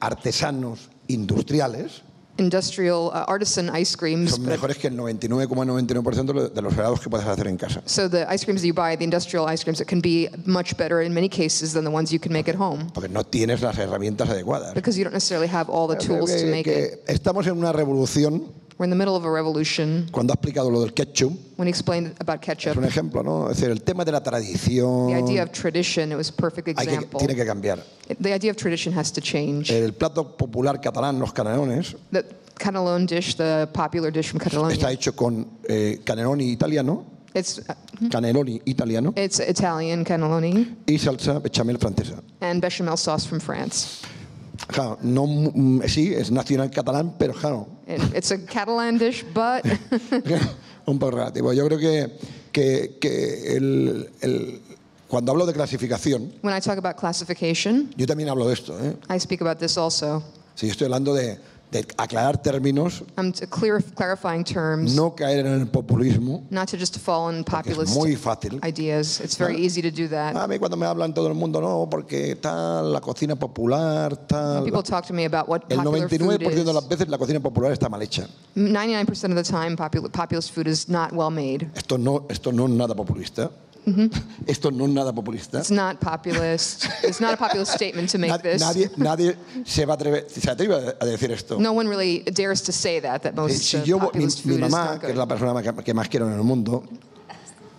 artesanos industriales industrial artisan ice creams son mejores que el 99,99% de los helados que puedes hacer en casa. So the ice creams that you buy, the industrial ice creams, it can be much better in many cases than the ones you can make at home. Porque no tienes las herramientas adecuadas. Because you don't necessarily have all the tools to make it. Estamos en una revolución. We're in the middle of a revolution. Cuando ha explicado lo del ketchup, when he explained about ketchup, es un ejemplo, ¿no? Es decir, el tema de la tradición. The idea of tradition, it was a perfect example. Tiene que cambiar. The idea of tradition has to change. El plato popular catalán, los canelones. The Catalan dish, the popular dish from Catalonia. Está hecho con cannelloni italiano. It's cannelloni italiano. It's Italian cannelloni. Y salsa bechamel francesa. And bechamel sauce from France. Claro, no, sí, es nacional catalán, pero claro. It's a Catalan dish, but un poco relativo. Yo creo que cuando hablo de clasificación, when I talk about classification, yo también hablo de esto. I speak about this also. Sí, estoy hablando de aclarar términos, clarifying terms, no caer en el populismo, not to just fall in populist muy fácil. Ideas. It's very easy to do that. A mí cuando me hablan todo el mundo, no, porque tal, la cocina popular, tal. People talk to me about what el popular 99% food is. de las veces la cocina popular está mal hecha. 99% of the time, populist food is not well made. Esto no es nada populista. Esto no es nada populista. It's not populist. It's not a populist statement to make this. Nadie se atreve a decir esto. No one really dares to say that most populist mi food is mamá, not que es good. la persona que más quiero en el mundo,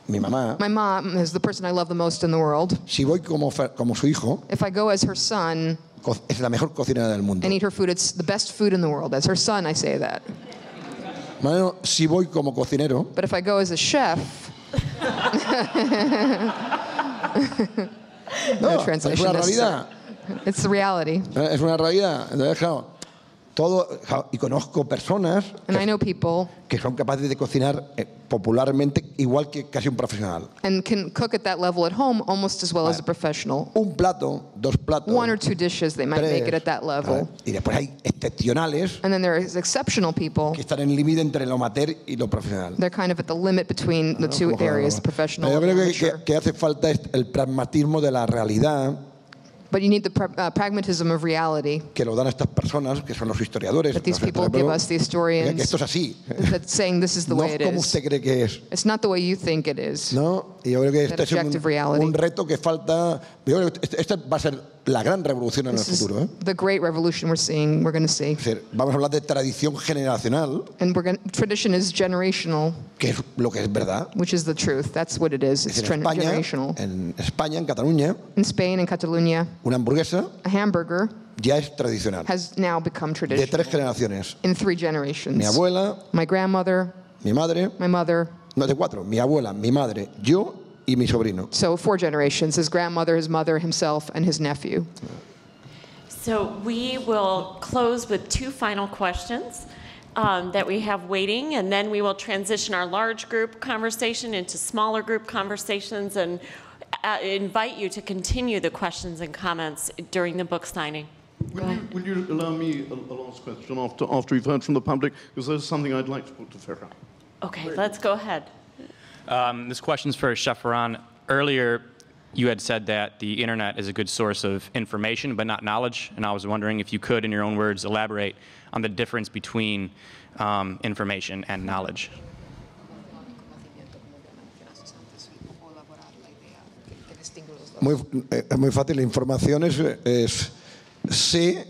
mi mamá, My mom is the person I love the most in the world. si voy como su hijo, If I go as her son es la mejor cocinera del mundo. and eat her food, it's the best food in the world. As her son, I say that. Bueno, si voy como cocinero, But if I go as a chef, no es translation una necessary. realidad. It's the reality. Es una realidad. Entonces, claro, y conozco personas And I know people que son capaces de cocinar popularmente igual que casi un profesional. and can cook at that level at home almost as well as a professional. Un plato, dos platos, 1 or 2 dishes, they might make it at that level. Y después hay excepcionales And then there is exceptional people. que están en el límite entre lo amateur y lo profesional. They're kind of at the limit between the two areas, professional Yo and creo amateur. que hace falta el pragmatismo de la realidad But you need the pragmatism of reality que lo dan estas personas, que son los historiadores. that these los people give us, the que historians, esto es así. that's saying this is the No way it como is. usted cree que es. It's not the way you think it is. ¿No? Y yo creo que That este es objective reality. un reto que falta. Yo creo que este va a ser la gran revolución en el This is futuro. the great revolution we're going to see. Es decir, vamos a hablar de tradición generacional, And tradition is generational, que es lo que es verdad. which is the truth. That's what it is. It's Es decir, generational. en España, en Cataluña, In Spain and Catalonia, una hamburguesa a hamburger ya es tradicional. has now become De traditional 3 generaciones. in 3 generations. Mi abuela, My grandmother, mi madre, my mother, no de 4, mi abuela, mi madre, yo y mi sobrino. so 4 generations, his grandmother, his mother, himself, and his nephew. So we will close with 2 final questions that we have waiting, and then we will transition our large group conversation into smaller group conversations and invite you to continue the questions and comments during the book signing. Will you allow me a last question after we've heard from the public? Because there's something I'd like to put to Ferran. Okay, let's go ahead. This question's for Chef Ferran. Earlier, you had said that the internet is a good source of information, but not knowledge. And I was wondering if you could, in your own words, elaborate on the difference between information and knowledge. Muy fácil, la información es sé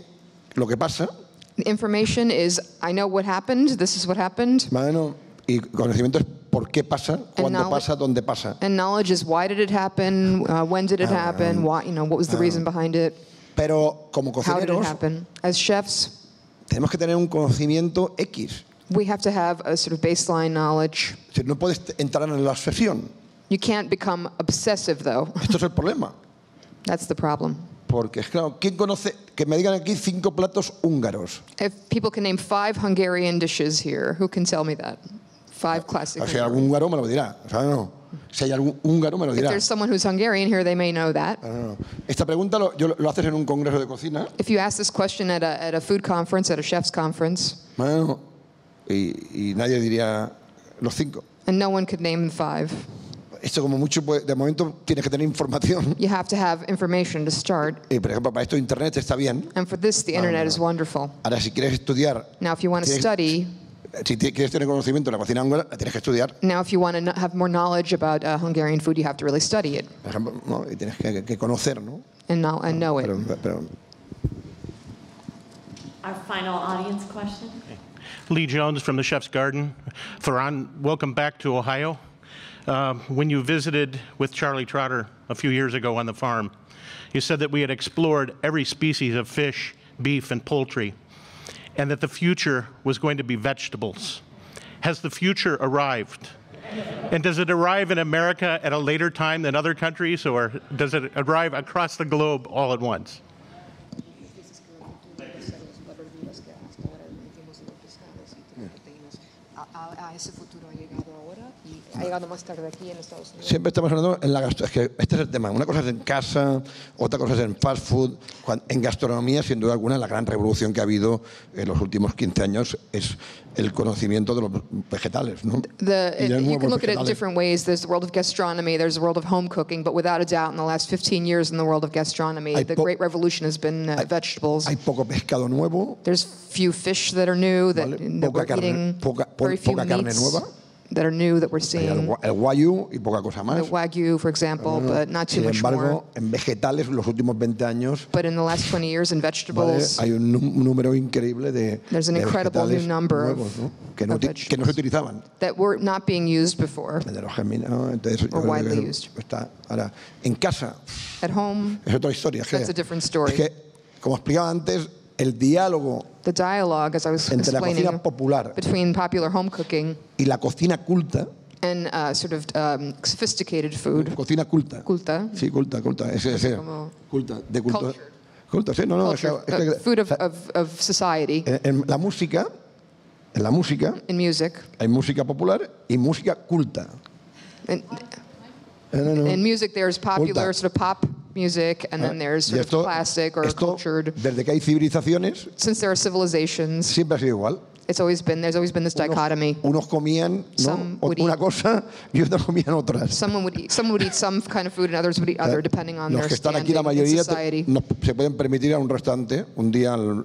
lo que pasa. The information is, I know what happened, this is what happened. Bueno, y conocimiento es por qué pasa, cuándo pasa, dónde pasa. And knowledge is why did it happen, when did it happen, why, what was the reason behind it, Pero como how did it cocineros happen. As chefs, tenemos que tener un conocimiento X. we have to have a sort of baseline knowledge. Es decir, no puedes entrar en la obsesión. You can't become obsessive, though. Esto es el problema. That's the problem. Porque es claro, ¿quién conoce? Que me digan aquí 5 platos húngaros. If people can name 5 Hungarian dishes here, who can tell me that? 5 classic. O sea, algún húngaro me lo dirá. O sea, no. Si hay algún húngaro me lo If dirá. there's someone who's Hungarian here, they may know that. No. Esta pregunta lo haces en un congreso de cocina. If you ask this question at a food conference, at a chef's conference, Bueno, y nadie diría los 5. and no one could name the 5. Esto como mucho, pues, de momento tienes que tener información. You have to have information to start. Y por ejemplo, para esto internet está bien. And for this, the internet is wonderful. Ahora, si quieres estudiar, Now, if you want to study, si quieres tener conocimiento de la cocina húngara, la tienes que estudiar. now if you want to have more knowledge about Hungarian food, you have to really study it Por ejemplo, ¿no? Y tienes que conocer, ¿no? and know it. Pero Our final audience question. Lee Jones from the Chef's Garden. Ferran, welcome back to Ohio. When you visited with Charlie Trotter a few years ago on the farm, you said that we had explored every species of fish, beef, and poultry, and that the future was going to be vegetables. Has the future arrived? And does it arrive in America at a later time than other countries, or does it arrive across the globe all at once? siempre estamos hablando en la gastronomía. Es que este es el tema. Una cosa es en casa, otra cosa es en fast food. En gastronomía, sin duda alguna, la gran revolución que ha habido en los últimos 15 años es el conocimiento de los vegetales, ¿no? You can look at it in different ways. There's the world of gastronomy, there's the world of home cooking, but without a doubt, in the last 15 years in the world of gastronomy, the great revolution has been vegetables. Hay poco pescado nuevo. There's few fish that are new, that we're eating, very few poca carne meats. nueva. that are new that we're seeing. El wagyu y poca cosa más. The wagyu, for example, but not too much more. Sin embargo, en vegetales, los últimos 20 años, but in the last 20 years in vegetables, hay un número increíble de there's an incredible new number nuevos, ¿no? que no se utilizaban. That were not being used before. Or widely used. Está ahora en casa. At home. Es otra historia. That's a different story. Es que, como explicaba antes, el diálogo the dialogue, as I was entre explaining, la cocina popular between popular home cooking y la cocina culta, and sort of sophisticated food. Cocina culta. Culta. Sí, culta. Culta, de culto. Culta, sí, no, food of society. En la música, in music, hay música popular y música culta. In music, there's popular sort of pop music, and then there's sort of classic or cultured. Desde que hay civilizaciones, since there are civilizations, siempre ha sido igual. There's always been this dichotomy. Unos comían una cosa y otros comían otras. Some would eat some kind of food, and others would eat other, depending on their standing in society. Se pueden permitir ir a un restaurante un día al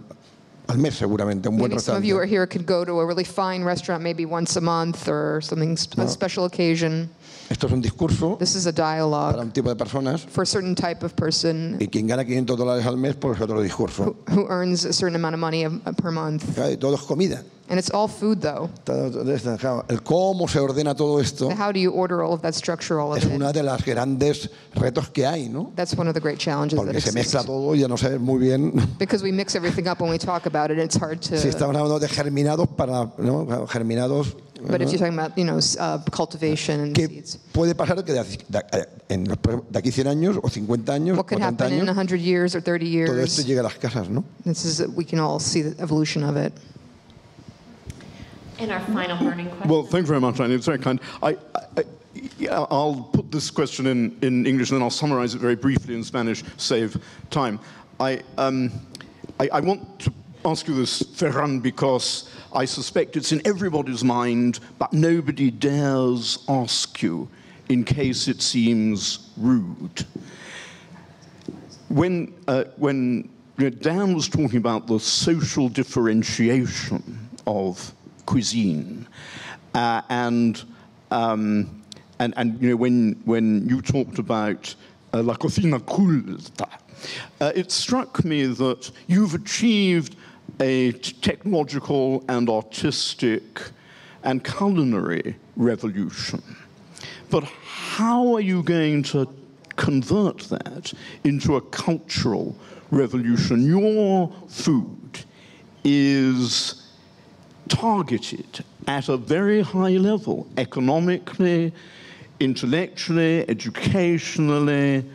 mes, seguramente, un buen restaurante. Some of you are here could go to a really fine restaurant maybe once a month or something, a special occasion. Esto es un discurso This is a dialogue para un tipo de personas for a certain type of person y quien gana $500 al mes pues es otro discurso. Who earns a certain amount of money per month. Todo es comida. And it's all food, though. El cómo se ordena todo esto how do you order all of that structure, all of es una de las grandes retos que hay, ¿no? That's one of the great challenges Porque that exist. se mezcla todo y ya no sabes muy bien. Because we mix everything up when we talk about it, it's hard to. Si estamos hablando de germinados germinados. But if you're talking about, cultivation and seeds. Puede pasar que de aquí 100 años o 50 años What could o 30 happen años, in 100 years or 30 years? todo esto llega a las casas, ¿no? We can all see the evolution of it. And our final burning question. Well, thank you very much, Annie. It's very kind. I'll put this question in English, and then I'll summarize it very briefly in Spanish, save time. I want to ask you this, Ferran, because I suspect it's in everybody's mind, but nobody dares ask you in case it seems rude. When Dan was talking about the social differentiation of cuisine, and when you talked about la cocina culta, it struck me that you've achieved a technological and artistic and culinary revolution. But how are you going to convert that into a cultural revolution? Your food is targeted at a very high level, economically, intellectually, educationally,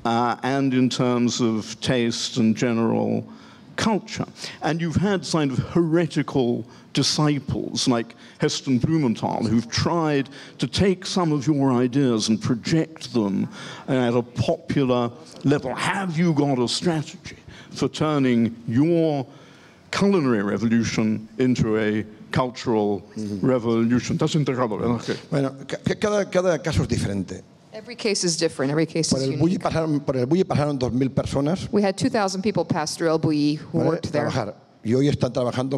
and in terms of taste and general culture. And you've had kind of heretical disciples like Heston Blumenthal who've tried to take some of your ideas and project them at a popular level. Have you got a strategy for turning your culinary revolution into a cultural revolution? ¿Estás integrado? Okay. Bueno, cada caso es diferente. Every case is different. Every case is unique. Por el Bulli pasaron 2,000 personas. We had 2,000 people pass through El Bulli who worked there. Y hoy están trabajando,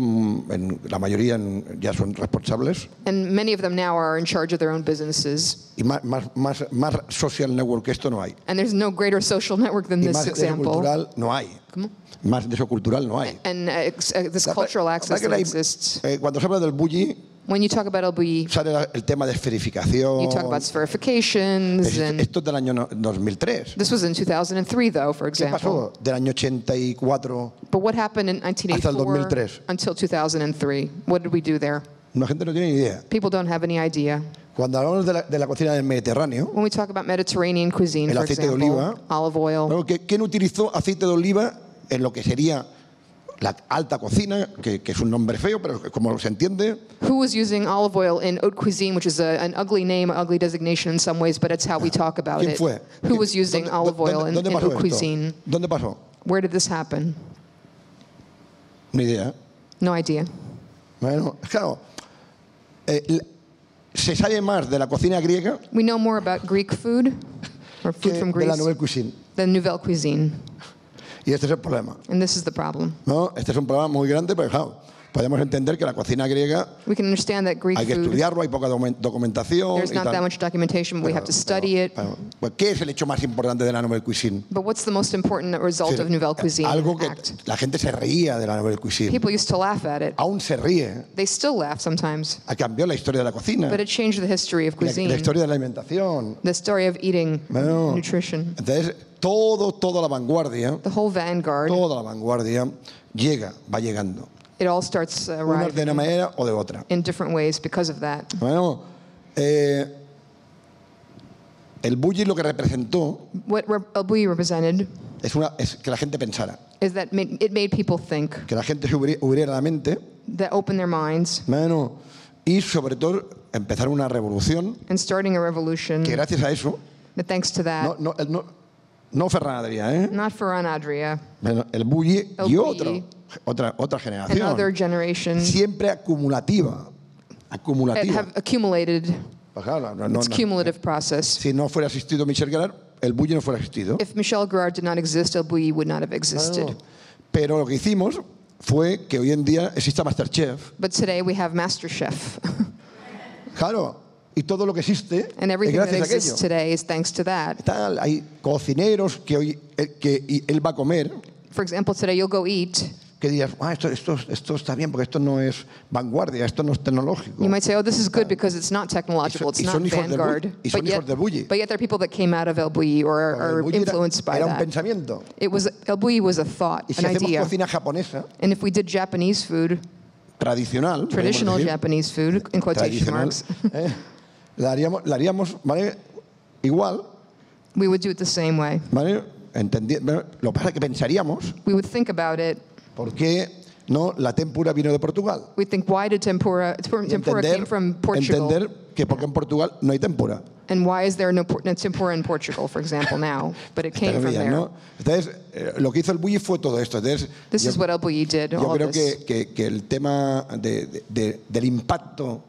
la mayoría ya son responsables. And many of them now are in charge of their own businesses. Y más social network que esto no hay. And there's no greater social network than this example. Y más cultural no hay. ¿Cómo? Más de eso cultural no hay. And this cultural access that exists. Cuando se habla del Bulli, when you talk about El Bulli, sale el tema de esferificación. You talk about spherifications. Esto es del año 2003. This was in 2003, though, for example. ¿Qué pasó del año 84 But what happened in 1984 until 2003? What did we do there? La gente no tiene ni idea. People don't have any idea. Cuando hablamos de la cocina del Mediterráneo, when we talk about Mediterranean cuisine, el aceite de oliva, olive oil. ¿Quién utilizó aceite de oliva en lo que sería la alta cocina, que es un nombre feo, pero como se entiende? Who was using olive oil in haute cuisine, which is an ugly name, ugly designation in some ways, but it's how we talk about it. Fue? Who was using olive oil in haute cuisine? ¿Dónde pasó? Where did this happen? Ni idea. No idea. Bueno, claro. Se sabe más de la cocina griega. We know more about Greek food, or food from Greece, de la nouvelle cuisine. Than nouvelle cuisine. Y este es el problema. And this is the problem. No, este es un problema muy grande, pero claro, podemos entender que la cocina griega We can understand that Greek hay que food, estudiarlo, hay poca documentación. there's not that much documentation, but we have to study it. Pues, ¿qué es el hecho más importante de la Nouvelle Cuisine? But what's the most important result of Nouvelle Cuisine Algo que act? la gente se reía de la Nouvelle Cuisine. People used to laugh at it. Aún se ríe. They still laugh sometimes. Cambió la historia de la cocina. But it changed the history of cuisine. La historia de la alimentación. The story of eating, nutrition. Entonces, toda la vanguardia, the whole vanguard, toda la vanguardia va llegando. It all starts Una de una manera o de otra. in different ways because of that. Bueno, el bulli lo que representó What El Bulli represented es que la gente pensara, is that it made people think, que la gente se abriera la mente, that opened their minds, bueno, y sobre todo empezar una revolución and starting a revolution. Que gracias a eso, that thanks to that, no Ferran Adria, not Ferran Adria, bueno, el bulli El y Bulli, otra generación, another generation, siempre acumulativa. have accumulated. It's a cumulative process. Si no fuera asistido Michel Gerard, el bulli no fuera asistido. If Michel Gerard did not exist, El Bulli would not have existed. Pero lo que hicimos fue que hoy en día exista Masterchef. But today we have MasterChef. Claro, y todo lo que existe And everything es that gracias a exists aquello. today is thanks to that. Hay cocineros que hoy que él va a comer. For example, today you'll go eat. Que digas, esto está bien porque esto no es vanguardia, esto no es tecnológico. You might say, oh, this is good because it's not technological, it's not vanguard. But yet there are people that came out of El Bulli or are influenced by era un that. pensamiento. El Bulli was a thought, Y si an hacemos idea. cocina japonesa, And if we did Japanese food, tradicional Japanese food, in quotation marks, la haríamos ¿vale? Igual. We would do it the same way. ¿Vale? Lo que pasa es que pensaríamos, we would think about it. ¿Por qué no la tempura vino de Portugal? We think, why did tempura came from Portugal? Entender que porque en Portugal no hay tempura. And why is there no tempura in Portugal, for example, now? But it came from there. ¿No? Entonces, lo que hizo el bulli fue todo esto. Entonces, This is what El Bulli did. Yo creo que el tema del impacto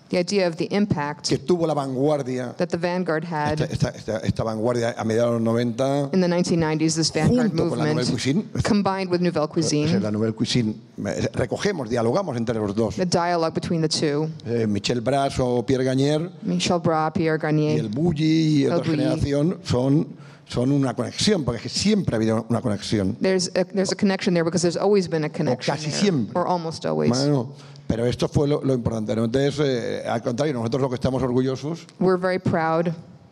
the idea of the impact que tuvo la vanguardia, that the vanguard had esta vanguardia a mediados de los 90, in the 1990s, this vanguard movement, combined with Nouvelle Cuisine, la Nouvelle Cuisine, dialogamos entre los dos. The dialogue between the two. Michel Bras o Pierre Gagnaire, Michel Bras, Pierre Gagnaire, y el bulli y otra generación son una conexión, porque siempre ha habido una conexión. There's a connection there because there's always been a connection. O casi siempre. Or almost always. Bueno, pero esto fue lo importante, ¿no? Entonces, al contrario, nosotros lo que estamos orgullosos We're very proud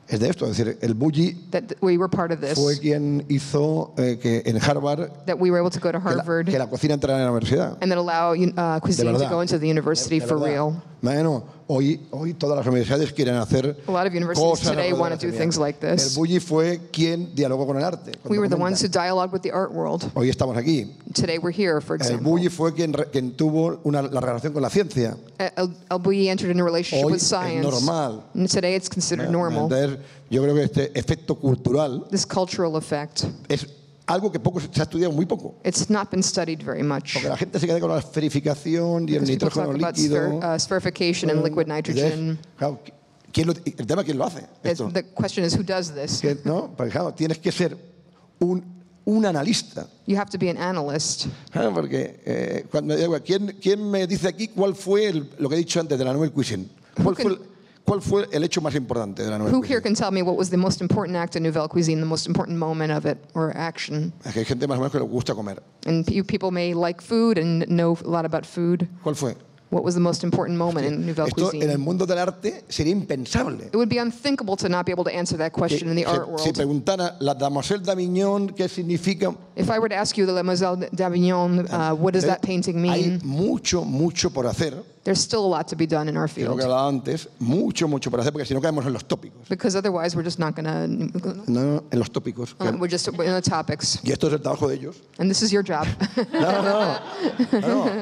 es de esto, es decir, el bulli that we were part of this. Fue quien hizo que en Harvard that we were able to go to Harvard que la cocina entrara en la universidad. And that allow cuisine to go into the university for real. Bueno, hoy todas las universidades quieren hacer a lot of universities today want to do things like this. El bulli fue quien dialogó con el arte. We were the ones who dialogued with the art world. Hoy estamos aquí. Today we're here, for example. El bulli fue quien tuvo la relación con la ciencia. El Bulli entered in a relationship with science. Es normal. And today it's considered normal. Entonces, yo creo que este efecto cultural this cultural effect es algo que se ha estudiado muy poco. It's not been studied very much. Porque la gente se queda con la esferificación y el nitrógeno líquido. Spherification and liquid nitrogen. Claro, el tema es quién lo hace. The question is who does this. ¿No? Porque claro, tienes que ser un analista. You have to be an analyst. Porque cuando digo, ¿quién me dice aquí cuál fue lo que he dicho antes de la Nouvelle Cuisine? ¿Cuál fue el hecho más importante de la Nouvelle Who Cuisine? here can tell me what was the most important act in Nouvelle Cuisine, the most important moment of it or action? Es que hay gente más o menos que le gusta comer. And people may like food and know a lot about food. ¿Cuál fue? What was the most important moment in Nouvelle Cuisine? En el mundo del arte sería impensable. It would be unthinkable to not be able to answer that question in the art world. Si preguntara la Demoiselle d'Avignon qué significa. If I were to ask you the Demoiselle d'Avignon, what does that painting mean? Hay mucho por hacer. There's still a lot to be done in our field. Lo que hablaba antes, mucho por hacer, porque si no caemos en los tópicos. Because otherwise we're just not going to. No, en los tópicos. We're just in the topics. Y esto es el trabajo de ellos. And this is your job.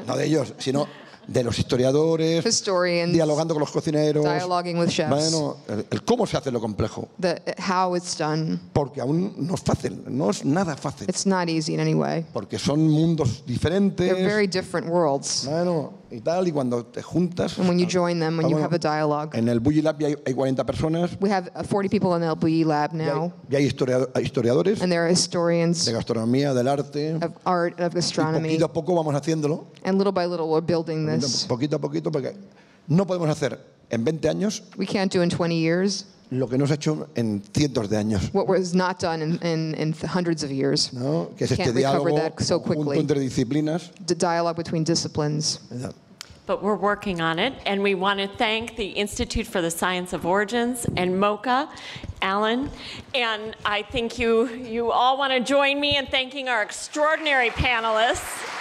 No de ellos, sino de los historiadores, historians, dialogando con los cocineros, dialoguing with chefs. Bueno, el cómo se hace lo complejo. How it's done. Porque aún no es fácil, no es nada fácil. It's not easy in any way. Porque son mundos diferentes. They're very different worlds. Bueno, y tal, y cuando te juntas... And when you join them, when you have a dialogue. En el Bulli Lab hay 40 personas. We have 40 people in the LBE lab now. Y hay historiadores. And there are historians. De gastronomía, del arte. Of art, of gastronomy. Y poquito a poco vamos haciéndolo. And little by little we're building this. Poquito a poquito, porque no podemos hacer en 20 años. We can't do in 20 years. Lo que no se ha hecho en cientos de años. What was not done in hundreds of years. ¿No? Que es este diálogo conjunto entre disciplinas. The dialogue between disciplines. But we're working on it, and we want to thank the Institute for the Science of Origins and MOCA, Alan, and I think you all want to join me in thanking our extraordinary panelists.